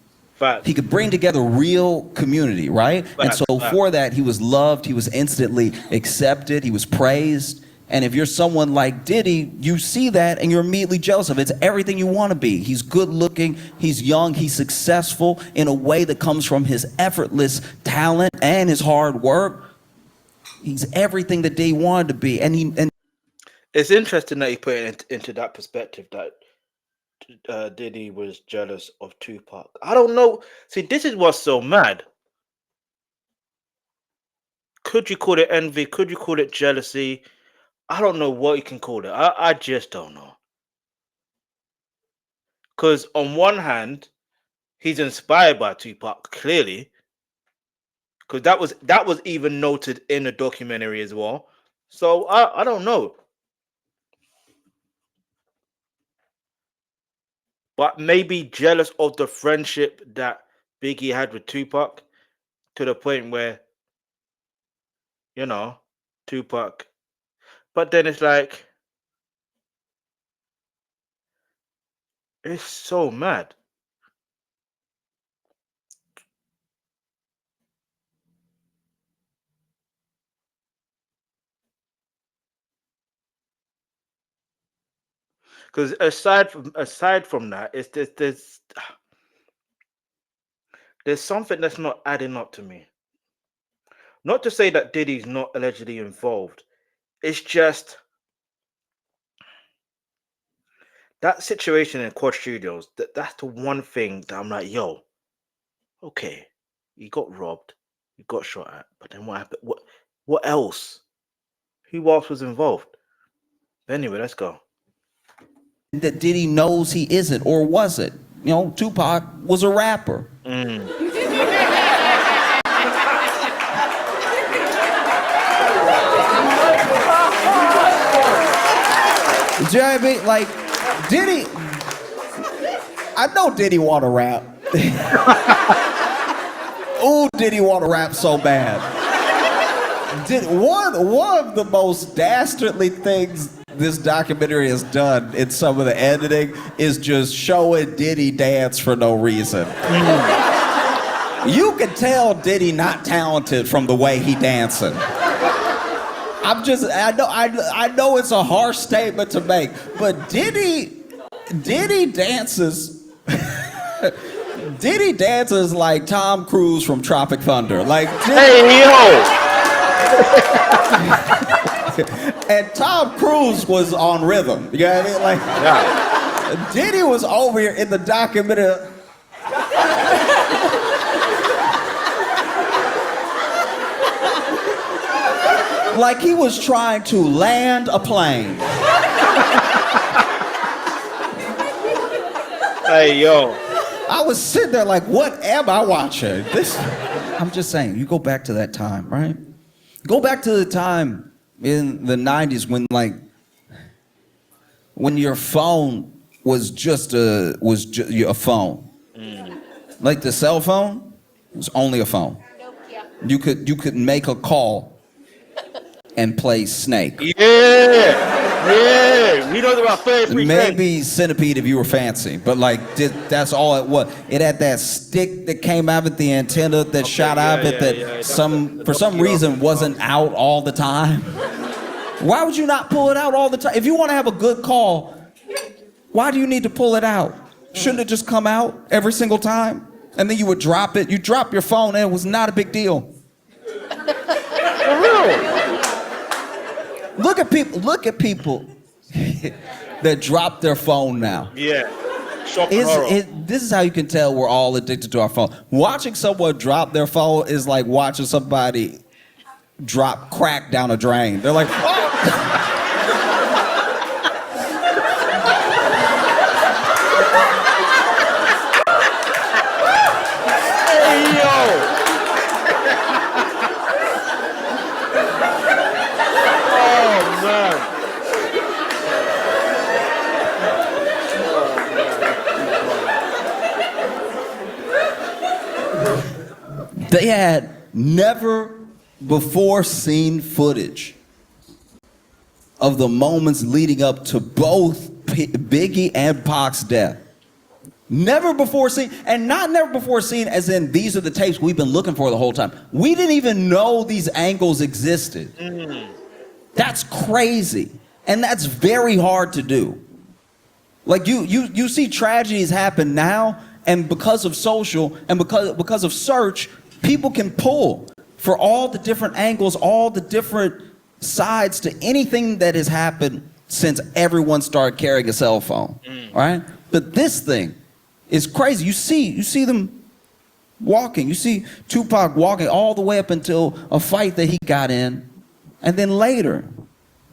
he could bring together real community, right? And so for that, he was loved, he was instantly accepted, he was praised. And if you're someone like Diddy, you see that and you're immediately jealous of it. It's everything you want to be. He's good looking, he's young, he's successful in a way that comes from his effortless talent and his hard work. He's everything that Diddy wanted to be. And it's interesting that you put it into that perspective that Diddy was jealous of Tupac. I don't know. See, this is what's so mad. Could you call it envy? Could you call it jealousy? I don't know what you can call it. I just don't know. Because on one hand, he's inspired by Tupac, clearly. Because that was even noted in the documentary as well. So I don't know. But maybe jealous of the friendship that Biggie had with Tupac, to the point where, you know, Tupac. But then it's like, it's so mad. Because aside from that, it's there's something that's not adding up to me. Not to say that Diddy's not allegedly involved. It's just that situation in Quad Studios. That's the one thing that I'm like, yo, okay, you got robbed, you got shot at, but then what happened? What else? Who else was involved? Anyway, let's go. that Diddy knows he isn't or wasn't. You know, Tupac was a rapper. Do you know what I mean? Like, Diddy, I know Diddy want to rap. Ooh, Diddy want to rap so bad. One of the most dastardly things this documentary has done in some of the editing is just showing Diddy dance for no reason. You can tell Diddy not talented from the way he dancing. I know it's a harsh statement to make, but Diddy dances. Diddy dances like Tom Cruise from Tropic Thunder. Like, hey, yo! And Tom Cruise was on rhythm. You know what I mean? Like, yeah. Diddy was over here in the documentary. Like he was trying to land a plane. Hey, yo. I was sitting there like, what am I watching? I'm just saying, you go back to that time, right? Go back to the time in the 90s when your phone was just a phone. Like the cell phone was only a phone. You could make a call and play Snake. Yeah. We know about 33 maybe Centipede if you were fancy, but like that's all it was. It had that stick that came out of the antenna that shot out of it that for some reason wasn't out all the time. Why would you not pull it out all the time? If you want to have a good call, why do you need to pull it out? Shouldn't it just come out every single time? And then you would drop it. You drop your phone and it was not a big deal. Look at people that drop their phone now. Yeah. This is how you can tell we're all addicted to our phone. Watching someone drop their phone is like watching somebody drop crack down a drain. They're like, oh! Hey, yo! Oh, man. They had never before seen footage of the moments leading up to both Biggie and Pac's death. Never before seen, and not never before seen as in these are the tapes we've been looking for the whole time. We didn't even know these angles existed. That's crazy. And that's very hard to do. Like you see tragedies happen now, and because of social and because of search, people can pull for all the different angles, all the different sides to anything that has happened since everyone started carrying a cell phone, right? But this thing is crazy. You see them walking. You see Tupac walking all the way up until a fight that he got in, and then later,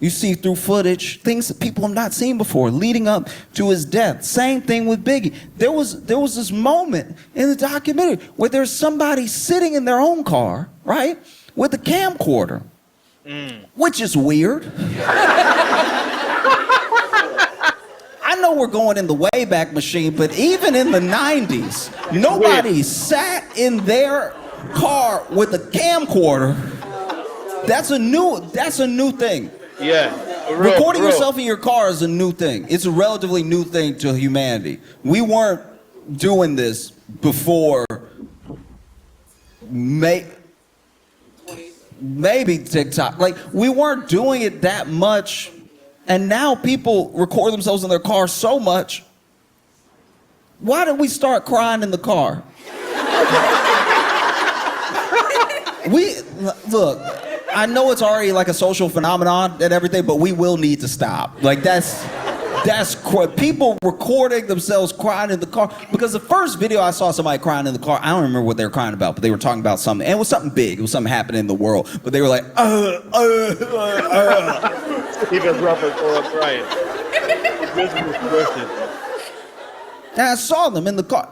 you see through footage things that people have not seen before, leading up to his death. Same thing with Biggie. There was this moment in the documentary where there's somebody sitting in their own car, right, with a camcorder, which is weird. I know we're going in the Wayback Machine, but even in the 90s, nobody sat in their car with a camcorder. That's a new thing. Yeah. Recording yourself in your car is a new thing. It's a relatively new thing to humanity. We weren't doing this before maybe TikTok. Like, we weren't doing it that much. And now people record themselves in their car so much. Why did we start crying in the car? Look, I know it's already like a social phenomenon and everything, but we will need to stop. Like that's people recording themselves crying in the car. Because the first video I saw somebody crying in the car, I don't remember what they were crying about, but they were talking about something, and it was something big. It was something happening in the world, but they were like, Even rougher for crying. And I saw them in the car.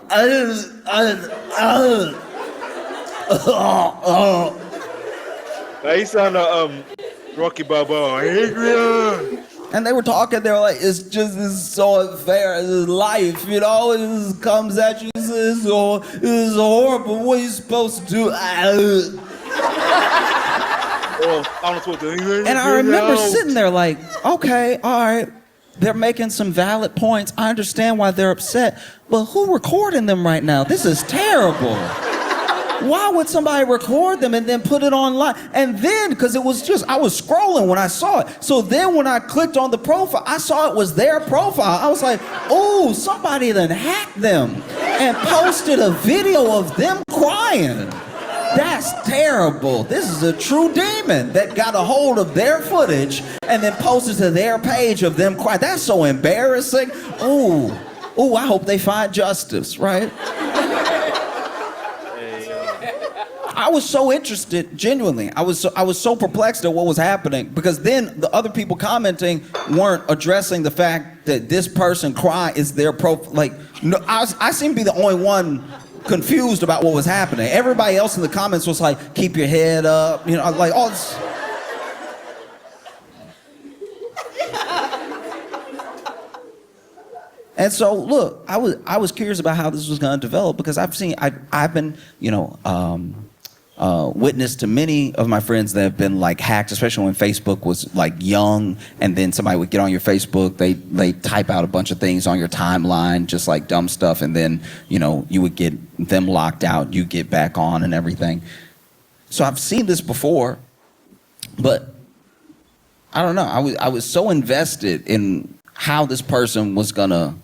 He sounded Rocky Balboa. And they were talking, they were like, it's so unfair, it's life, you know, it just comes at you, it's horrible, what are you supposed to do? And I remember sitting there like, okay, all right, they're making some valid points, I understand why they're upset, but who recording them right now? This is terrible. Why would somebody record them and then put it online? And then, because it was just, I was scrolling when I saw it. So then when I clicked on the profile, I saw it was their profile. I was like, oh, somebody then hacked them and posted a video of them crying. That's terrible. This is a true demon that got a hold of their footage and then posted to their page of them crying. That's so embarrassing. Oh, I hope they find justice, right? I was so interested, genuinely. I was so perplexed at what was happening, because then the other people commenting weren't addressing the fact that this person crying is their like, no, I seem to be the only one confused about what was happening. Everybody else in the comments was like, keep your head up, you know, like all this. And so, look, I was curious about how this was going to develop, because I've been, you know, witness to many of my friends that have been like hacked, especially when Facebook was like young, and then somebody would get on your Facebook, they type out a bunch of things on your timeline, just like dumb stuff, and then, you know, you would get them locked out, you get back on and everything. So I've seen this before, but I don't know, I was so invested in how this person was gonna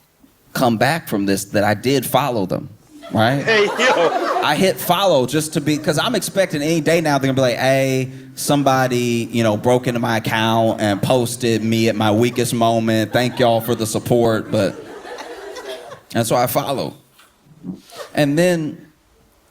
come back from this that I did follow them, right? Hey, yo. I hit follow just to be, because I'm expecting any day now they're gonna be like, hey, somebody, you know, broke into my account and posted me at my weakest moment. Thank y'all for the support, and so I followed. And then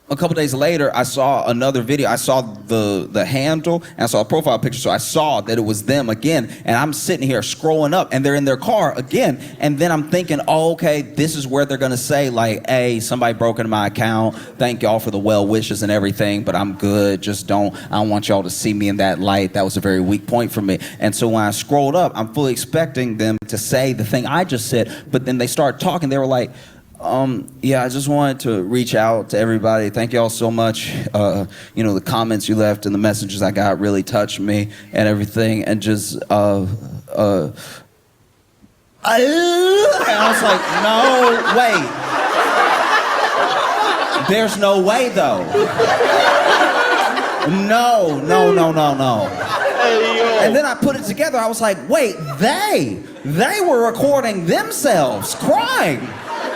a couple days later, I saw another video. I saw the handle, and I saw a profile picture, so I saw that it was them again. And I'm sitting here scrolling up, and they're in their car again. And then I'm thinking, oh, okay, this is where they're gonna say like, hey, somebody broke into my account. Thank y'all for the well wishes and everything, but I'm good. I don't want y'all to see me in that light. That was a very weak point for me. And so when I scrolled up, I'm fully expecting them to say the thing I just said, but then they start talking. They were like, Yeah, I just wanted to reach out to everybody. Thank y'all so much. You know, the comments you left and the messages I got really touched me and everything. And just, I was like, no, wait. There's no way, though. No. And then I put it together. I was like, wait, they were recording themselves crying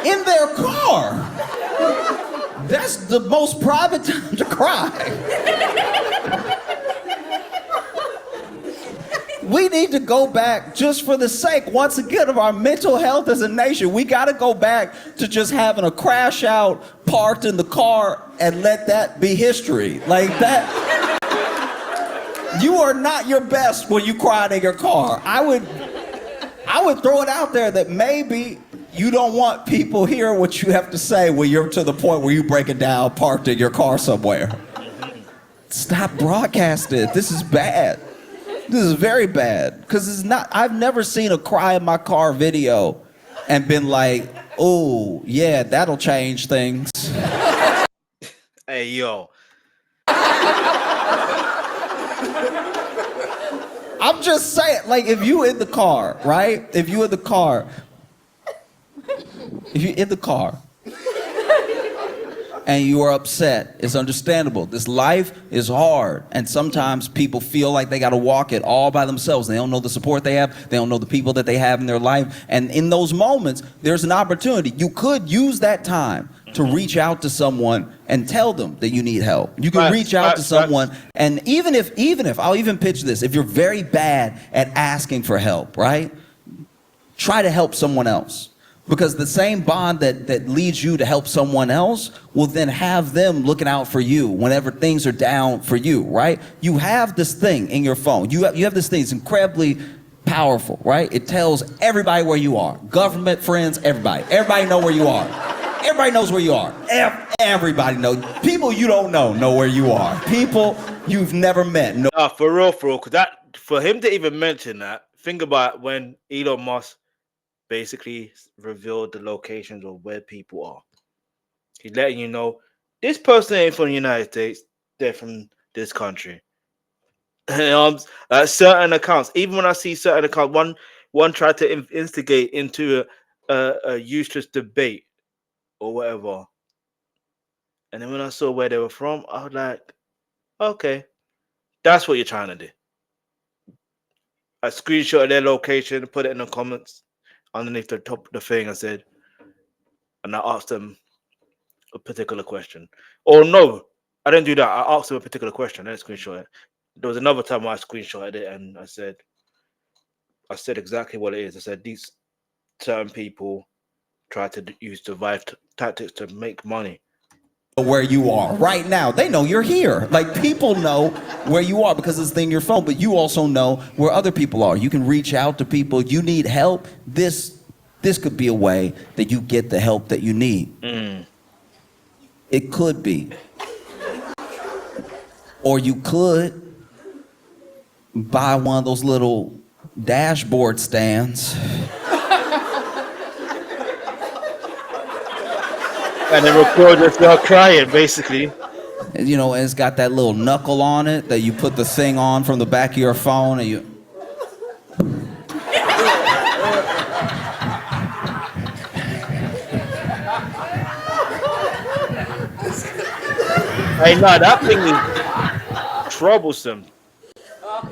in their car. That's the most private time to cry. We need to go back just for the sake, once again, of our mental health as a nation. We got to go back to just having a crash out parked in the car and let that be history. Like that. You are not your best when you cried in your car. I would throw it out there that maybe you don't want people hearing what you have to say when you're to the point where you break it down parked in your car somewhere. Stop broadcasting it. This is bad. This is very bad. Because it's not, I've never seen a cry in my car video and been like, oh, yeah, that'll change things. Hey, yo. I'm just saying, like, if you in the car, right? If you in the car, and you are upset, it's understandable. This life is hard, and sometimes people feel like they gotta walk it all by themselves. They don't know the support they have, they don't know the people that they have in their life, and in those moments, there's an opportunity. You could use that time to reach out to someone and tell them that you need help. You can reach out to someone, and even if, I'll even pitch this, if you're very bad at asking for help, right? Try to help someone else. Because the same bond that leads you to help someone else will then have them looking out for you whenever things are down for you, right? You have this thing in your phone. You have this thing. It's incredibly powerful, right? It tells everybody where you are. Government, friends, everybody. Everybody know where you are. Everybody knows where you are. Everybody knows. People you don't know where you are. People you've never met. No. For real, because for him to even mention that, think about when Elon Musk basically revealed the locations of where people are. He's letting you know this person ain't from the United States, they're from this country. Certain accounts, even when I see certain accounts, one tried to instigate into a useless debate or whatever. And then when I saw where they were from, I was like, okay, that's what you're trying to do. I screenshot their location, put it in the comments underneath the top of the thing. I said, and I asked them a particular question. Or no, I didn't do that. I asked them a particular question. I didn't screenshot it. There was another time I screenshotted it and I said exactly what it is. I said these certain people try to use survive tactics to make money. Where you are right now, they know you're here. Like, people know where you are because it's in your phone, but you also know where other people are. You can reach out to people. You need help. This could be a way that you get the help that you need. It could be. Or you could buy one of those little dashboard stands. And then record yourself crying, basically. And, you know, it's got that little knuckle on it that you put the thing on from the back of your phone and you... Hey, no, that thing is troublesome.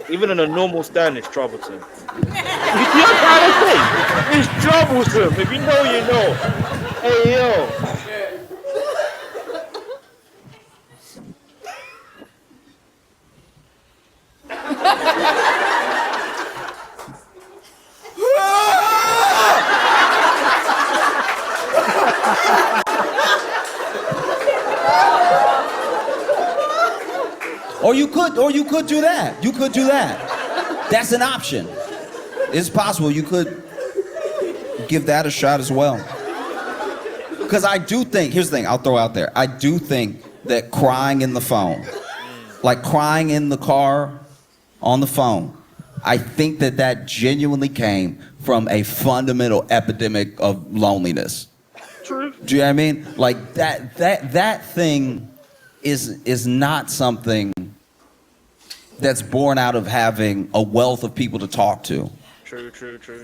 Even in a normal stand, it's troublesome. You know what I'm trying to say? It's troublesome. If you know, you know. Hey, yo. Or you could do that. You could do that. That's an option. It's possible you could give that a shot as well. Because I do think, here's the thing, I'll throw out there. I do think that crying in the phone, like crying in the car on the phone, I think that genuinely came from a fundamental epidemic of loneliness. True. Do you know what I mean? Like that thing is not something that's born out of having a wealth of people to talk to. True.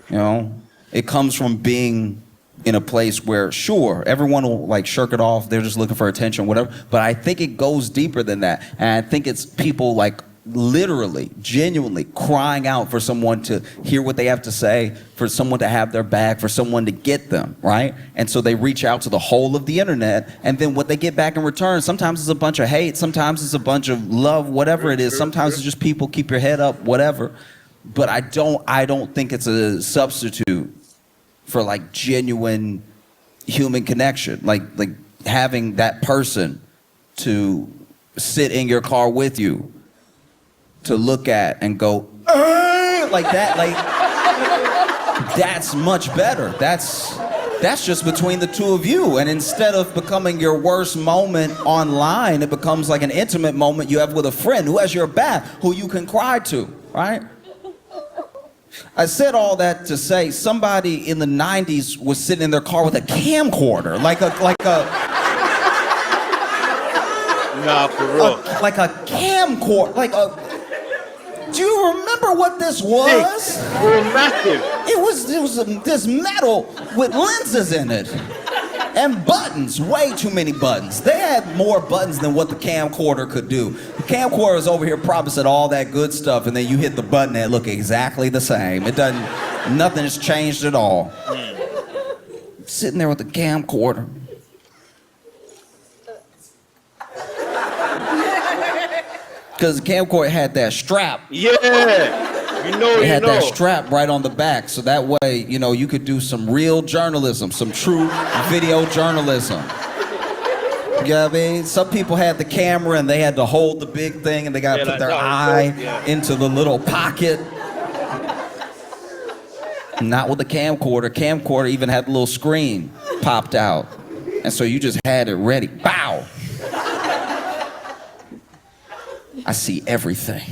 You know, it comes from being in a place where, sure, everyone will like shirk it off. They're just looking for attention, whatever. But I think it goes deeper than that. And I think it's people like literally, genuinely crying out for someone to hear what they have to say, for someone to have their back, for someone to get them, right? And so they reach out to the whole of the internet, and then what they get back in return, sometimes it's a bunch of hate, sometimes it's a bunch of love, whatever it is, sometimes it's just people keep your head up, whatever. But I don't think it's a substitute for like genuine human connection, like having that person to sit in your car with you, to look at and go like that, like that's much better. That's just between the two of you. And instead of becoming your worst moment online, it becomes like an intimate moment you have with a friend who has your back, who you can cry to, right? I said all that to say somebody in the 90s was sitting in their car with a camcorder, like a nah, for real. like a camcorder, like a. Do you remember what this was? It was massive. It was this metal with lenses in it and buttons, way too many buttons. They had more buttons than what the camcorder could do. The camcorder is over here promising all that good stuff, and then you hit the button and it look exactly the same. It doesn't, nothing has changed at all. Sitting there with the camcorder. Because the camcorder had that strap. Yeah, It had that strap right on the back, so that way, you know, you could do some real journalism, some true video journalism. You know what I mean? Some people had the camera and they had to hold the big thing and they got to put their eye into the little pocket. Not with the camcorder. Camcorder even had the little screen popped out. And so you just had it ready. Bow! I see everything.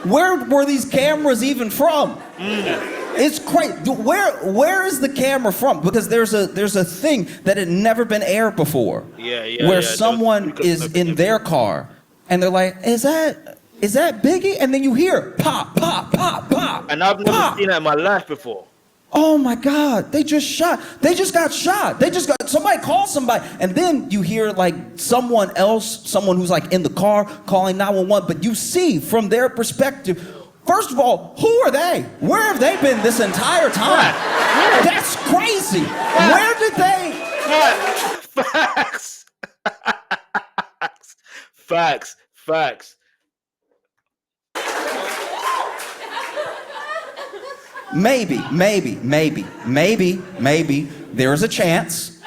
Where were these cameras even from? It's crazy. Where is the camera from? Because there's a thing that had never been aired before. Where someone is in their car and they're like, is that Biggie? And then you hear pop, pop, pop, pop. And I've never seen that in my life before. Oh my God, they just got shot. Somebody called somebody. And then you hear like someone who's like in the car calling 911, but you see from their perspective, first of all, who are they? Where have they been this entire time? That's crazy. Where did they? Facts. Maybe there is a chance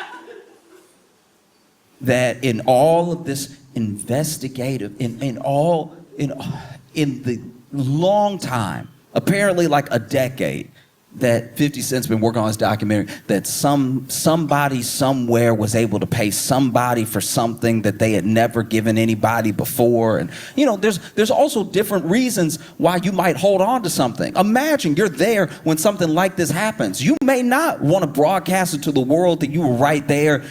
that in all of this investigative, in the long time, apparently like a decade, that 50 Cent's been working on this documentary, that somebody somewhere was able to pay somebody for something that they had never given anybody before. And you know, there's also different reasons why you might hold on to something. Imagine you're there when something like this happens. You may not want to broadcast it to the world that you were right there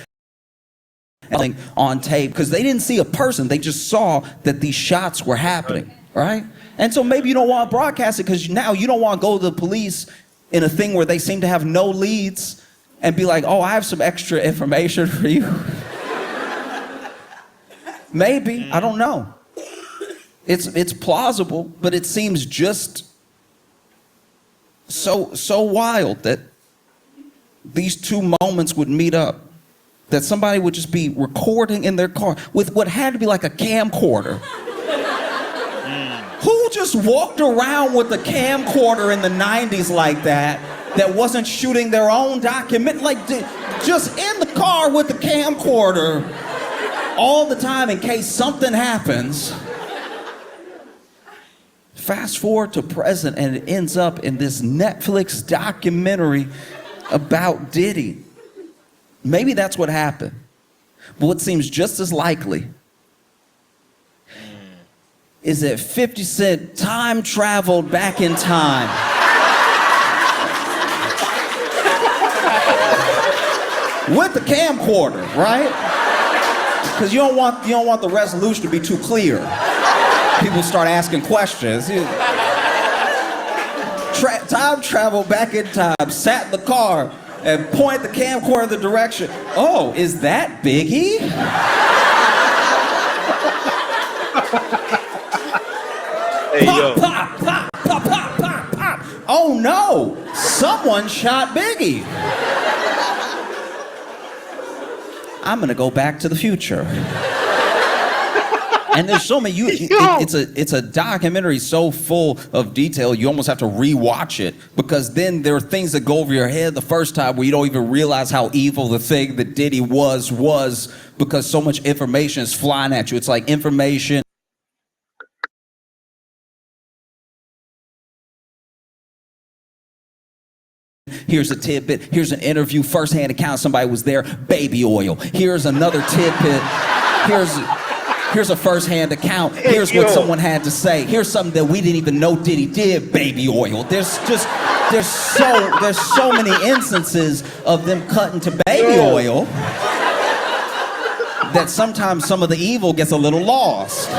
on tape, because they didn't see a person, they just saw that these shots were happening, right? And so maybe you don't want to broadcast it because now you don't want to go to the police in a thing where they seem to have no leads and be like, oh, I have some extra information for you. Maybe, I don't know. It's plausible, but it seems just so wild that these two moments would meet up, that somebody would just be recording in their car with what had to be like a camcorder. Who just walked around with a camcorder in the 90s like that wasn't shooting their own document, like just in the car with the camcorder all the time in case something happens? Fast forward to present and it ends up in this Netflix documentary about Diddy. Maybe that's what happened. But what seems just as likely is that 50 Cent time traveled back in time. with the camcorder, right? Because you don't want the resolution to be too clear. People start asking questions. Time travel back in time, sat in the car and point the camcorder in the direction. Oh, is that Biggie? Hey, yo. Pop, pop, pop, pop, pop, pop. Oh no, someone shot Biggie. I'm gonna go back to the future. And there's so many. It's a documentary so full of detail. You almost have to rewatch it because then there are things that go over your head the first time where you don't even realize how evil the thing that Diddy was because so much information is flying at you. It's like information. Here's a tidbit. Here's an interview. First-hand account. Somebody was there. Baby oil. Here's another tidbit. Here's a first-hand account. Here's what someone had to say. Here's something that we didn't even know Diddy did. Baby oil. There's so many instances of them cutting to baby oil that sometimes some of the evil gets a little lost.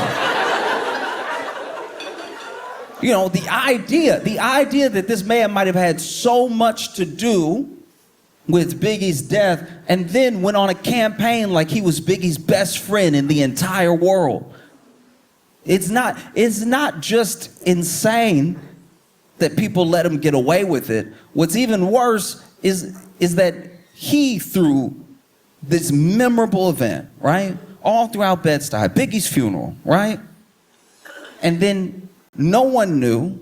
You know, the idea that this man might have had so much to do with Biggie's death and then went on a campaign like he was Biggie's best friend in the entire world. It's not just insane that people let him get away with it. What's even worse is that he, through this memorable event, right? All throughout Bed-Stuy, Biggie's funeral, right? And then no one knew,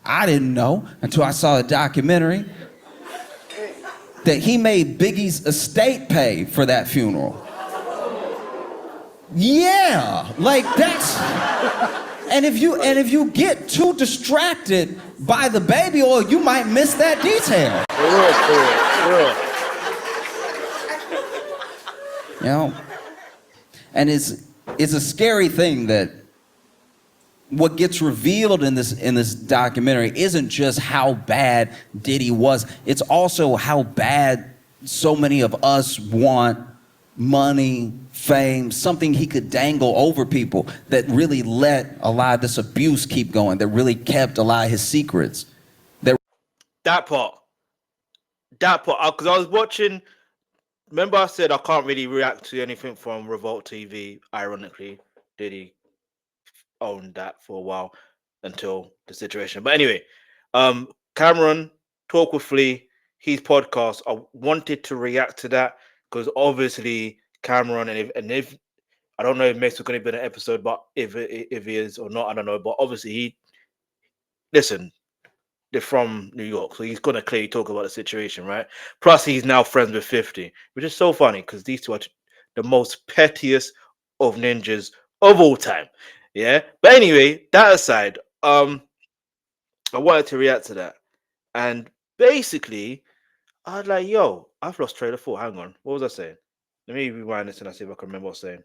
I didn't know until I saw a documentary, that he made Biggie's estate pay for that funeral. Yeah, like that's, and if you get too distracted by the baby oil, you might miss that detail. You know, and it's a scary thing that what gets revealed in this documentary isn't just how bad Diddy was, it's also how bad so many of us want money, fame, something he could dangle over people that really let a lot of this abuse keep going, that really kept a lot of his secrets. That part, because I was watching, remember I said I can't really react to anything from Revolt TV, ironically, Diddy owned that for a while until the situation. But anyway, Cameron, Talk with Flea, his podcast, I wanted to react to that because obviously Cameron, and if I don't know if Mace was going to be in an episode, but if he is or not, I don't know. But obviously they're from New York, so he's going to clearly talk about the situation, right? Plus, he's now friends with 50, which is so funny because these two are the most pettiest of ninjas of all time. Yeah, but anyway, that aside, I wanted to react to that, and basically, I was like, "Yo, I've lost train of thought. Hang on, what was I saying? Let me rewind this and I see if I can remember what I was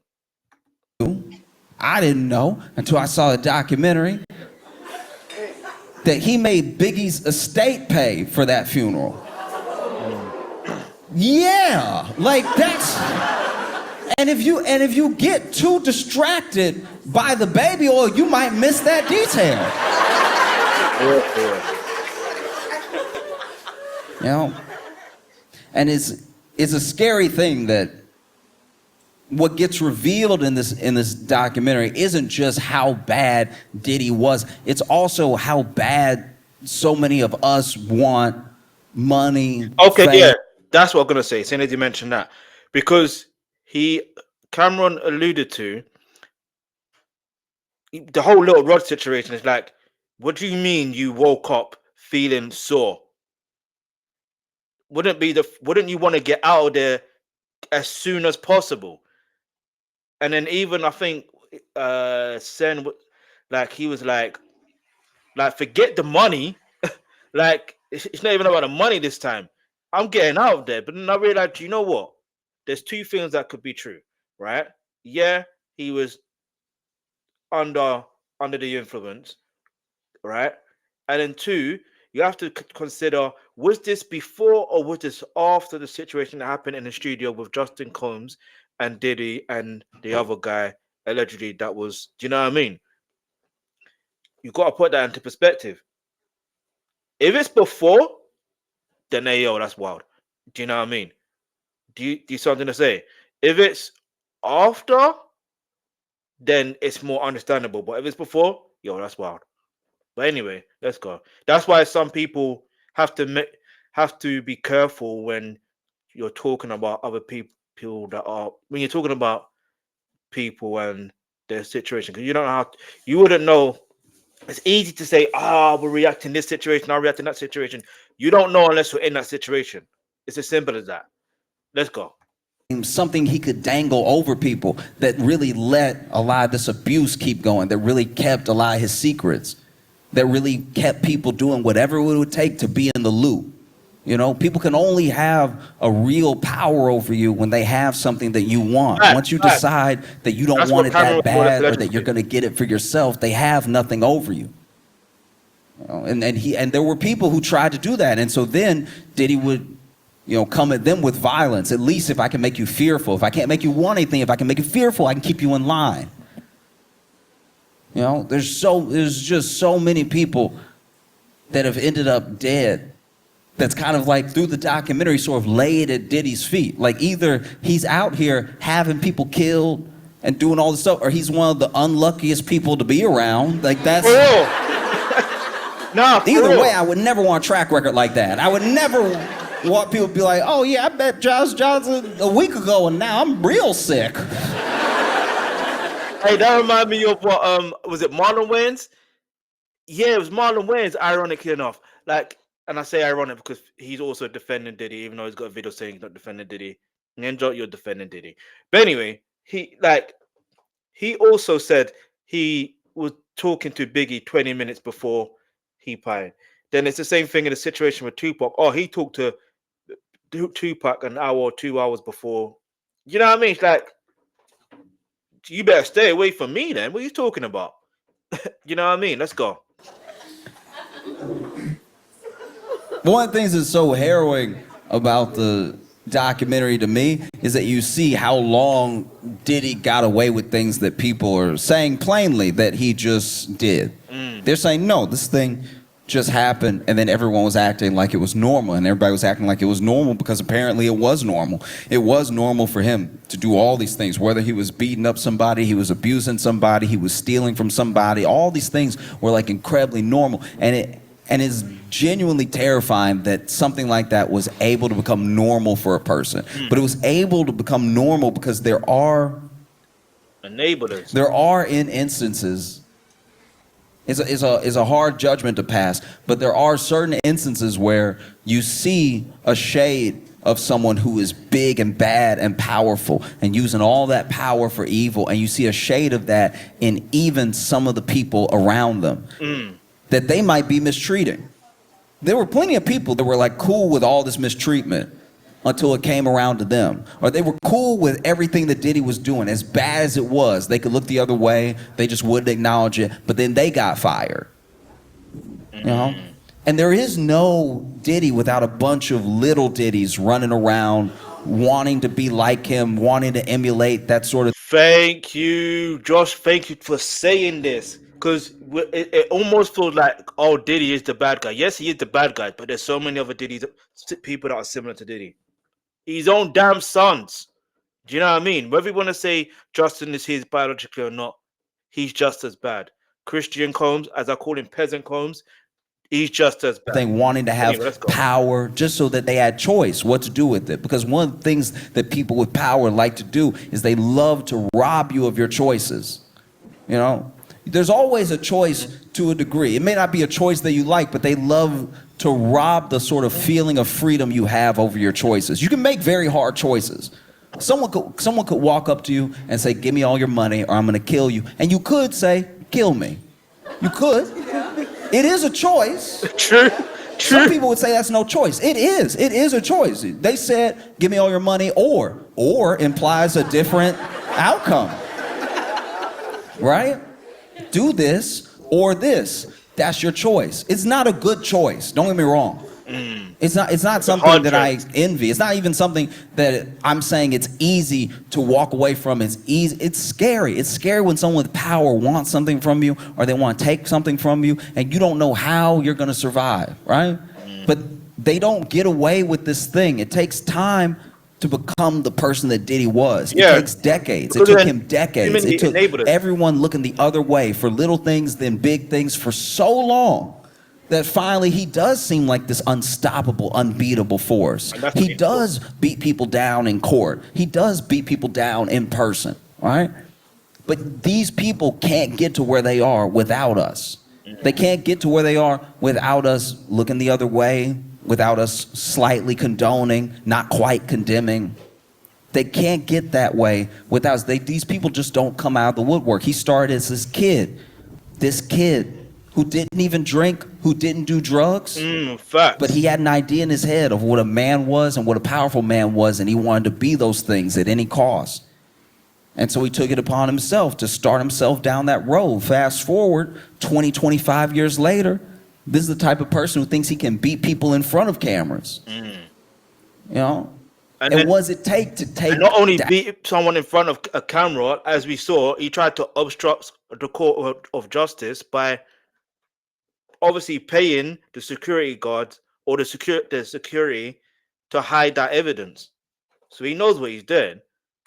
saying." I didn't know until I saw a documentary that he made Biggie's estate pay for that funeral. Yeah, like that's. And if you get too distracted by the baby oil, you might miss that detail. You know, and it's a scary thing that what gets revealed in this documentary isn't just how bad Diddy was, it's also how bad so many of us want money. Okay, fame. yeah, that's what I'm gonna say. Seeing as you mentioned that, because Cameron alluded to the whole Little Rod situation is like, what do you mean you woke up feeling sore? Wouldn't you want to get out of there as soon as possible? And then even I think Sen, like he was like forget the money, like it's not even about the money this time. I'm getting out of there. But then I realized, you know what? There's two things that could be true, right? Yeah, he was under the influence, right? And then two, you have to consider, was this before or was this after the situation that happened in the studio with Justin Combs and Diddy and the other guy allegedly that was, do you know what I mean? You got to put that into perspective. If it's before, then hey, yo, that's wild. Do you know what I mean? Do you something to say? If it's after, then it's more understandable. But if it's before, yo, that's wild. But anyway, let's go. That's why some people have to be careful when you're talking about other people that are, when you're talking about people and their situation, because you don't know how you wouldn't know. It's easy to say, we're reacting this situation, I'll react in that situation. You don't know unless you're in that situation. It's as simple as that. Let's go. Something he could dangle over people that really let a lot of this abuse keep going, that really kept a lot of his secrets, that really kept people doing whatever it would take to be in the loop. You know, people can only have a real power over you when they have something that you want. Once you decide that you don't want it that bad or that you're going to get it for yourself, they have nothing over you. You know, and there were people who tried to do that. And so then Diddy would, you know, come at them with violence. At least if I can make you fearful, if I can't make you want anything, if I can make you fearful, I can keep you in line. You know, there's just so many people that have ended up dead. That's kind of like through the documentary sort of laid at Diddy's feet. Like either he's out here having people killed and doing all this stuff, or he's one of the unluckiest people to be around. Like that's... No, either way, I would never want a track record like that. I would never want people to be like, oh yeah, I met Josh Johnson a week ago and now I'm real sick. Hey, that reminds me of what, was it Marlon Wayans? Yeah, it was Marlon Wayans, ironically enough. Like, and I say ironic because he's also defending Diddy, even though he's got a video saying he's not defending Diddy. Ninja, you're defending Diddy. But anyway, he also said he was talking to Biggie 20 minutes before he died. Then it's the same thing in the situation with Tupac. Oh, he talked to Tupac an hour or 2 hours before. You know what I mean? It's like, you better stay away from me then. What are you talking about? You know what I mean? Let's go. One of the things that's so harrowing about the documentary to me is that you see how long Diddy got away with things that people are saying plainly that he just did. They're saying, no, this thing just happened, and then everyone was acting like it was normal, and everybody was acting like it was normal because apparently it was normal. It was normal for him to do all these things, whether he was beating up somebody, he was abusing somebody, he was stealing from somebody. All these things were like incredibly normal, and it's genuinely terrifying that something like that was able to become normal for a person. But it was able to become normal because there are enablers. There are in instances, it's a hard judgment to pass, but there are certain instances where you see a shade of someone who is big and bad and powerful and using all that power for evil, and you see a shade of that in even some of the people around them that they might be mistreating. There were plenty of people that were like cool with all this mistreatment until it came around to them. Or they were cool with everything that Diddy was doing, as bad as it was. They could look the other way, they just wouldn't acknowledge it, but then they got fired. You know? And there is no Diddy without a bunch of little Diddies running around, wanting to be like him, wanting to emulate that sort of... Thank you, Josh. Thank you for saying this. Because it almost feels like, oh, Diddy is the bad guy. Yes, he is the bad guy, but there's so many other Diddy's, people that are similar to Diddy. His own damn sons. Do you know what I mean? Whether you want to say Justin is his biologically or not, he's just as bad. Christian Combs, as I call him, Peasant Combs, he's just as bad. Thing wanting to have power just so that they had choice what to do with it. Because one of the things that people with power like to do is they love to rob you of your choices. You know? There's always a choice to a degree. It may not be a choice that you like, but they love to rob the sort of feeling of freedom you have over your choices. You can make very hard choices. Someone could walk up to you and say, give me all your money or I'm gonna kill you. And you could say, kill me. You could. It is a choice. True. Some people would say that's no choice. It is a choice. They said, give me all your money or implies a different outcome. Right? Do this or this. That's your choice. It's not a good choice. Don't get me wrong. It's not something that I envy. It's not even something that I'm saying it's easy to walk away from. It's easy. It's scary. It's scary when someone with power wants something from you or they want to take something from you and you don't know how you're going to survive, right? But they don't get away with this thing. It takes time to become the person that Diddy was. It takes decades. It took him decades. It took everyone looking the other way for little things, then big things for so long that finally he does seem like this unstoppable, unbeatable force. He does beat people down in court. He does beat people down in person, right? But these people can't get to where they are without us. They can't get to where they are without us looking the other way, without us slightly condoning, not quite condemning. They can't get that way without us. These people just don't come out of the woodwork. He started as this kid who didn't even drink, who didn't do drugs, but he had an idea in his head of what a man was and what a powerful man was, and he wanted to be those things at any cost. And so he took it upon himself to start himself down that road. Fast forward 20, 25 years later, this is the type of person who thinks he can beat people in front of cameras. You know? And what does it take to take... And not only beat someone in front of a camera, as we saw, he tried to obstruct the court of justice by obviously paying the security guards or the security to hide that evidence. So he knows what he's doing.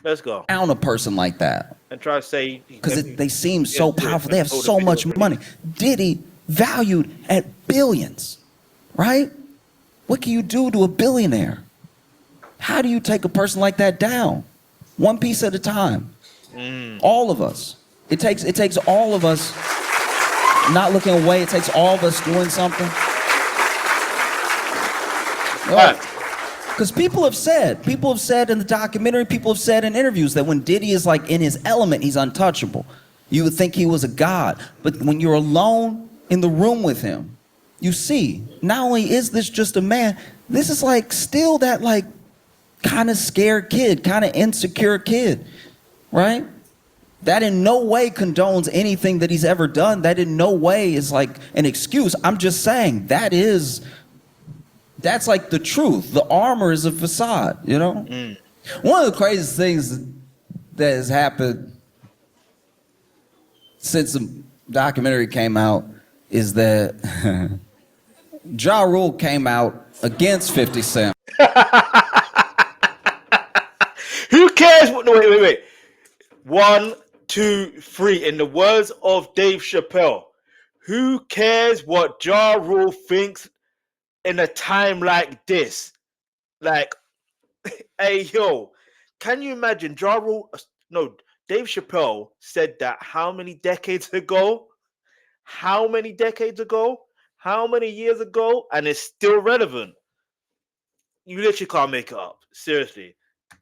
Let's go. Down a person like that. And try to say... Because they seem so powerful. They have so much money. Diddy valued at billions, right? What can you do to a billionaire? How do you take a person like that down? One piece at a time. All of us. It takes all of us not looking away. It takes all of us doing something. Because people have said in the documentary, people have said in interviews that when Diddy is like in his element, he's untouchable. You would think he was a god. But when you're alone in the room with him, you see, not only is this just a man, this is like still that like kind of scared kid, kind of insecure kid, right? That in no way condones anything that he's ever done. That in no way is like an excuse. I'm just saying that's like the truth. The armor is a facade, you know? One of the craziest things that has happened since the documentary came out is that Ja Rule came out against 50 Cent. Who cares? No, wait. 1, 2, 3. In the words of Dave Chappelle, who cares what Ja Rule thinks in a time like this? Like, hey, yo, can you imagine Ja Rule? No, Dave Chappelle said that how many decades ago? How many decades ago? How many years ago? And it's still relevant. You literally can't make it up. Seriously.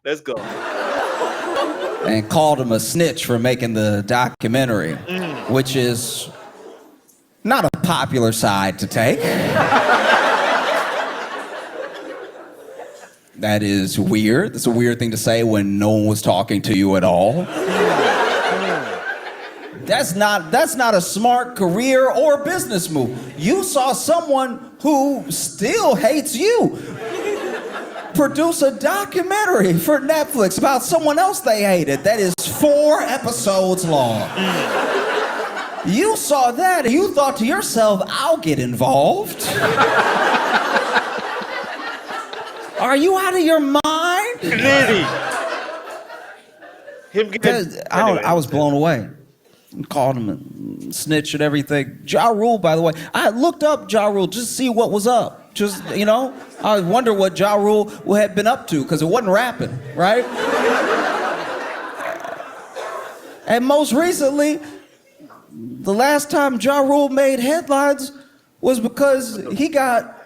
Let's go. And called him a snitch for making the documentary, which is not a popular side to take. That is weird. That's a weird thing to say when no one was talking to you at all. That's not a smart career or business move. You saw someone who still hates you produce a documentary for Netflix about someone else they hated that is 4 episodes long. You saw that and you thought to yourself, I'll get involved. Are you out of your mind? Really? I was blown away. Called him a snitch and everything. Ja Rule, by the way, I looked up Ja Rule just to see what was up. Just, you know, I wonder what Ja Rule had been up to, because it wasn't rapping, right? And most recently, the last time Ja Rule made headlines was because he got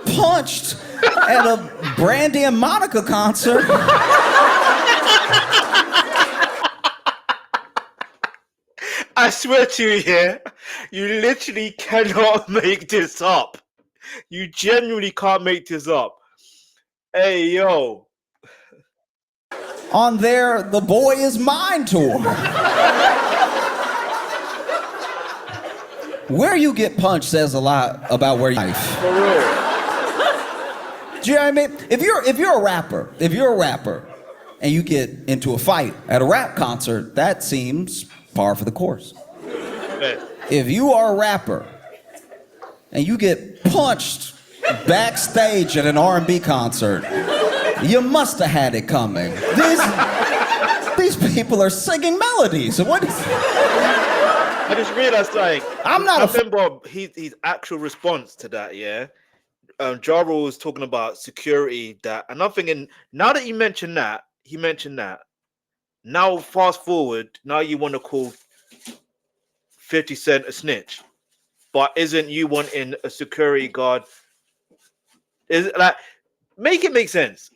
punched at a Brandy and Monica concert. I swear to you, yeah, you literally cannot make this up. You genuinely can't make this up. Hey, yo. On their The Boy Is Mine tour. Where you get punched says a lot about where you're. For real. Do you know what I mean? If you're a rapper, and you get into a fight at a rap concert, that seems par for the course. If you are a rapper and you get punched backstage at an R&B concert, you must have had it coming. These people are singing melodies. What is... I just realized, like, I'm not I remember his actual response to that, yeah? Ja Rule was talking about security, that, and I'm thinking, now that he mentioned that, now fast forward, now you want to call 50 Cent a snitch, but isn't you wanting a security guard? Is it like, make it make sense?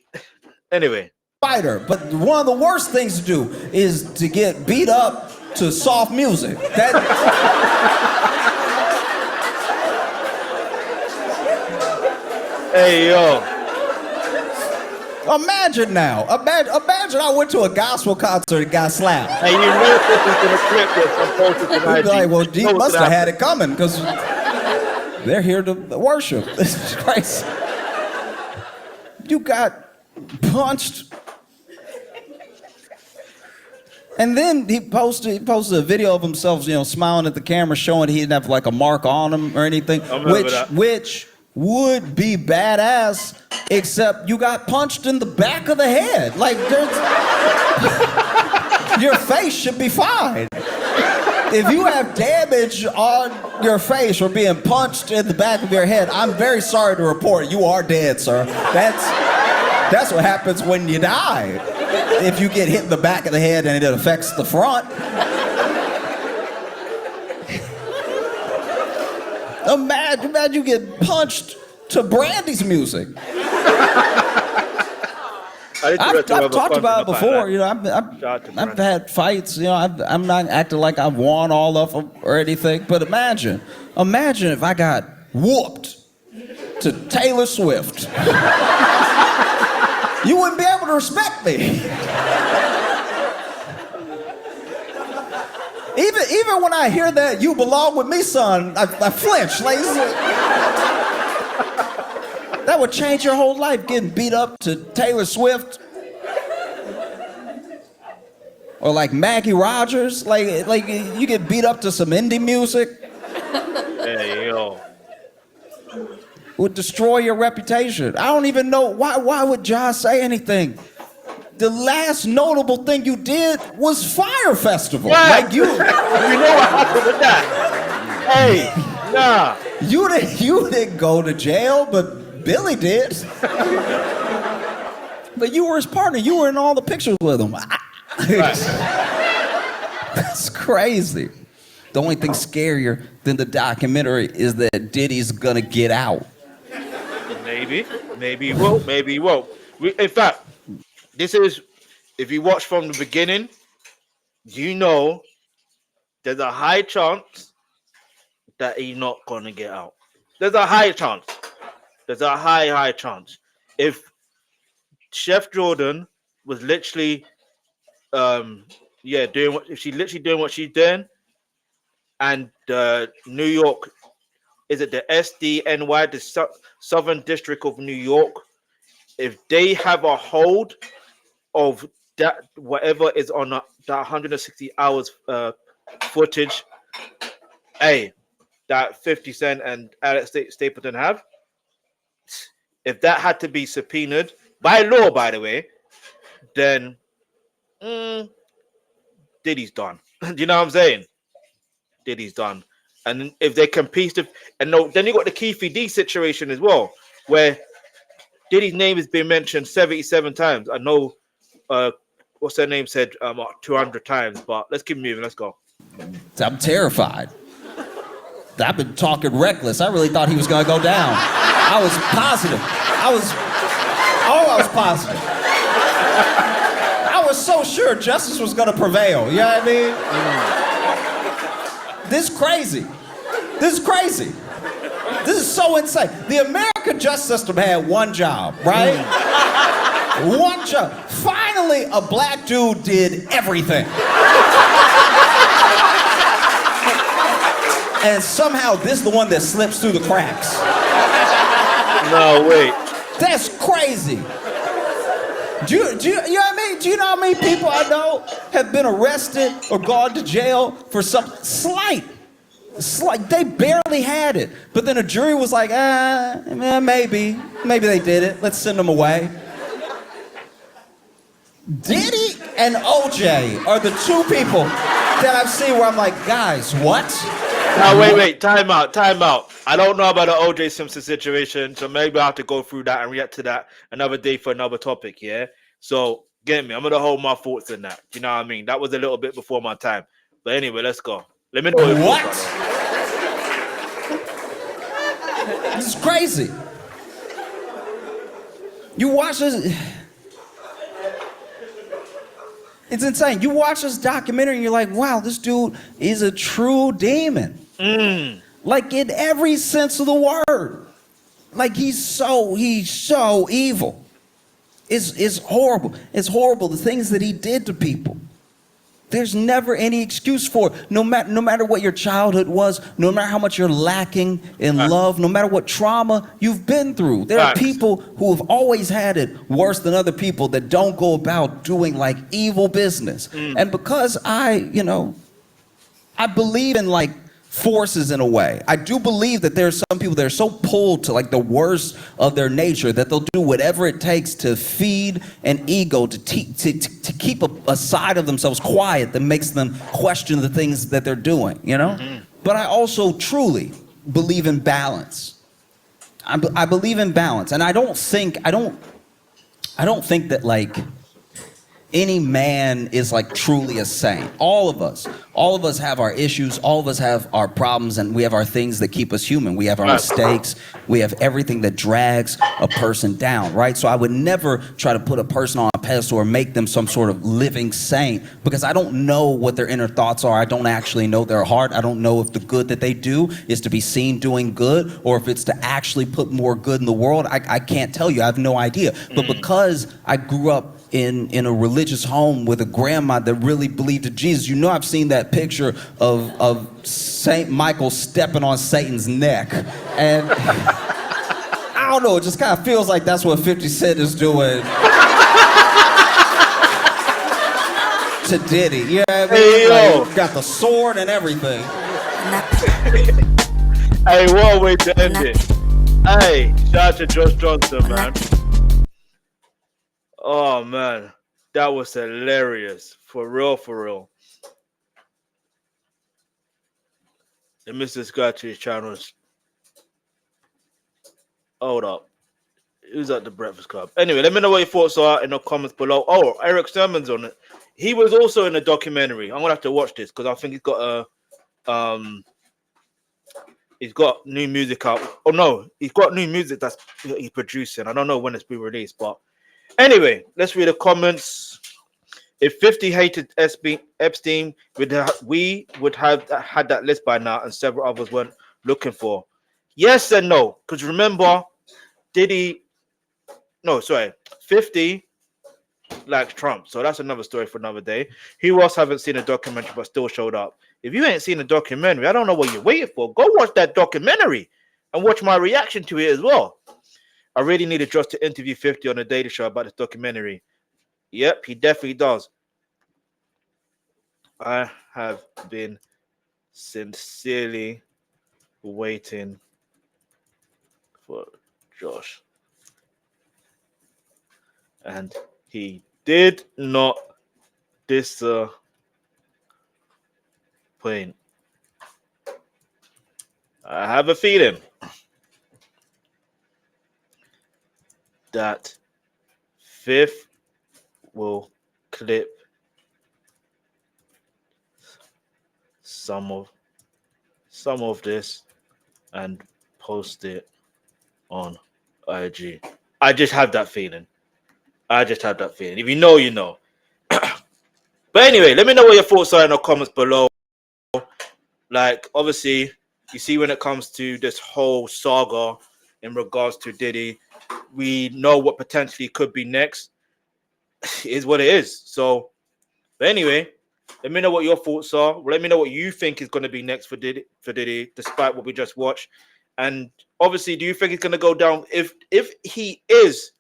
Anyway. Fighter, but one of the worst things to do is to get beat up to soft music. Hey, yo. Imagine now. Imagine I went to a gospel concert and got slapped. Hey, you know this is going to clip this. I'm posting tonight. Like, well, D must have had it coming because they're here to worship. This is crazy. You got punched. And then he posted a video of himself, smiling at the camera, showing he didn't have like a mark on him or anything, which would be badass, except you got punched in the back of the head. Like, your face should be fine. If you have damage on your face or being punched in the back of your head, I'm very sorry to report you are dead, sir. That's what happens when you die. If you get hit in the back of the head and it affects the front. Imagine you get punched to Brandy's music. I've talked about it before. I've had fights. I'm not acting like I've won all of them or anything. But imagine if I got whooped to Taylor Swift. You wouldn't be able to respect me. Even when I hear that "you belong with me, son," I flinch. Like, that would change your whole life, getting beat up to Taylor Swift. Or like Maggie Rogers. Like you get beat up to some indie music. Hey, yo. Would destroy your reputation. I don't even know why would Josh say anything? The last notable thing you did was Fire Festival. Yeah. Like you know what happened with that? Hey, nah. You didn't go to jail, but Billy did. But you were his partner. You were in all the pictures with him. That's crazy. The only thing scarier than the documentary is that Diddy's gonna get out. Maybe he will, maybe he won't. In fact, this is, if you watch from the beginning, there's a high chance that he's not gonna get out. There's a high chance. There's a high chance. If Chef Jordan was literally, doing what she's doing, and New York, is it the SDNY, the Southern District of New York? If they have a hold of that, whatever is on that 160 hours footage, that 50 Cent and Alex Stapleton have, if that had to be subpoenaed by law, by the way, then Diddy's done. Do you know what I'm saying? Diddy's done. And if they can piece the, and no, then you got the Keefe D situation as well, where Diddy's name has been mentioned 77 times. I know what's her name said 200 times, but let's keep moving. Let's go. I'm terrified. I've been talking reckless. I really thought he was gonna go down. I was positive. I was positive. I was so sure justice was gonna prevail. You know what I mean? This is crazy. This is crazy. This is so insane. The American justice system had one job, right? One job. Finally, a black dude did everything. and somehow this is the one that slips through the cracks. No, wait. That's crazy. You know what I mean? Do you know how many people I know have been arrested or gone to jail for some slight? They barely had it. But then a jury was like, maybe they did it. Let's send them away. Diddy and OJ are the two people that I've seen where I'm like, guys, what? Now, wait, time out. I don't know about the OJ Simpson situation, so maybe I'll have to go through that and react to that another day for another topic, yeah? So, get me, I'm going to hold my thoughts in that. You know what I mean? That was a little bit before my time. But anyway, let's go. Let me know what? This is crazy. You watch this. It's insane. You watch this documentary and you're like, wow, this dude is a true demon. Like in every sense of the word. Like he's so evil. It's horrible. It's horrible, the things that he did to people. There's never any excuse for it. No matter what your childhood was, no matter how much you're lacking in love, no matter what trauma you've been through. There are people who have always had it worse than other people that don't go about doing like evil business. And because I believe in like forces in a way. I do believe that there are some people that are so pulled to like the worst of their nature that they'll do whatever it takes to feed an ego, to keep a side of themselves quiet that makes them question the things that they're doing, you know? But I also truly believe in balance. I believe in balance, and I don't think that like any man is like truly a saint. All of us have our issues, all of us have our problems, and we have our things that keep us human. We have our mistakes, we have everything that drags a person down, right? So I would never try to put a person on a pedestal or make them some sort of living saint, because I don't know what their inner thoughts are. I don't actually know their heart. I don't know if the good that they do is to be seen doing good, or if it's to actually put more good in the world. I can't tell you. I have no idea. But because I grew up in a religious home with a grandma that really believed in Jesus. You know, I've seen that picture of Saint Michael stepping on Satan's neck. And I don't know, it just kind of feels like that's what 50 Cent is doing to Diddy. Yeah, I mean, hey, yo. Like, got the sword and everything. Hey, what a way to end it. Hey, shout out to Josh Johnson, man. Oh man, that was hilarious. For real, for real. And Mr. Scratchy's channels. Hold up. Who's at the Breakfast Club? Anyway, let me know what your thoughts are in the comments below. Oh, Eric Sermon's on it. He was also in the documentary. I'm gonna have to watch this because I think he's got he's got new music out. Oh no, he's got new music that's he's producing. I don't know when it's been released, but anyway, let's read the comments. If 50 hated Epstein, we would have had that list by now, and several others weren't looking for. Yes and no, because remember, 50 likes Trump, so that's another story for another day. Who else haven't seen a documentary but still showed up? If you ain't seen a documentary, I don't know what you're waiting for. Go watch that documentary and watch my reaction to it as well. I really needed Josh to interview 50 on the Daily Show about this documentary. Yep, he definitely does. I have been sincerely waiting for Josh. And he did not disappoint. I have a feeling that Fifth will clip some of this and post it on IG. I just have that feeling. If you know, you know. But anyway, let me know what your thoughts are in the comments below. Like, obviously, you see when it comes to this whole saga in regards to Diddy, we know what potentially could be next. It is what it is. So, but anyway, Let me know what your thoughts are. Let me know what you think is going to be next for Diddy, despite what we just watched. And obviously, do you think it's going to go down? If he is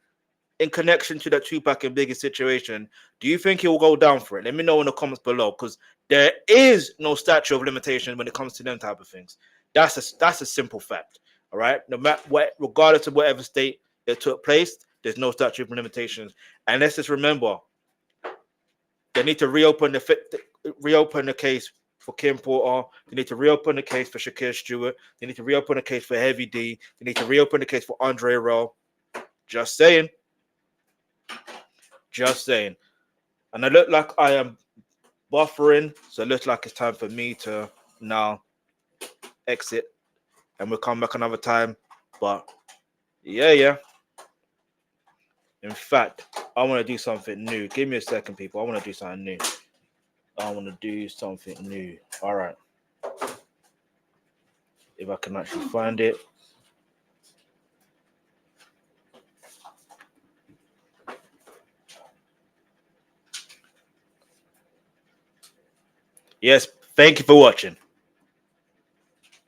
in connection to that Tupac and Biggie situation, do you think he will go down for it? Let me know in the comments below, because there is no statute of limitation when it comes to them type of things. That's a simple fact. All right, no matter what, regardless of whatever state it took place, there's no statute of limitations. And let's just remember, they need to reopen the case for Kim Porter. They need to reopen the case for Shakir Stewart. They need to reopen the case for Heavy D. They need to reopen the case for Andre Rowe. Just saying. Just saying. And I look like I am buffering, so it looks like it's time for me to now exit, and we'll come back another time. But yeah. In fact, I want to do something new. Give me a second, people. I want to do something new. All right. If I can actually find it. Yes, thank you for watching.